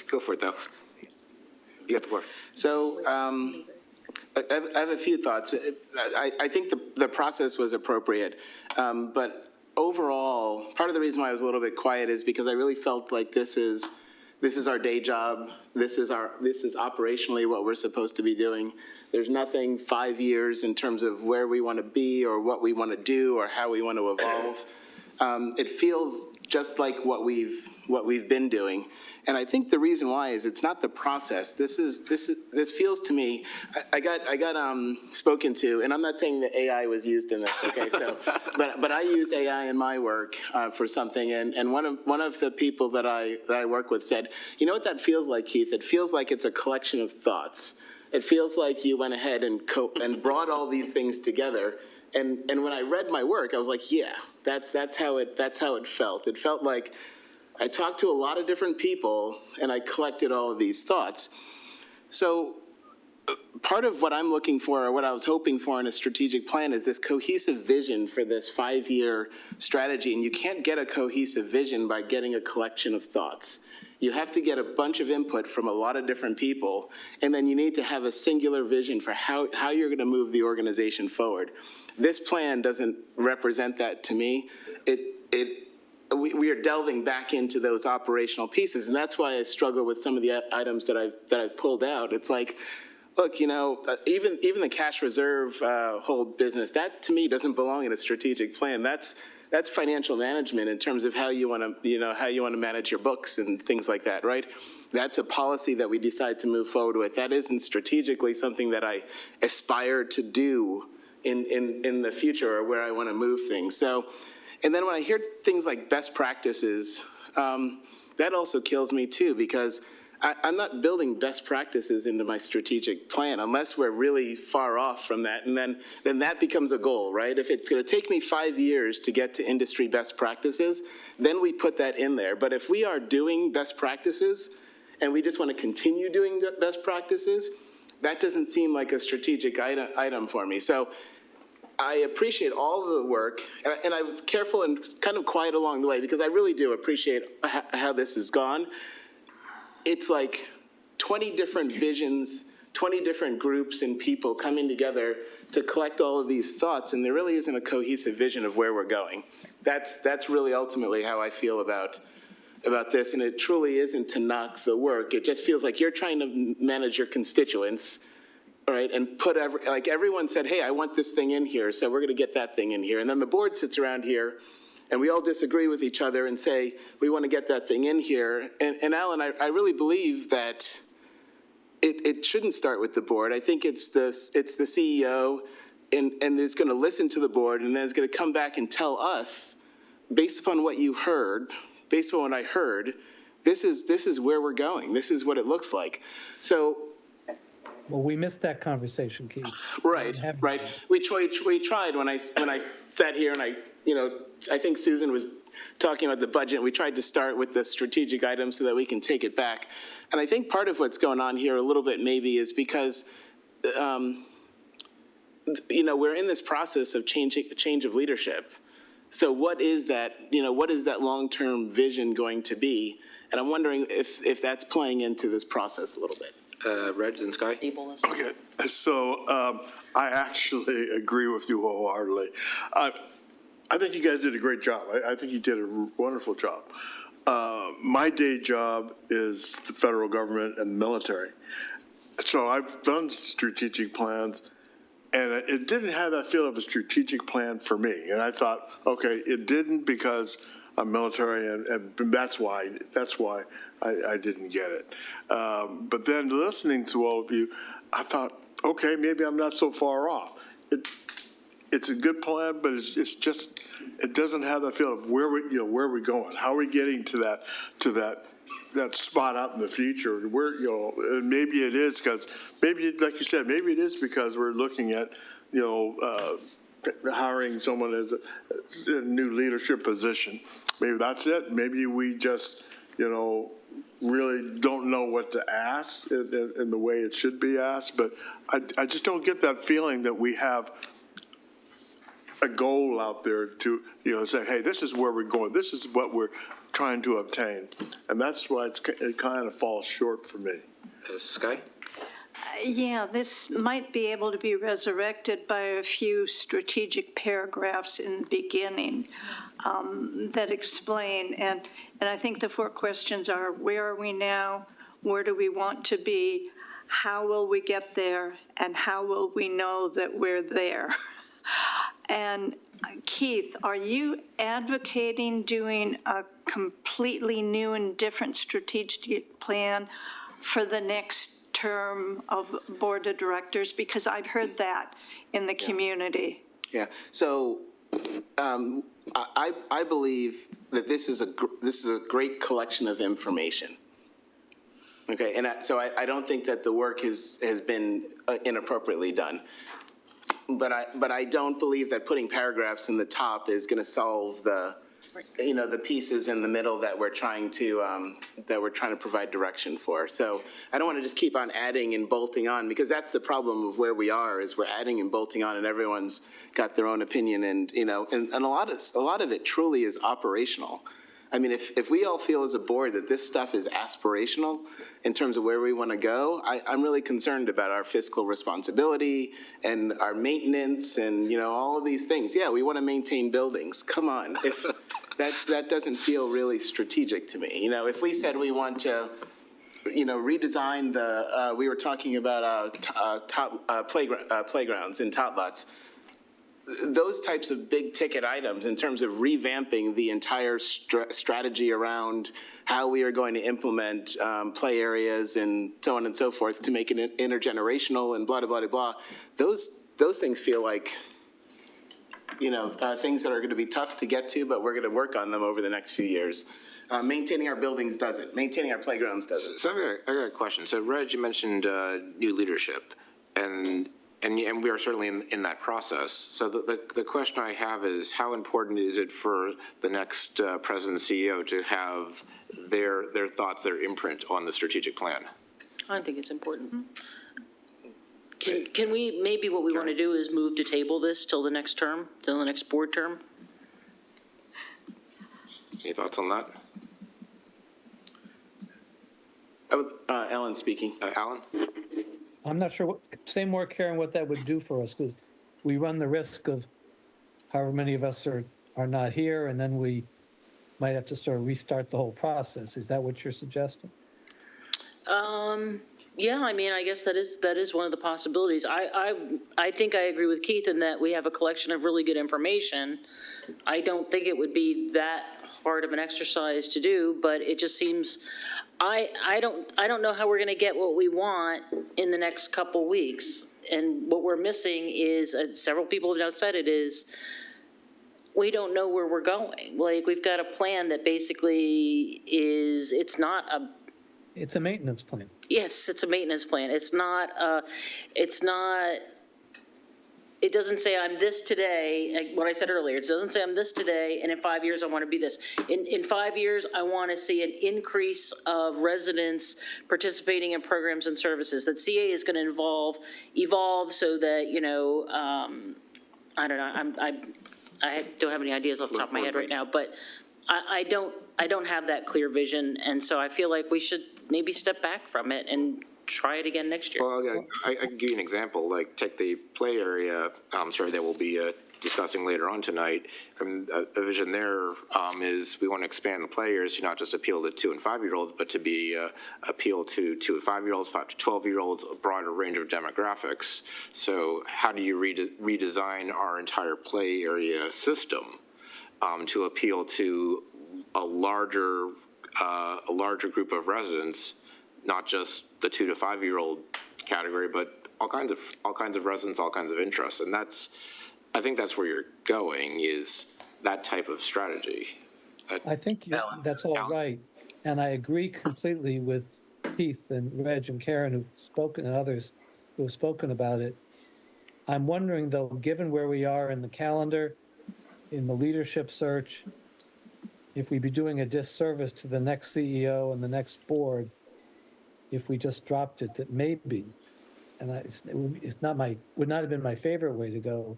Go for it, though. You got the floor. So I have a few thoughts. I think the process was appropriate, but overall, part of the reason why I was a little bit quiet is because I really felt like this is our day job. This is operationally what we're supposed to be doing. There's nothing 5 years in terms of where we want to be or what we want to do or how we want to evolve. It feels just like what we've been doing. And I think the reason why is it's not the process. This feels to me, I got spoken to, and I'm not saying that AI was used in this, okay? So, but I used AI in my work for something, and one of the people that I work with said, you know what that feels like, Keith? It feels like it's a collection of thoughts. It feels like you went ahead and brought all these things together. And when I read my work, I was like, yeah, that's how it felt. It felt like I talked to a lot of different people and I collected all of these thoughts. So part of what I'm looking for, or what I was hoping for in a strategic plan, is this cohesive vision for this 5-year strategy. And you can't get a cohesive vision by getting a collection of thoughts. You have to get a bunch of input from a lot of different people, and then you need to have a singular vision for how you're going to move the organization forward. This plan doesn't represent that to me. We are delving back into those operational pieces, and that's why I struggle with some of the items that I've pulled out. It's like, look, even the cash reserve hold business, that to me doesn't belong in a strategic plan. That's financial management in terms of how you want to manage your books and things like that, right? That's a policy that we decide to move forward with. That isn't strategically something that I aspire to do in the future or where I want to move things. So, And then when I hear things like best practices, that also kills me too, because I'm not building best practices into my strategic plan unless we're really far off from that. And then that becomes a goal, right? If it's going to take me 5 years to get to industry best practices, then we put that in there. But if we are doing best practices and we just want to continue doing best practices, that doesn't seem like a strategic item for me. So I appreciate all of the work, and I was careful and kind of quiet along the way because I really do appreciate how this has gone. It's like 20 different visions, 20 different groups and people coming together to collect all of these thoughts, and there really isn't a cohesive vision of where we're going. That's really ultimately how I feel about this, and it truly isn't to knock the work. It just feels like you're trying to manage your constituents, right, and put like everyone said, hey, I want this thing in here, so we're going to get that thing in here. And then the board sits around here, and we all disagree with each other and say, we want to get that thing in here. And Alan, I really believe that it shouldn't start with the board. I think it's the CEO, and is going to listen to the board, and then is going to come back and tell us, based upon what you heard, based on what I heard, this is where we're going. This is what it looks like. So. Well, we missed that conversation, Keith. Right. We tried when I sat here, and I think Susan was talking about the budget, and we tried to start with the strategic items so that we can take it back. And I think part of what's going on here a little bit maybe is because, we're in this process of change of leadership. So what is that, what is that long-term vision going to be? And I'm wondering if that's playing into this process a little bit. Reg and Sky? Okay, so I actually agree with you wholeheartedly. I think you guys did a great job. I think you did a wonderful job. My day job is the federal government and the military. So I've done strategic plans, and it didn't have that feel of a strategic plan for me. And I thought, okay, it didn't because I'm military, and that's why I didn't get it. But then listening to all of you, I thought, okay, maybe I'm not so far off. It's a good plan, but it's just, it doesn't have that feel of where we're going. How are we getting to that spot out in the future? Where, and maybe it is because, maybe, like you said, maybe it is because we're looking at, hiring someone as a new leadership position. Maybe that's it. Maybe we just, really don't know what to ask in the way it should be asked. But I just don't get that feeling that we have a goal out there to, say, hey, this is where we're going. This is what we're trying to obtain. And that's why it kind of falls short for me. Sky? Yeah, this might be able to be resurrected by a few strategic paragraphs in the beginning that explain. And I think the 4 questions are, where are we now? Where do we want to be? How will we get there? And how will we know that we're there? And Keith, are you advocating doing a completely new and different strategic plan for the next term of board of directors? Because I've heard that in the community. Yeah. So I believe that this is a great collection of information. Okay, and so I don't think that the work has been inappropriately done. But I don't believe that putting paragraphs in the top is going to solve the pieces in the middle that we're trying to provide direction for. So I don't want to just keep on adding and bolting on, because that's the problem of where we are, is we're adding and bolting on, and everyone's got their own opinion, and a lot of it truly is operational. I mean, if we all feel as a board that this stuff is aspirational in terms of where we want to go, I'm really concerned about our fiscal responsibility and our maintenance and, all of these things. Yeah, we want to maintain buildings. Come on. If that doesn't feel really strategic to me. If we said we want to, redesign we were talking about playgrounds and tot lots. Those types of big ticket items in terms of revamping the entire strategy around how we are going to implement play areas and so on and so forth to make it intergenerational and blah, blah, blah, blah. Those things feel like things that are going to be tough to get to, but we're going to work on them over the next few years. Maintaining our buildings doesn't. Maintaining our playgrounds doesn't. So I got a question. So Reg, you mentioned new leadership, and we are certainly in that process. So the question I have is, how important is it for the next president and CEO to have their thoughts, their imprint on the strategic plan? I think it's important. Can we, maybe what we want to do is move to table this till the next term, till the next board term? Any thoughts on that? Alan speaking. Alan? I'm not sure, say more, Karen, what that would do for us, because we run the risk of however many of us are not here, and then we might have to sort of restart the whole process. Is that what you're suggesting? Yeah, I mean, I guess that is one of the possibilities. I think I agree with Keith in that we have a collection of really good information. I don't think it would be that hard of an exercise to do, but it just seems, I don't know how we're going to get what we want in the next couple weeks. And what we're missing is, several people have now said it, is we don't know where we're going. Like, we've got a plan that basically is, it's a maintenance plan. Yes, it's a maintenance plan. It doesn't say I'm this today, like what I said earlier, it doesn't say I'm this today, and in 5 years I want to be this. In 5 years, I want to see an increase of residents participating in programs and services, that CA is going to evolve so that, I don't know, I don't have any ideas off the top of my head right now, but I don't have that clear vision, and so I feel like we should maybe step back from it and try it again next year. Well, I can give you an example, like take the play area, that we'll be discussing later on tonight. The vision there is we want to expand the play areas to not just appeal to 2 and 5-year-olds, but to be appeal to 2 and 5-year-olds, 5 to 12-year-olds, a broader range of demographics. So how do you redesign our entire play area system to appeal to a larger group of residents, not just the 2 to 5-year-old category, but all kinds of residents, all kinds of interests. And I think that's where you're going, is that type of strategy. I think that's all right. And I agree completely with Keith and Reg and Karen who've spoken, and others who have spoken about it. I'm wondering, though, given where we are in the calendar, in the leadership search, if we'd be doing a disservice to the next CEO and the next board if we just dropped it, that maybe, and would not have been my favorite way to go,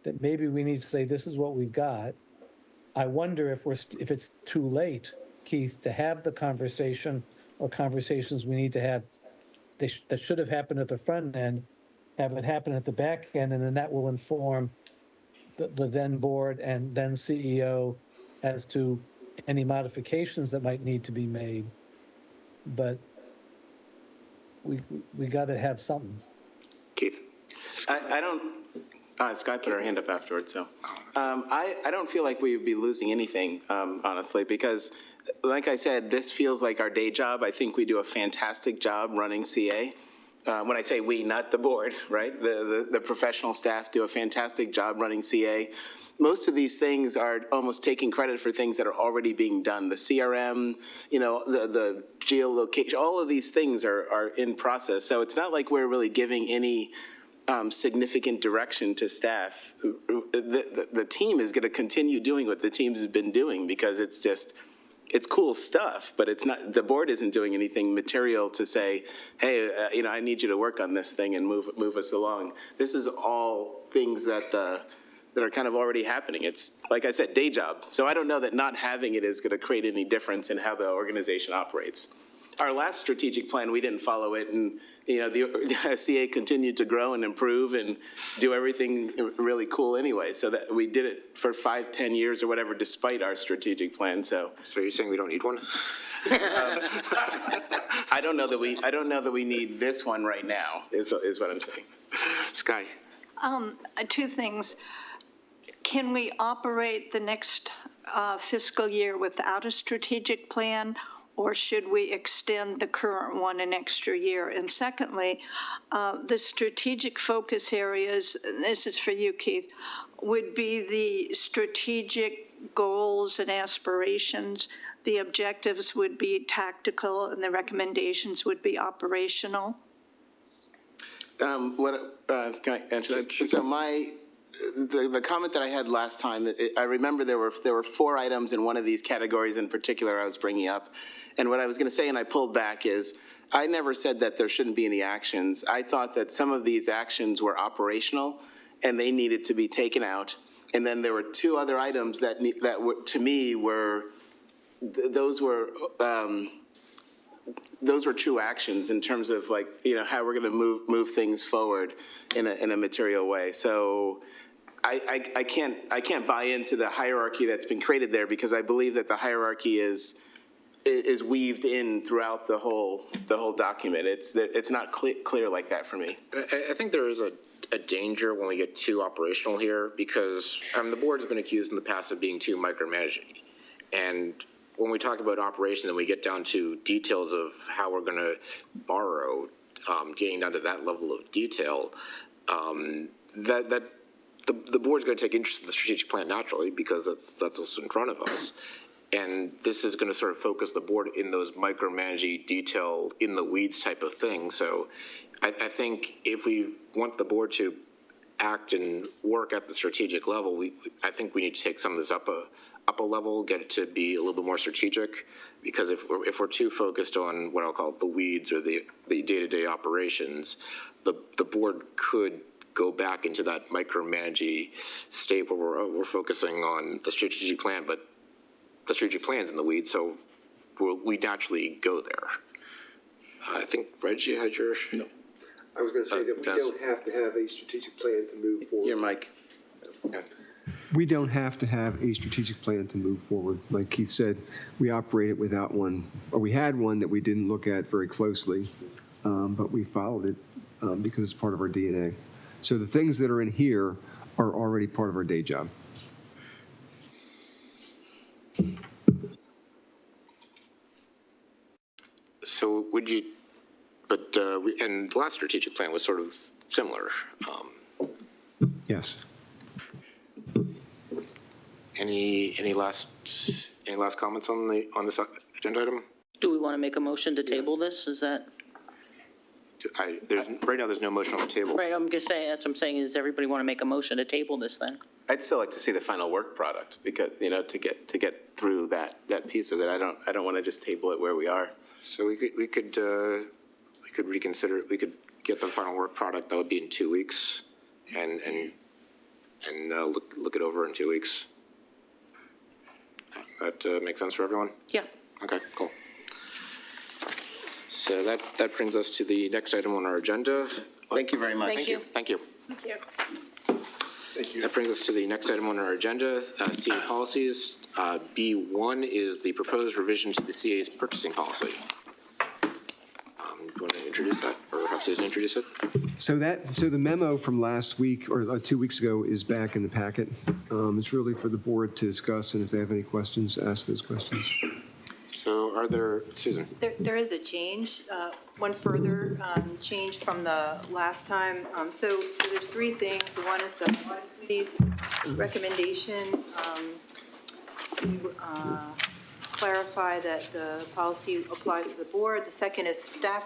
that maybe we need to say, this is what we've got. I wonder if it's too late, Keith, to have the conversation or conversations we need to have that should have happened at the front end, have it happen at the back end, and then that will inform the then board and then CEO as to any modifications that might need to be made. But we got to have something. Keith? I don't, Sky put her hand up afterwards, so. I don't feel like we would be losing anything, honestly, because like I said, this feels like our day job. I think we do a fantastic job running CA. When I say we, not the board, right? The professional staff do a fantastic job running CA. Most of these things are almost taking credit for things that are already being done. The CRM, the geolocation, all of these things are in process. So it's not like we're really giving any significant direction to staff. The team is going to continue doing what the team has been doing because it's cool stuff, but it's not, the board isn't doing anything material to say, hey, I need you to work on this thing and move us along. This is all things that are kind of already happening. It's, like I said, day job. So I don't know that not having it is going to create any difference in how the organization operates. Our last strategic plan, we didn't follow it, and the CA continued to grow and improve and do everything really cool anyway. So that we did it for 5-10 years or whatever, despite our strategic plan. So you're saying we don't need one? I don't know that we need this one right now. Is what I'm saying. Sky. 2 things. Can we operate the next fiscal year without a strategic plan, or should we extend the current one an extra year? And secondly, the strategic focus areas, this is for you, Keith, would be the strategic goals and aspirations. The objectives would be tactical and the recommendations would be operational. Can I answer that? So the comment that I had last time, I remember there were 4 items in one of these categories in particular I was bringing up. And what I was going to say, and I pulled back, is I never said that there shouldn't be any actions. I thought that some of these actions were operational and they needed to be taken out. And then there were 2 other items that were, to me, were, those were true actions in terms of, like, you know, how we're going to move things forward in a material way. So I can't buy into the hierarchy that's been created there, because I believe that the hierarchy is weaved in throughout the whole document. It's not clear like that for me. I think there is a danger when we get too operational here, because the board's been accused in the past of being too micromanaging. And when we talk about operations and we get down to details of how we're going to borrow, getting down to that level of detail, the board's going to take interest in the strategic plan naturally, because that's what's in front of us. And this is going to sort of focus the board in those micromanaging, detail, in the weeds type of thing. So I think if we want the board to act and work at the strategic level, I think we need to take some of this up a level, get it to be a little bit more strategic, because if we're too focused on what I'll call the weeds or the day-to-day operations, the board could go back into that micromanaging state where we're focusing on the strategic plan, but the strategic plan's in the weeds, so we naturally go there. I think Reggie had your... No. I was going to say that we don't have to have a strategic plan to move forward. Your mic. Yeah. We don't have to have a strategic plan to move forward. Like Keith said, we operated without one, or we had one that we didn't look at very closely, but we followed it because it's part of our DNA. So the things that are in here are already part of our day job. So would you, but, and the last strategic plan was sort of similar. Yes. Any last comments on this agenda item? Do we want to make a motion to table this? Is that? Right now, there's no motion on the table. Right, I'm just saying, that's what I'm saying, is everybody want to make a motion to table this then? I'd still like to see the final work product, because, you know, to get through that piece of it. I don't want to just table it where we are. So we could reconsider, we could get the final work product, that would be in 2 weeks, and look it over in 2 weeks. That makes sense for everyone? Yeah. Okay, cool. So that brings us to the next item on our agenda. Thank you very much. Thank you. Thank you. Thank you. Thank you. That brings us to the next item on our agenda, CA policies. B1 is the proposed revision to the CA's purchasing policy. You want to introduce that, or have Susan introduce it? So the memo from last week or 2 weeks ago is back in the packet. It's really for the board to discuss, and if they have any questions, ask those questions. So are there, Susan? There is a change, one further change from the last time. So there's 3 things. The one is the audit committee's recommendation to clarify that the policy applies to the board. The second is the staff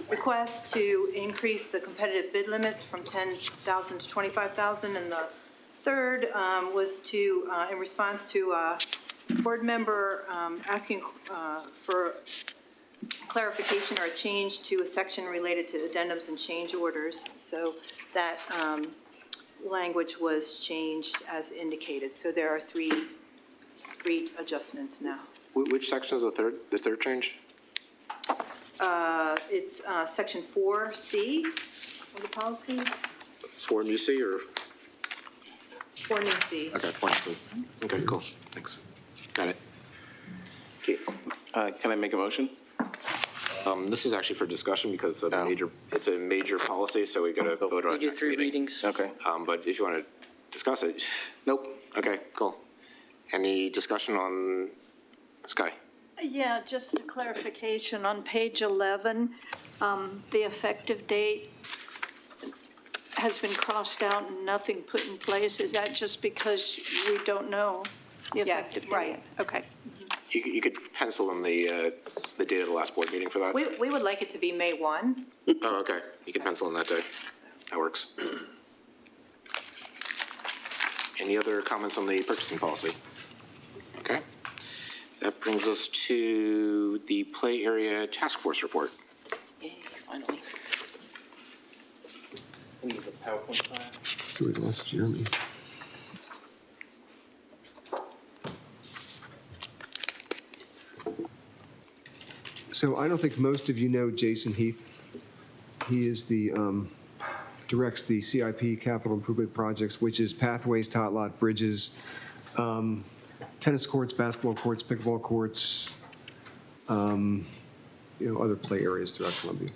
request to increase the competitive bid limits from 10,000 to 25,000. And the third was to, in response to a board member asking for clarification or a change to a section related to addendums and change orders. So that language was changed as indicated. So there are three adjustments now. Which section is the third change? It's section 4C of the policy. 4 new C or? 4 new C. Okay, 4 new C. Okay, cool. Thanks. Got it. Keith, can I make a motion? This is actually for discussion because it's a major policy, so we got to vote on it. We do 3 readings. Okay. But if you want to discuss it. Nope. Okay, cool. Any discussion on Sky? Yeah, just a clarification. On page 11, the effective date has been crossed out and nothing put in place. Is that just because we don't know the effective date? Right. Okay. You could pencil in the date of the last board meeting for that. We would like it to be May 1. Oh, okay. You can pencil in that day. That works. Any other comments on the purchasing policy? Okay. That brings us to the play area task force report. Yay, finally. So we lost Jeremy. So I don't think most of you know Jason Heath. He is the, directs the CIP capital improvement projects, which is pathways, tot lot, bridges, tennis courts, basketball courts, pickleball courts, other play areas throughout Columbia.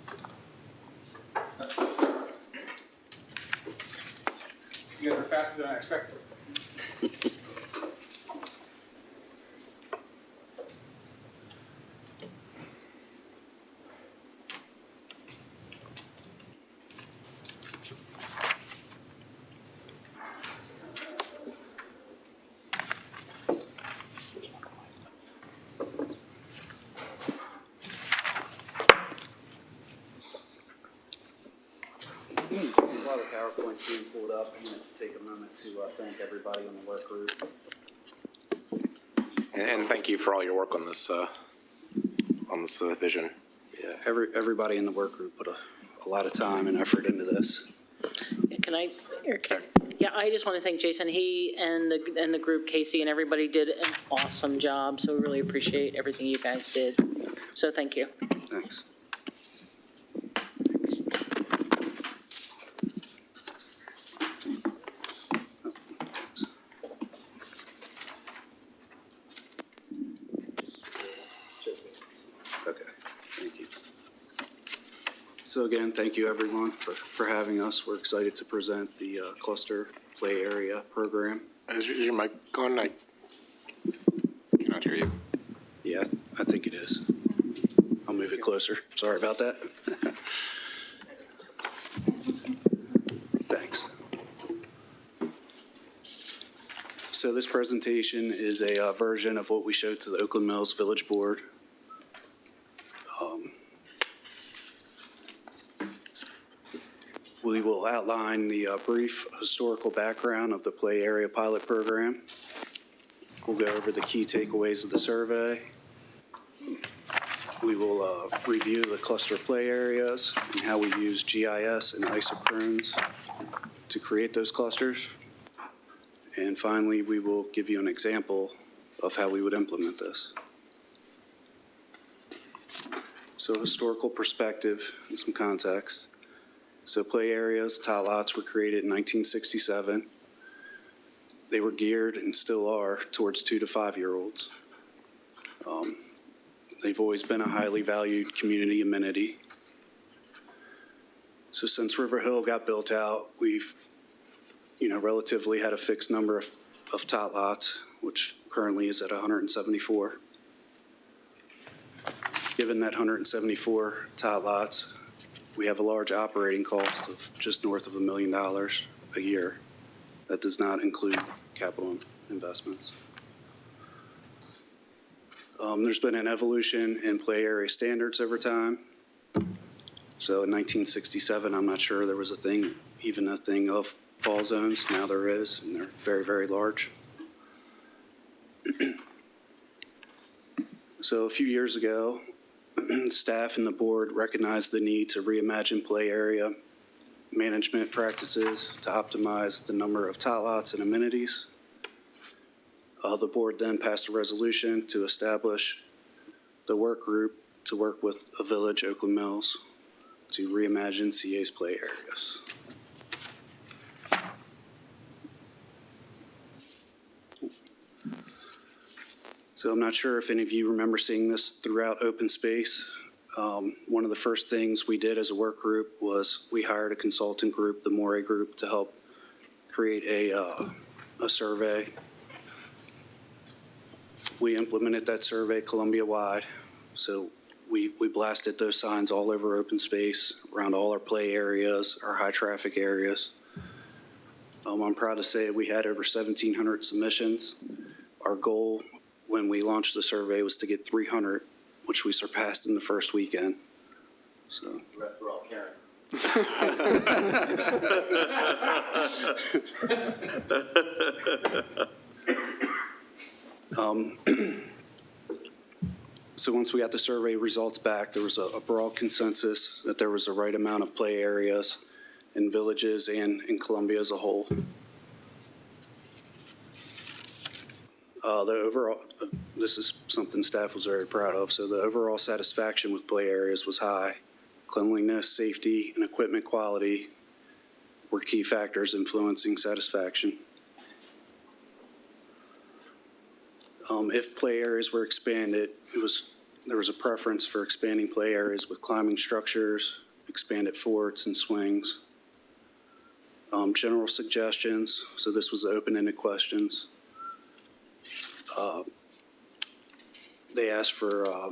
You guys are faster than I expected. A lot of PowerPoints being pulled up. I wanted to take a moment to thank everybody on the work group. And thank you for all your work on this vision. Yeah, everybody in the work group put a lot of time and effort into this. Yeah, I just want to thank Jason. He and the group, Casey and everybody did an awesome job. So we really appreciate everything you guys did. So thank you. Thanks. So again, thank you everyone for having us. We're excited to present the cluster play area program. Is your mic on? I cannot hear you. Yeah, I think it is. I'll move it closer. Sorry about that. Thanks. So this presentation is a version of what we showed to the Oakland Mills Village Board. We will outline the brief historical background of the play area pilot program. We'll go over the key takeaways of the survey. We will review the cluster play areas and how we use GIS and isochrones to create those clusters. And finally, we will give you an example of how we would implement this. So historical perspective and some context. So play areas, tot lots were created in 1967. They were geared and still are towards 2 to 5 year olds. They've always been a highly valued community amenity. So since River Hill got built out, we've, relatively had a fixed number of tot lots, which currently is at 174. Given that 174 tot lots, we have a large operating cost of just north of $1 million a year. That does not include capital investments. There's been an evolution in play area standards over time. So in 1967, I'm not sure there was a thing of fall zones. Now there is, and they're very, very large. So a few years ago, staff and the board recognized the need to reimagine play area management practices to optimize the number of tot lots and amenities. The board then passed a resolution to establish the work group to work with a village, Oakland Mills, to reimagine CA's play areas. So I'm not sure if any of you remember seeing this throughout open space. One of the first things we did as a work group was we hired a consultant group, the Moray Group, to help create a survey we implemented that survey Columbia-wide. So we blasted those signs all over open space, around all our play areas, our high-traffic areas. I'm proud to say we had over 1,700 submissions. Our goal when we launched the survey was to get 300, which we surpassed in the first weekend. So. The rest were all Karen. So once we got the survey results back, there was a broad consensus that there was the right amount of play areas in villages and in Columbia as a whole. The overall, this is something staff was very proud of. So the overall satisfaction with play areas was high. Cleanliness, safety, and equipment quality were key factors influencing satisfaction. If play areas were expanded, there was a preference for expanding play areas with climbing structures, expanded forts and swings. General suggestions, so this was the open-ended questions. They asked for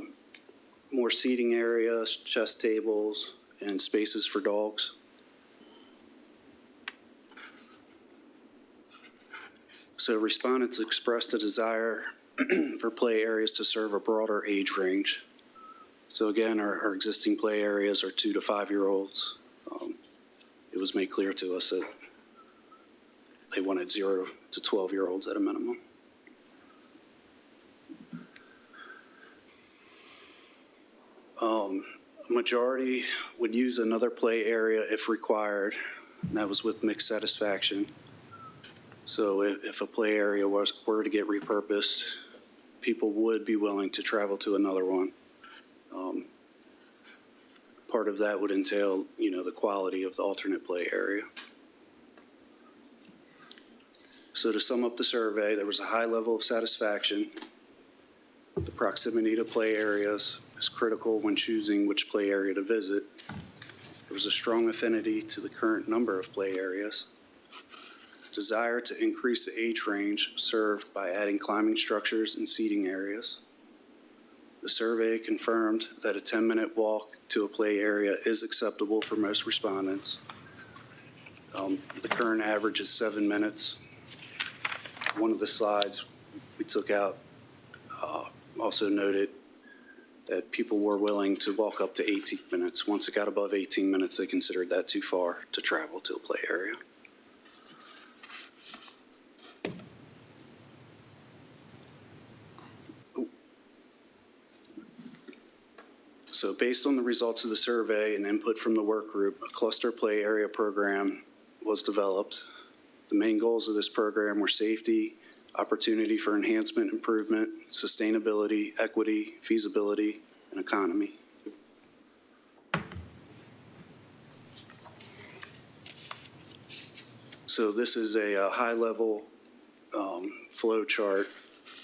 more seating areas, chess tables, and spaces for dogs. So respondents expressed a desire for play areas to serve a broader age range. So again, our existing play areas are 2 to 5 year olds. It was made clear to us that they wanted 0 to 12 year olds at a minimum. A majority would use another play area if required, and that was with mixed satisfaction. So if a play area were to get repurposed, people would be willing to travel to another one. Part of that would entail, the quality of the alternate play area. So to sum up the survey, there was a high level of satisfaction. The proximity to play areas is critical when choosing which play area to visit. There was a strong affinity to the current number of play areas. Desire to increase the age range served by adding climbing structures and seating areas. The survey confirmed that a 10-minute walk to a play area is acceptable for most respondents. The current average is 7 minutes. One of the slides we took out also noted that people were willing to walk up to 18 minutes. Once it got above 18 minutes, they considered that too far to travel to a play area. So based on the results of the survey and input from the work group, a cluster play area program was developed. The main goals of this program were safety, opportunity for enhancement, improvement, sustainability, equity, feasibility, and economy. So this is a high-level flow chart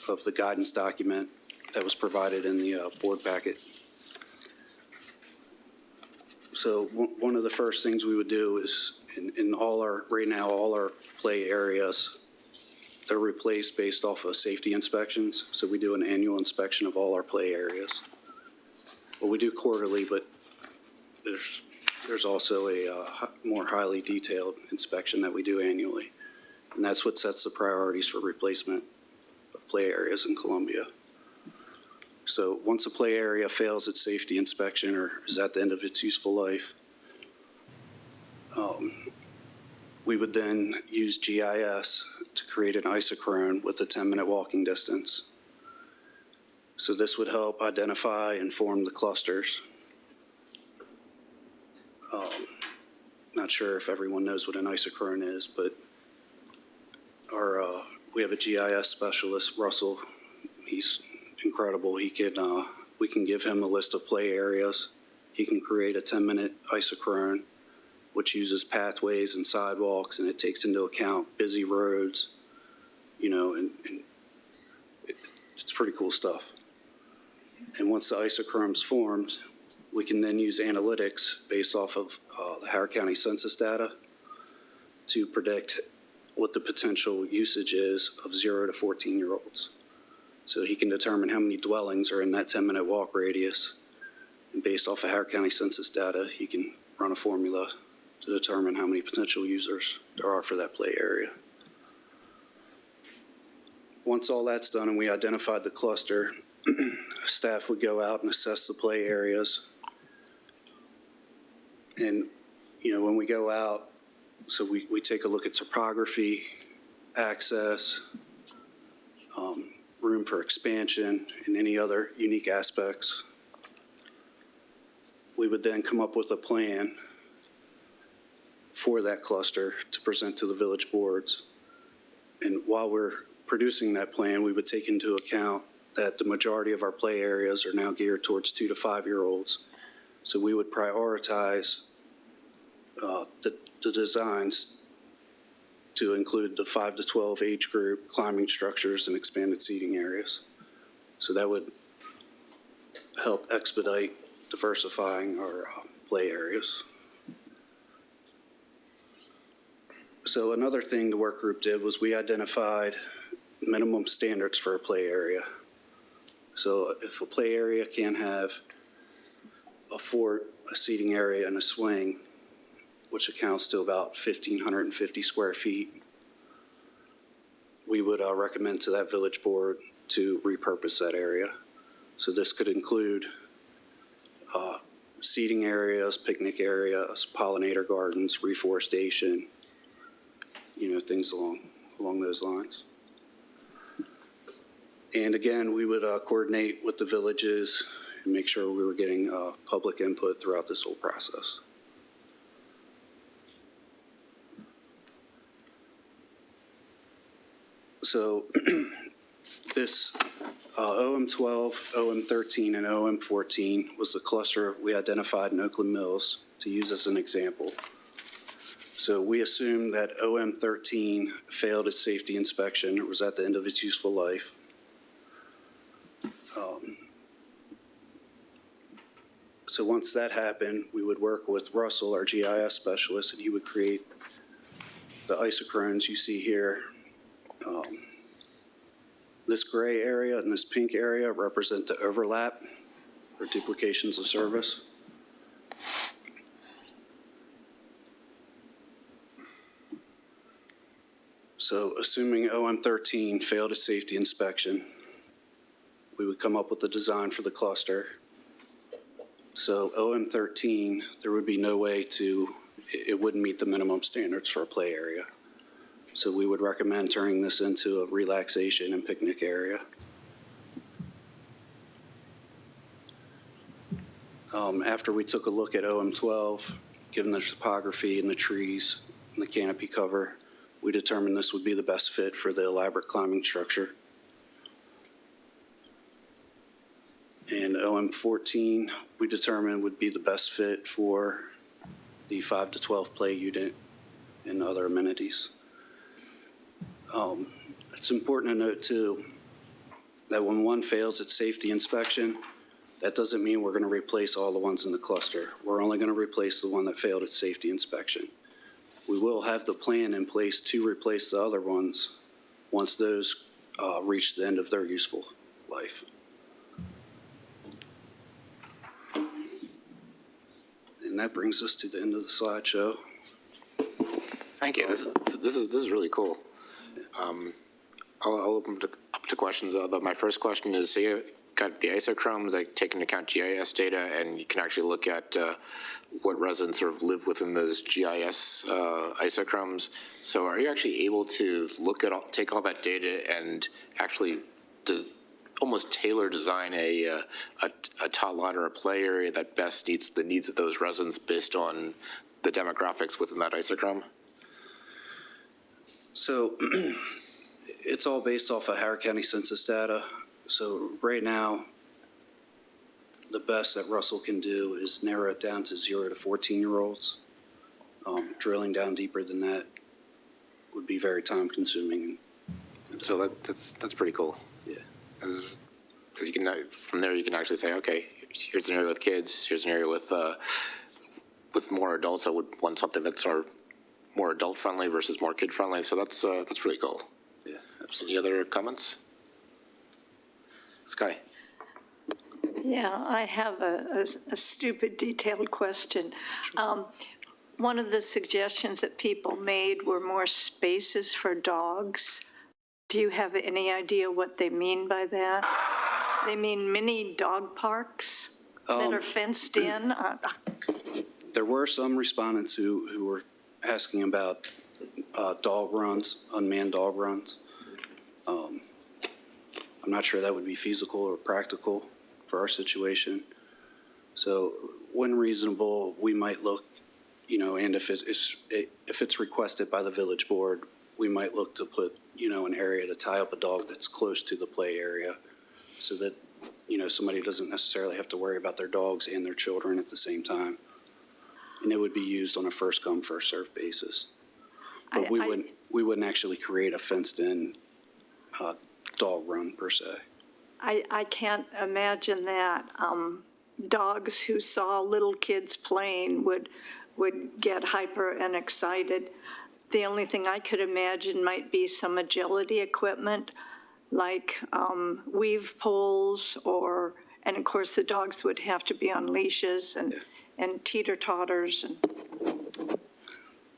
of the guidance document that was provided in the board packet. So one of the first things we would do is in right now, all our play areas, they're replaced based off of safety inspections. So we do an annual inspection of all our play areas. Well, we do quarterly, but there's also a more highly detailed inspection that we do annually. And that's what sets the priorities for replacement of play areas in Columbia. So once a play area fails its safety inspection or is at the end of its useful life, we would then use GIS to create an isochrone with a 10-minute walking distance. So this would help identify and form the clusters. Not sure if everyone knows what an isochrone is, but we have a GIS specialist, Russell. He's incredible. We can give him a list of play areas. He can create a 10-minute isochrone, which uses pathways and sidewalks, and it takes into account busy roads, and it's pretty cool stuff. And once the isochrone's formed, we can then use analytics based off of the Howard County census data to predict what the potential usage is of 0 to 14-year-olds. So he can determine how many dwellings are in that 10-minute walk radius. And based off of Howard County Census data, he can run a formula to determine how many potential users there are for that play area. Once all that's done and we identified the cluster, staff would go out and assess the play areas. And, you know, when we go out, so we take a look at topography, access, room for expansion, and any other unique aspects. We would then come up with a plan for that cluster to present to the village boards. And while we're producing that plan, we would take into account that the majority of our play areas are now geared towards 2 to 5 year olds. So we would prioritize the designs to include the 5 to 12 age group, climbing structures, and expanded seating areas. So that would help expedite diversifying our play areas. So another thing the work group did was we identified minimum standards for a play area. So if a play area can have a fort, a seating area, and a swing, which accounts to about 1,550 square feet, we would recommend to that village board to repurpose that area. So this could include seating areas, picnic areas, pollinator gardens, reforestation, you know, things along those lines. And again, we would coordinate with the villages and make sure we were getting public input throughout this whole process. So this OM12, OM13, and OM14 was the cluster we identified in Oakland Mills to use as an example. So we assumed that OM13 failed its safety inspection or was at the end of its useful life. So once that happened, we would work with Russell, our GIS specialist, and he would create the isochrones you see here. This gray area and this pink area represent the overlap or duplications of service. So assuming OM13 failed its safety inspection, we would come up with the design for the cluster. So OM13, there would be no way it wouldn't meet the minimum standards for a play area. So we would recommend turning this into a relaxation and picnic area. After we took a look at OM12, given the topography and the trees and the canopy cover, we determined this would be the best fit for the elaborate climbing structure. And OM14, we determined would be the best fit for the 5 to 12 play unit and other amenities. It's important to note too, that when one fails its safety inspection, that doesn't mean we're going to replace all the ones in the cluster. We're only going to replace the one that failed its safety inspection. We will have the plan in place to replace the other ones once those reach the end of their useful life. And that brings us to the end of the slideshow. Thank you. This is really cool. I'll open up to questions. Although my first question is, so you got the isochrones that take into account GIS data, and you can actually look at what residents sort of live within those GIS isochrones. So are you actually able to take all that data and actually almost tailor design a tot lot or a play area that best meets the needs of those residents based on the demographics within that isochrone? So it's all based off of Howard County Census data. So right now, the best that Russell can do is narrow it down to 0 to 14-year-olds. Drilling down deeper than that would be very time consuming. And so that's pretty cool. Yeah. Because you can, from there you can actually say, okay, here's an area with kids, here's an area with more adults that would want something that's more adult friendly versus more kid friendly. So that's really cool. Yeah, absolutely. Any other comments? Sky. Yeah, I have a stupid detailed question. One of the suggestions that people made were more spaces for dogs. Do you have any idea what they mean by that? They mean mini dog parks that are fenced in? There were some respondents who were asking about dog runs, unmanned dog runs. I'm not sure that would be feasible or practical for our situation. So when reasonable, we might look, and if it's requested by the village board, we might look to put, an area to tie up a dog that's close to the play area so that, somebody doesn't necessarily have to worry about their dogs and their children at the same time. And it would be used on a first come, first served basis. But we wouldn't actually create a fenced in dog run per se. I can't imagine that. Dogs who saw little kids playing would get hyper and excited. The only thing I could imagine might be some agility equipment like weave poles and of course the dogs would have to be on leashes and teeter-totters.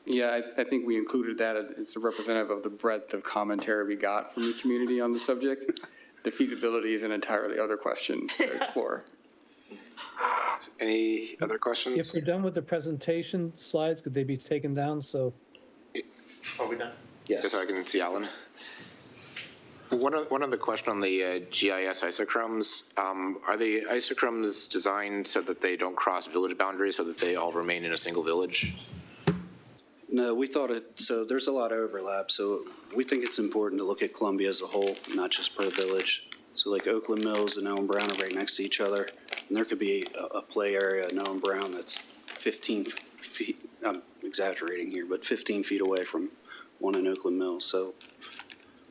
Yeah, I think we included that. It's a representative of the breadth of commentary we got from the community on the subject. The feasibility is an entirely other question to explore. Any other questions? If we're done with the presentation slides, could they be taken down? So, are we done? Yes. I can see Alan. One other question on the GIS isochrones. Are the isochrones designed so that they don't cross village boundaries, so that they all remain in a single village? No, we thought so there's a lot of overlap. So we think it's important to look at Columbia as a whole, not just per village. So like Oakland Mills and Owen Brown are right next to each other. And there could be a play area in Owen Brown that's 15 feet, I'm exaggerating here, but 15 feet away from one in Oakland Mills. So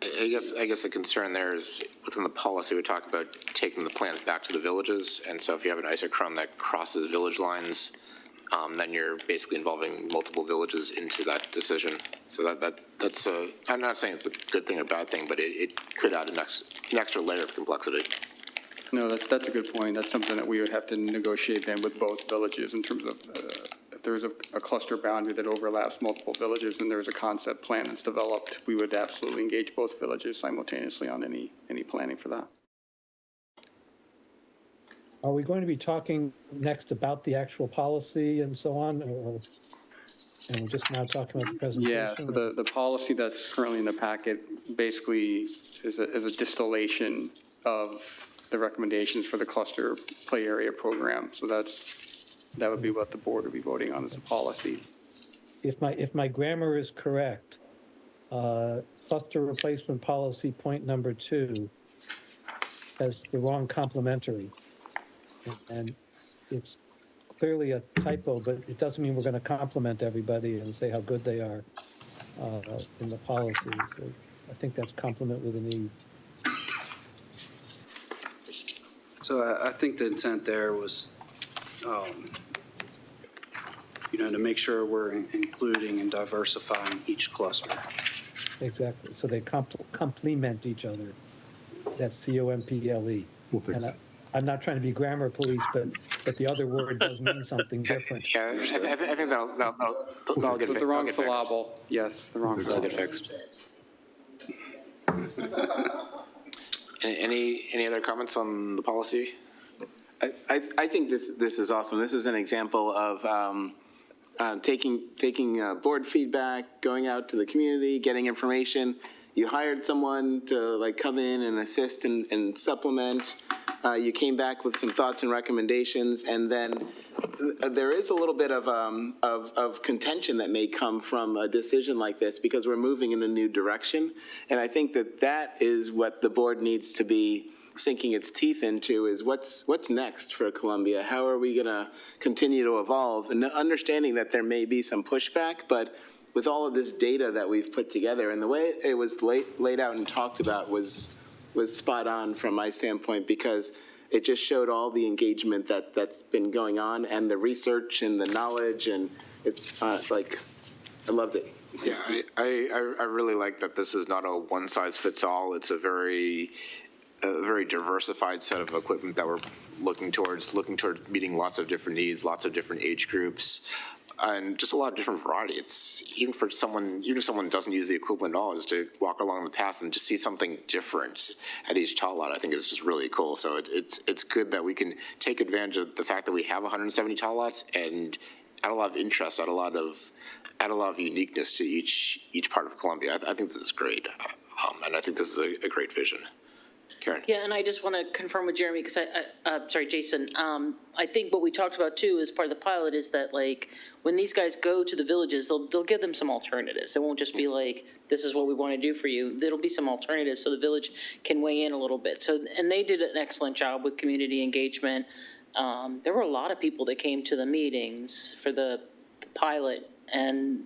I guess the concern there is within the policy, we talk about taking the plans back to the villages. And so if you have an isochrone that crosses village lines, then you're basically involving multiple villages into that decision. So that's I'm not saying it's a good thing or bad thing, but it could add an extra layer of complexity. No, that's a good point. That's something that we would have to negotiate then with both villages in terms of if there's a cluster boundary that overlaps multiple villages and there's a concept plan that's developed, we would absolutely engage both villages simultaneously on any planning for that. are we going to be talking next about the actual policy and so on, or and we're just now talking about the presentation? Yeah, so the policy that's currently in the packet basically is a distillation of the recommendations for the cluster play area program. So that would be what the board would be voting on as a policy. If my grammar is correct, cluster replacement policy point number 2 has the wrong complementary. And it's clearly a typo, but it doesn't mean we're going to compliment everybody and say how good they are in the policy. So I think that's compliment with an E. So I think the intent there was, to make sure we're including and diversifying each cluster. Exactly. So they complement each other. That's COMPLE. We'll fix it. I'm not trying to be grammar police, but the other word does mean something different. Yeah, I think that'll get fixed. The wrong syllable. Yes, the wrong syllable. That'll get fixed. Any other comments on the policy? I think this is awesome. This is an example of taking board feedback, going out to the community, getting information. You hired someone to come in and assist and supplement. You came back with some thoughts and recommendations, and then there is a little bit of contention that may come from a decision like this because we're moving in a new direction. And I think that is what the board needs to be sinking its teeth into, is what's next for Columbia? How are we going to continue to evolve? And understanding that there may be some pushback, but with all of this data that we've put together, and the way it was laid out and talked about was spot on from my standpoint, because it just showed all the engagement that's been going on and the research and the knowledge, and it's I loved it. Yeah, I really like that this is not a one-size-fits-all. It's a very a very diversified set of equipment that we're looking towards meeting lots of different needs, lots of different age groups, and just a lot of different variety. It's even if someone doesn't use the equipment at all, just to walk along the path and just see something different at each tot lot, I think is just really cool. So it's good that we can take advantage of the fact that we have 170 tot lots and add a lot of interest, add a lot of uniqueness to each part of Columbia. I think this is great, and I think this is a great vision. Karen? Yeah, and I just want to confirm with Jeremy, because sorry, Jason, I think what we talked about too as part of the pilot is that, like, when these guys go to the villages, they'll give them some alternatives. It won't just be like, this is what we want to do for you. There'll be some alternatives so the village can weigh in a little bit. So, and they did an excellent job with community engagement. There were a lot of people that came to the meetings for the pilot, and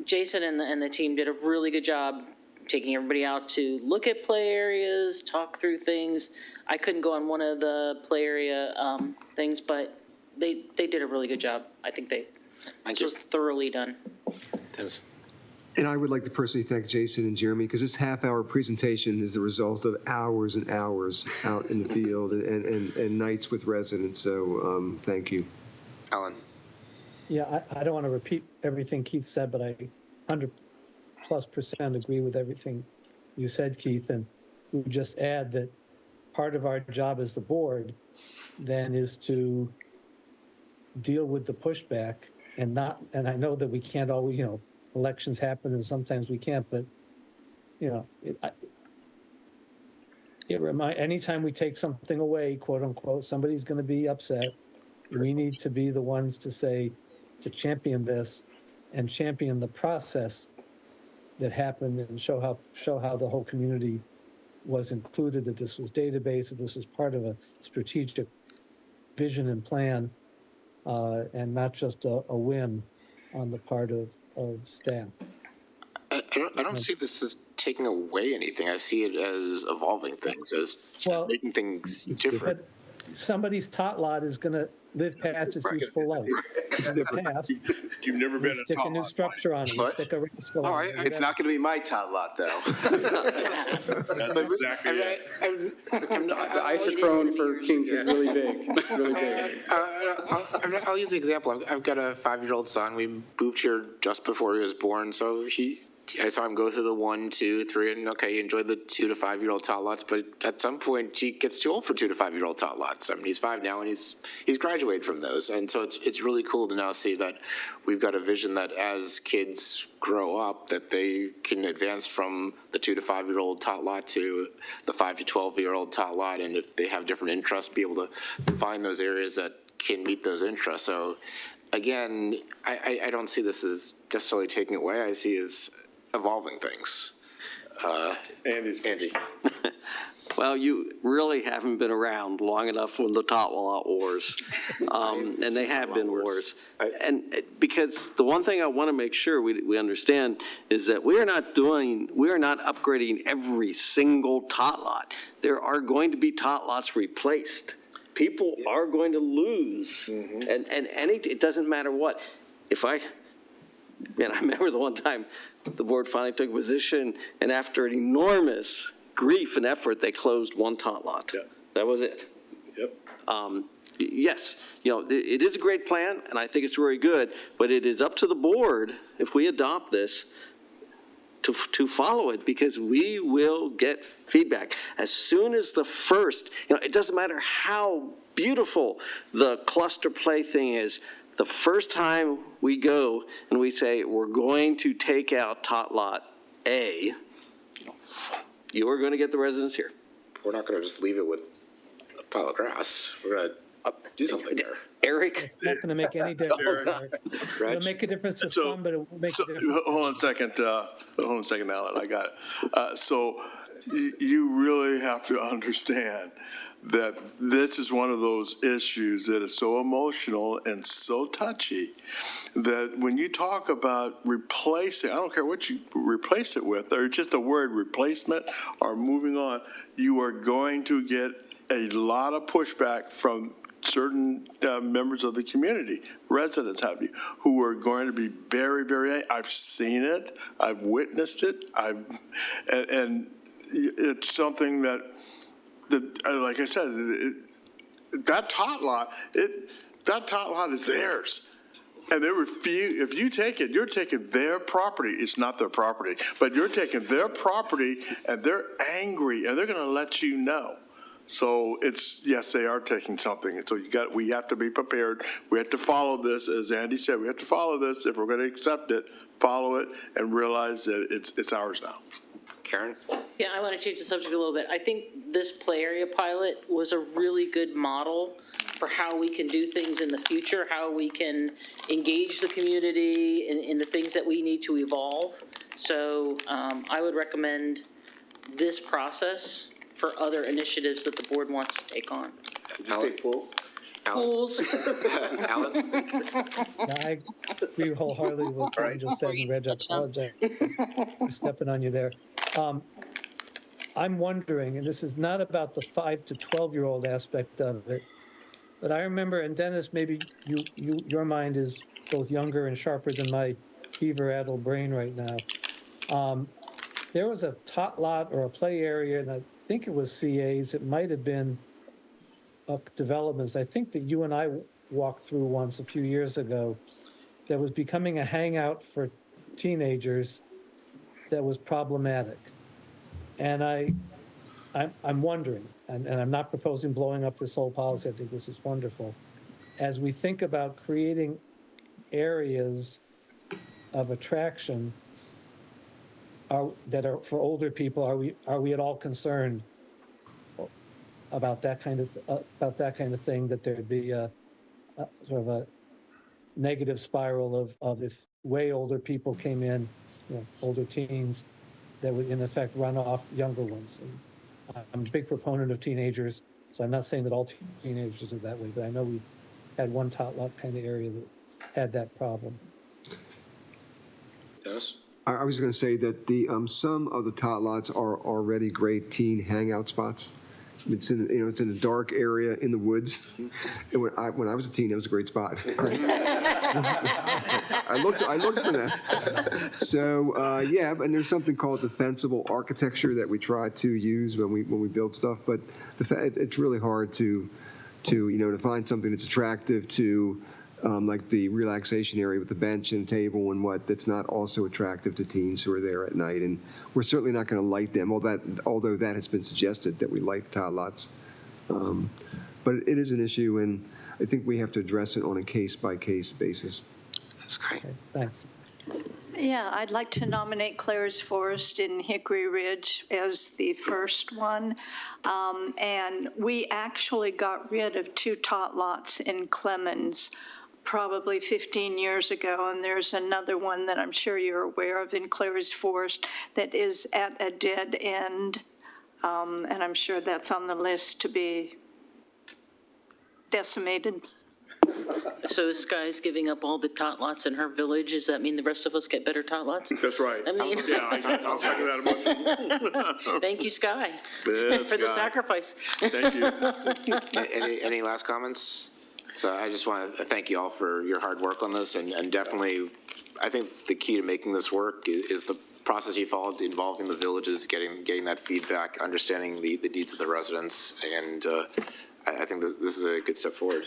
Jason and the team did a really good job taking everybody out to look at play areas, talk through things. I couldn't go on one of the play area things, but they did a really good job. I think this was thoroughly done. Dennis. And I would like to personally thank Jason and Jeremy, because this half-hour presentation is the result of hours and hours out in the field and nights with residents. So thank you. Alan. Yeah, I don't want to repeat everything Keith said, but I 100+% agree with everything you said, Keith. And we would just add that part of our job as the board then is to deal with the pushback and I know that we can't always, elections happen and sometimes we can't, but, anytime we take something away, quote unquote, somebody's going to be upset. We need to be the ones to champion this and champion the process that happened and show how the whole community was included, that this was database, that this was part of a strategic vision and plan, and not just a whim on the part of staff. I don't see this as taking away anything. I see it as evolving things, as just making things different. Somebody's tot lot is going to live past its useful life. It's the past. You've never been a stick a new structure on it. What? Stick a rascal on it. It's not going to be my tot lot, though. That's exactly it. The isochrone for Kings is really big, really big. I'll use the example. I've got a 5-year-old son. We moved here just before he was born, so I saw him go through the 1, 2, 3, and okay, he enjoyed the 2 to 5-year-old tot lots, but at some point he gets too old for 2 to 5-year-old tot lots. I mean, he's 5 now, and he's graduated from those, and so it's really cool to now see that we've got a vision that as kids grow up, that they can advance from the 2 to 5-year-old tot lot to the 5 to 12-year-old tot lot, and if they have different interests, be able to find those areas that can meet those interests. So, again, I don't see this as necessarily taking away. I see it as evolving things. Andy. Well, you really haven't been around long enough when the tot lot wars, and they have been wars. And because the one thing I want to make sure we understand is that we are not upgrading every single tot lot. There are going to be tot lots replaced. People are going to lose, and it doesn't matter what. I remember the one time the board finally took a position, and after an enormous grief and effort, they closed one tot lot. Yep. That was it. Yep. Yes, it is a great plan, and I think it's very good, but it is up to the board, if we adopt this, to follow it, because we will get feedback. As soon as the first, it doesn't matter how beautiful the cluster play thing is, the first time we go and we say, we're going to take out tot lot A, you are going to get the residents here. We're not going to just leave it with a pile of grass. We're going to do something there. Eric? It's not going to make any difference. It'll make a difference to some, but it will make a difference. Hold on a second, Alan, I got it. So you really have to understand that this is one of those issues that is so emotional and so touchy that when you talk about replacing, I don't care what you replace it with, or just the word replacement or moving on, you are going to get a lot of pushback from certain members of the community, residents have you, who are going to be very, very, I've seen it, I've witnessed it, and it's something that like I said, that tot lot is theirs. And they refuse, if you take it, you're taking their property. It's not their property, but you're taking their property and they're angry and they're going to let you know. So it's, yes, they are taking something. And so we have to be prepared. We have to follow this. As Andy said, we have to follow this. If we're going to accept it, follow it and realize that it's ours now. Karen? Yeah, I want to change the subject a little bit. I think this play area pilot was a really good model for how we can do things in the future, how we can engage the community in the things that we need to evolve. So I would recommend this process for other initiatives that the board wants to take on. Did you say pools? Pools. Alan? I agree wholeheartedly with what Karen just said, and Reg, I apologize for stepping on you there. I'm wondering, and this is not about the 5 to 12-year-old aspect of it, but I remember, and Dennis, maybe your mind is both younger and sharper than my fever-addled brain right now. There was a tot lot or a play area, and I think it was CA's. It might have been developments. I think that you and I walked through once a few years ago that was becoming a hangout for teenagers that was problematic. And I'm wondering, and I'm not proposing blowing up this whole policy, I think this is wonderful. As we think about creating areas of attraction that are for older people, are we at all concerned about that kind of thing, that there'd be a sort of a negative spiral of if way older people came in, older teens, that would in effect run off younger ones. And I'm a big proponent of teenagers, so I'm not saying that all teenagers are that way, but I know we had one tot lot kind of area that had that problem. Dennis? I was going to say that the some of the tot lots are already great teen hangout spots. It's in it's in a dark area in the woods. And when I was a teen, it was a great spot. I looked for that. So yeah, and there's something called defensible architecture that we try to use when we build stuff. But it's really hard to find something that's attractive to. Like the relaxation area with the bench and table and that's not also attractive to teens who are there at night. And we're certainly not going to light them, although that has been suggested that we light tot lots. But it is an issue, and I think we have to address it on a case-by-case basis. That's great. Okay, thanks. Yeah, I'd like to nominate Claire's Forest in Hickory Ridge as the first one. And we actually got rid of 2 tot lots in Clemens probably 15 years ago, and there's another one that I'm sure you're aware of in Claire's Forest that is at a dead end, and I'm sure that's on the list to be decimated. So Sky's giving up all the tot lots in her village. Does that mean the rest of us get better tot lots? That's right. I mean, yeah, I'll second that motion. Thank you, Sky, Yes, for the Sky. sacrifice. Thank you. Any last comments? So I just want to thank you all for your hard work on this, and definitely, I think the key to making this work is the process you followed involving the villages, getting that feedback, understanding the needs of the residents, and I think that this is a good step forward.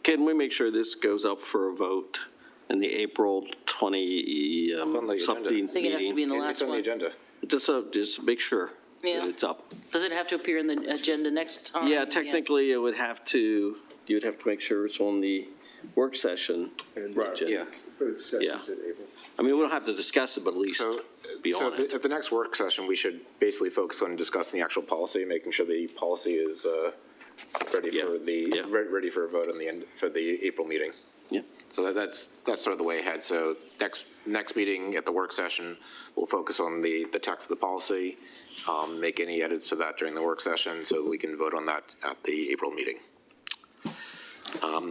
Can we make sure this goes up for a vote in the April 20 something I think it has to be in the meeting? last one. Agenda. Just make sure Yeah. that it's up. Does it have to appear in the agenda next time? Yeah, technically, it would have to, you'd have to make sure it's on the work session. Right, agenda. Both Yeah. sessions in April. I mean, we don't have to discuss it, but at least be So on it. at the next work session, we should basically focus on discussing the actual policy, making sure the policy is ready for a vote on the end for the April meeting. Yeah. So that's sort of the way ahead. So next meeting at the work session, we'll focus on the text of the policy, make any edits to that during the work session, so we can vote on that at the April meeting.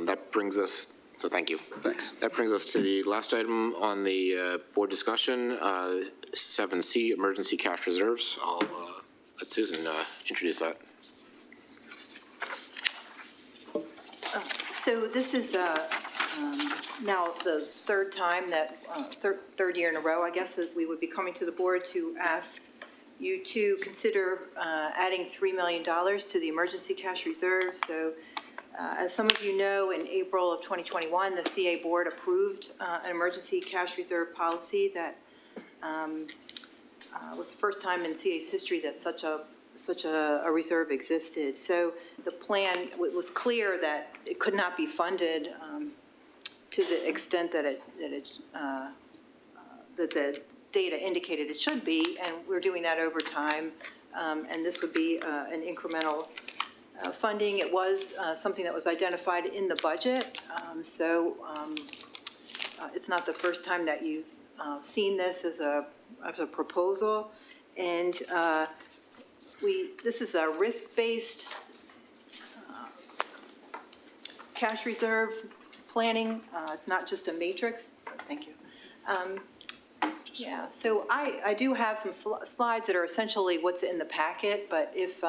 That brings us. So thank you. Thanks. That brings us to the last item on the board discussion, 7C, emergency cash reserves. I'll let Susan introduce that. So this is now the third time that, third year in a row, I guess, that we would be coming to the board to ask you to consider adding $3 million to the emergency cash reserve. So as some of you know, in April of 2021, the CA Board approved an emergency cash reserve policy that was the first time in CA's history that such a reserve existed. So the plan, it was clear that it could not be funded to the extent that that the data indicated it should be, and we're doing that over time. And this would be an incremental funding. It was something that was identified in the budget, it's not the first time that you've seen this as a proposal. And this is a risk-based cash reserve planning. It's not just a matrix. Thank you. Yeah, so I do have some slides that are essentially what's in the packet, but if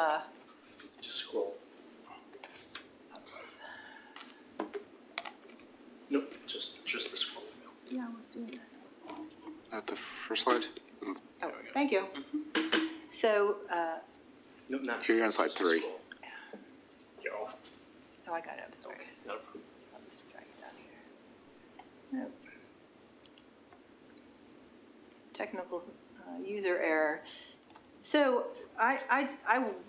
Just scroll. Nope, just the scroll. yeah, let's do it. At the first slide? Oh, thank you. So, No, not. Here you're on slide 3. You're off. oh, I got it, I'm sorry. No. I'll just drag it down here. Nope. Technical user error. So I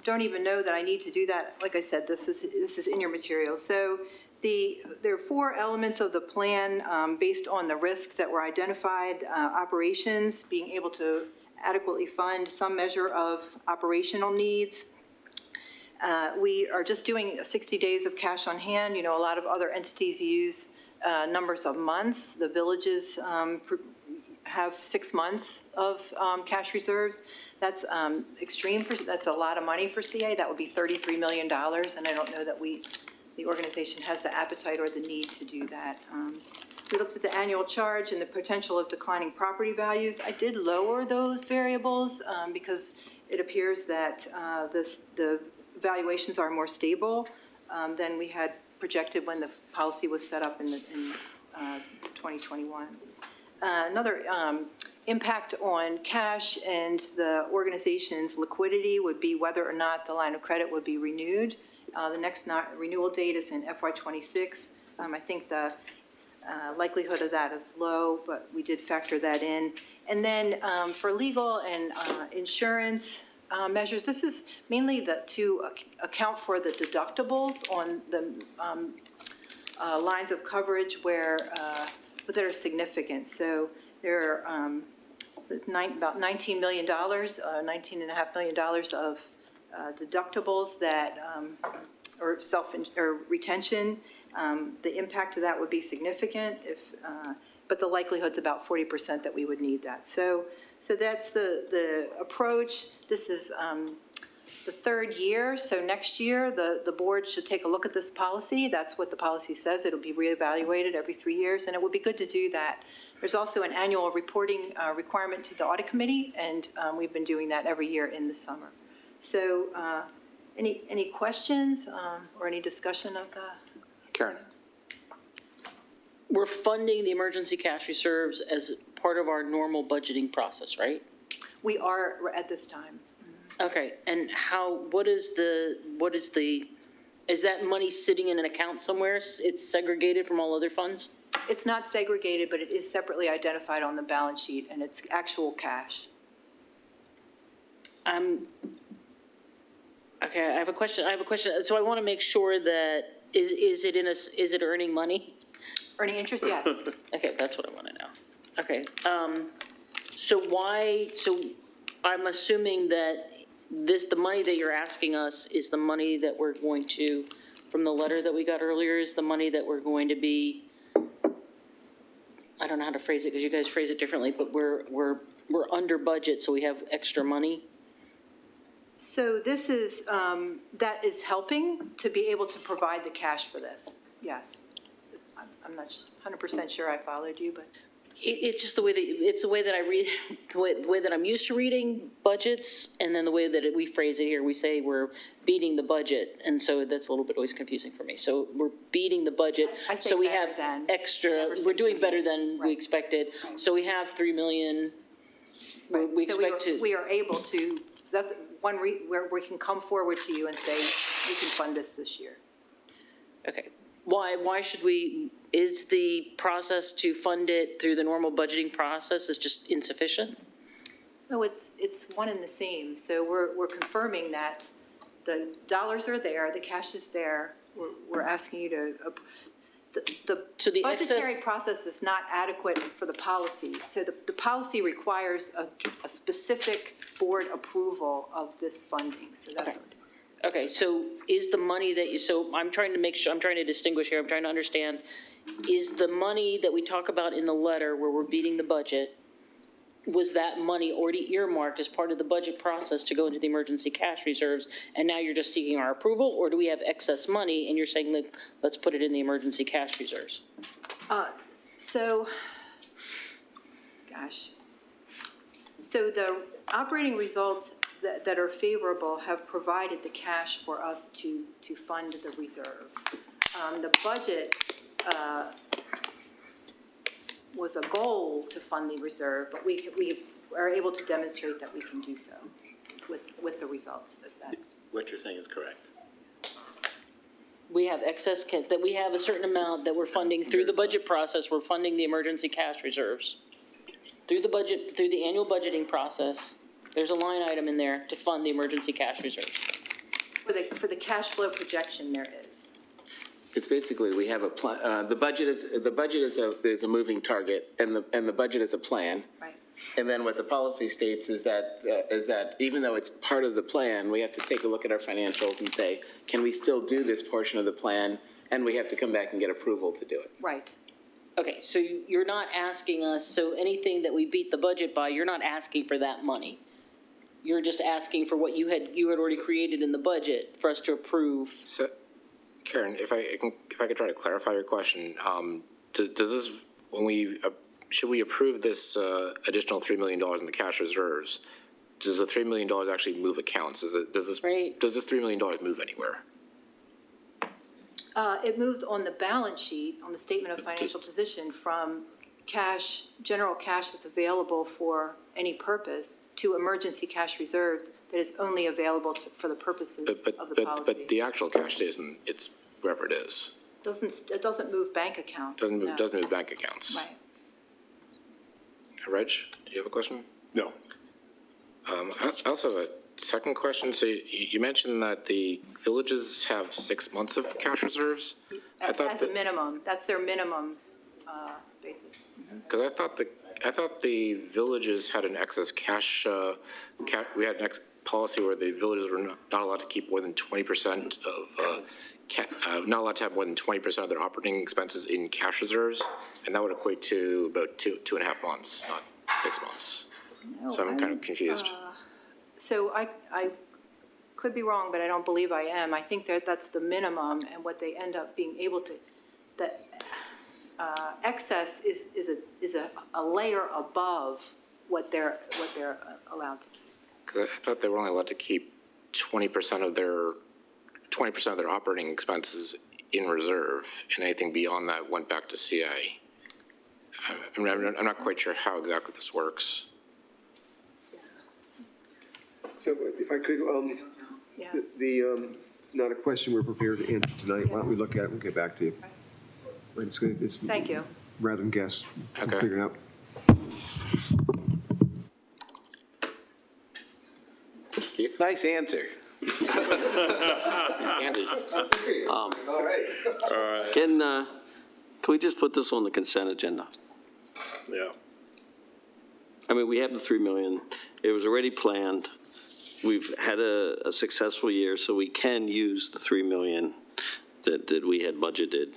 don't even know that I need to do that. Like I said, this is in your material. So there are 4 elements of the plan based on the risks that were identified. Operations, being able to adequately fund some measure of operational needs. We are just doing 60 days of cash on hand. You know, a lot of other entities use numbers of months. The villages have 6 months of cash reserves. That's extreme. That's a lot of money for CA. That would be $33 million, and I don't know that the organization has the appetite or the need to do that. We looked at the annual charge and the potential of declining property values. I did lower those variables because it appears that the valuations are more stable than we had projected when the policy was set up in 2021. Another impact on cash and the organization's liquidity would be whether or not the line of credit would be renewed. The next renewal date is in FY26. I think the likelihood of that is low, but we did factor that in. And then for legal and insurance measures, this is mainly to account for the deductibles on the lines of coverage that are significant. So there are about $19 million, $19.5 million of deductibles that or retention. The impact of that would be significant but the likelihood's about 40% that we would need that. So that's the approach. This is the 3rd year. So next year, the board should take a look at this policy. That's what the policy says. It'll be reevaluated every 3 years, and it would be good to do that. There's also an annual reporting requirement to the audit committee, and we've been doing that every year in the summer. So any questions or any discussion of that? Karen? We're funding the emergency cash reserves as part of our normal budgeting process, right? We are at this time. Okay, and is that money sitting in an account somewhere? It's segregated from all other funds? It's not segregated, but it is separately identified on the balance sheet, and it's actual cash. Okay, I have a question. So I want to make sure that, is it earning money? Earning interest, yes. Okay, that's what I want to know. Okay, so I'm assuming that the money that you're asking us is the money that we're going to, from the letter that we got earlier, is the money that we're going to be, I don't know how to phrase it because you guys phrase it differently, but we're under budget, so we have extra money. So this is, that is helping to be able to provide the cash for this, yes. I'm not 100% sure I followed you, but. It's just the way that I read, the way that I'm used to reading budgets, and then the way that we phrase it here, we say we're beating the budget, and so that's a little bit always confusing for me. So we're beating the budget, so we have extra, we're doing better than we expected. So we have $3 million, we expect to. We are able to that's one where we can come forward to you and say, we can fund this year. Okay. Why should we, is the process to fund it through the normal budgeting process is just insufficient? No, it's one and the same. So we're confirming that the dollars are there, the cash is there. We're asking you to, So the budgetary process is not adequate for the policy. So the policy requires a specific board approval of this funding. So that's what. Okay, so is the money that you, so I'm trying to make sure, I'm trying to distinguish here, I'm trying to understand, is the money that we talk about in the letter where we're beating the budget, was that money already earmarked as part of the budget process to go into the emergency cash reserves, and now you're just seeking our approval, or do we have excess money and you're saying, that let's put it in the emergency cash reserves? So the operating results that are favorable have provided the cash for us to fund the reserve. The budget was a goal to fund the reserve, but we are able to demonstrate that we can do so with the results. That's What you're saying is correct. We have excess, that we have a certain amount that we're funding through the budget process, we're funding the emergency cash reserves. Through the budget, through the annual budgeting process, there's a line item in there to fund the emergency cash reserves. for the cash flow projection there is. It's basically, we have a plan, the budget is a moving target, and the budget is a plan. Right. And then what the policy states is that even though it's part of the plan, we have to take a look at our financials and say, can we still do this portion of the plan? And we have to come back and get approval to do it. Right. Okay, so you're not asking us, so anything that we beat the budget by, you're not asking for that money. You're just asking for what you had already created in the budget for us to approve. So, Karen, if I could try to clarify your question, does this, should we approve this additional $3 million in the cash reserves? Does the $3 million actually move accounts? Does this $3 million move anywhere? It moves on the balance sheet, on the statement of financial position, from cash, general cash that's available for any purpose, to emergency cash reserves that is only available for the purposes of the policy. But the actual cash stays in, it's wherever it is. It doesn't move bank accounts. Doesn't move bank accounts. Right. Reg, do you have a question? No. I also have a second question. So you mentioned that the villages have 6 months of cash reserves? As a minimum, that's their minimum basis. Because I thought the villages had an excess cash, we had an policy where the villages were not allowed to keep more than 20% of, not allowed to have more than 20% of their operating expenses in cash reserves, and that would equate to about 2.5 months, not 6 months. So I'm kind of confused. So I could be wrong, but I don't believe I am. I think that's the minimum, and what they end up being able to, that excess is a layer above what they're allowed to keep. Because I thought they were only allowed to keep 20% of their operating expenses in reserve, and anything beyond that went back to CA. I'm not quite sure how exactly this works. So if I could, it's not a question we're prepared to answer tonight. Why don't we look at it, we'll get back to you. It's good. Thank you. Rather than guess, we'll figure it out. Keith? Nice answer. Andy. All right. Can we just put this on the consent agenda? Yeah. I mean, we have the 3 million. It was already planned. We've had a successful year, so we can use the 3 million that we had budgeted.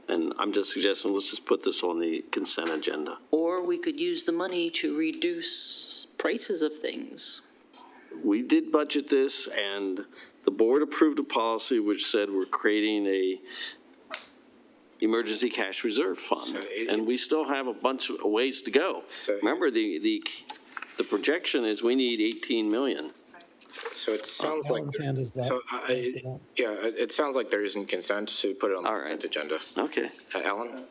And I'm just suggesting, let's just put this on the consent agenda. Or we could use the money to reduce prices of things. We did budget this, and the board approved a policy which said we're creating a emergency cash reserve fund, and we still have a bunch of ways to go. Remember, the projection is we need 18 million. So it sounds like, it sounds like there isn't consent to put it on the consent agenda. Okay. Alan?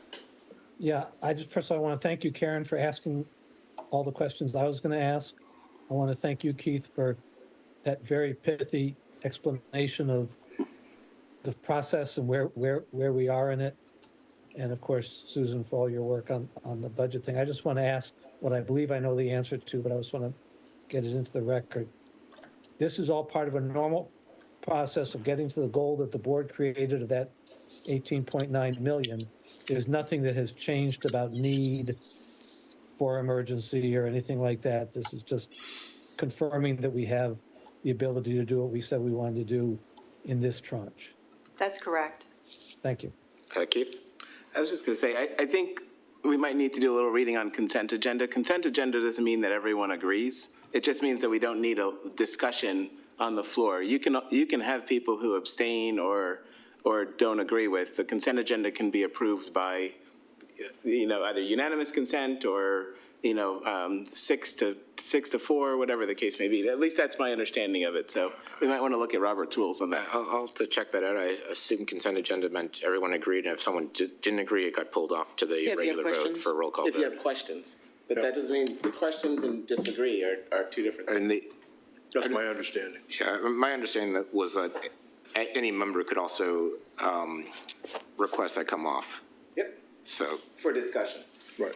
Yeah, first of all, I want to thank you, Karen, for asking all the questions I was going to ask. I want to thank you, Keith, for that very pithy explanation of the process and where we are in it. And of course, Susan, for all your work on the budget thing. I just want to ask what I believe I know the answer to, but I just want to get it into the record. This is all part of a normal process of getting to the goal that the board created of that 18.9 million. There's nothing that has changed about need for emergency or anything like that. This is just confirming that we have the ability to do what we said we wanted to do in this tranche. That's correct. Thank you. Keith? I was just going to say, I think we might need to do a little reading on consent agenda. Consent agenda doesn't mean that everyone agrees. It just means that we don't need a discussion on the floor. You can have people who abstain or don't agree with. The consent agenda can be approved by, either unanimous consent or, 6 to 4, whatever the case may be. At least that's my understanding of it. So we might want to look at Robert's rules on that. I'll have to check that out. I assume consent agenda meant everyone agreed, and if someone didn't agree, it got pulled off to the regular vote for a roll call If you vote. have questions. But that doesn't mean the questions and disagree are two different things. That's my understanding. Yeah, my understanding was that any member could also request that come off. Yep, So, for discussion. Right.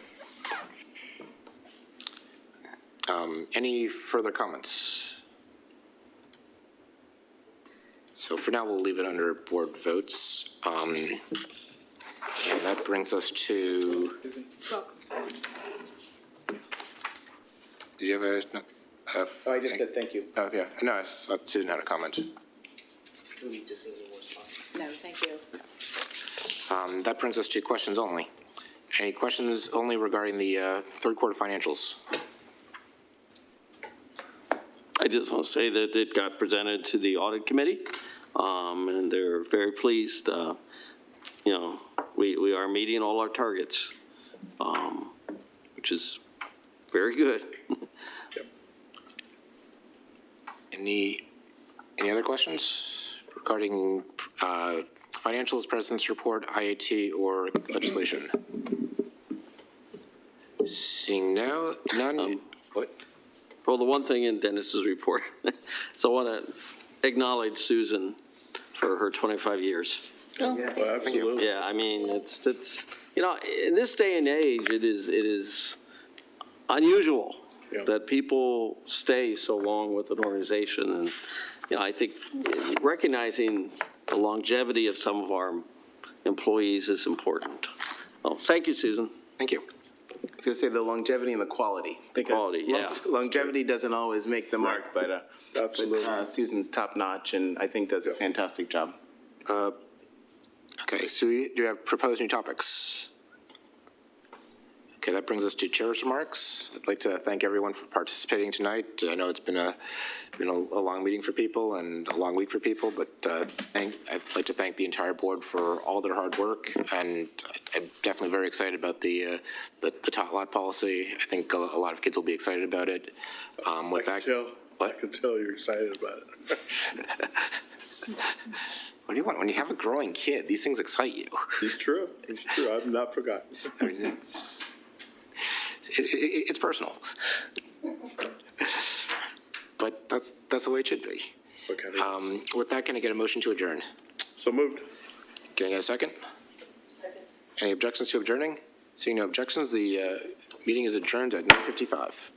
any further comments? So for now, we'll leave it under board votes. And that brings us to, do you have a? Oh, I just said thank you. Oh, yeah, no, I thought Susan had a comment. We need to see any more slides. No, thank you. That brings us to questions only. Any questions only regarding the third quarter financials? I just want to say that it got presented to the audit committee, and they're very pleased. We are meeting all our targets, which is very good. Any other questions regarding financials, president's report, IAT, or legislation? Seeing none. What? Well, the one thing in Dennis's report, so I want to acknowledge Susan for her 25 years. Oh, yeah. Well, absolutely. Yeah, I mean, it's in this day and age, it is unusual that people stay so long with an organization. And, I think recognizing the longevity of some of our employees is important. Oh, thank you, Susan. Thank you. I was going to say the longevity and the quality. Quality, yeah. Longevity doesn't always make the mark, but Absolutely. Susan's top notch and I think does a fantastic job. Okay, so do you have proposed new topics? Okay, that brings us to chair's remarks. I'd like to thank everyone for participating tonight. I know it's been a long meeting for people and a long week for people, but I'd like to thank the entire board for all their hard work, and I'm definitely very excited about the tot lot policy. I think a lot of kids will be excited about it. I can tell you're excited about it. What do you want? When you have a growing kid, these things excite you. It's true. It's true. I've not forgotten. I mean, it's personal. But that's the way it should be. With that, can I get a motion to adjourn? So moved. Can I get a second? Second. Any objections to adjourning? Seeing no objections, the meeting is adjourned at 9:55.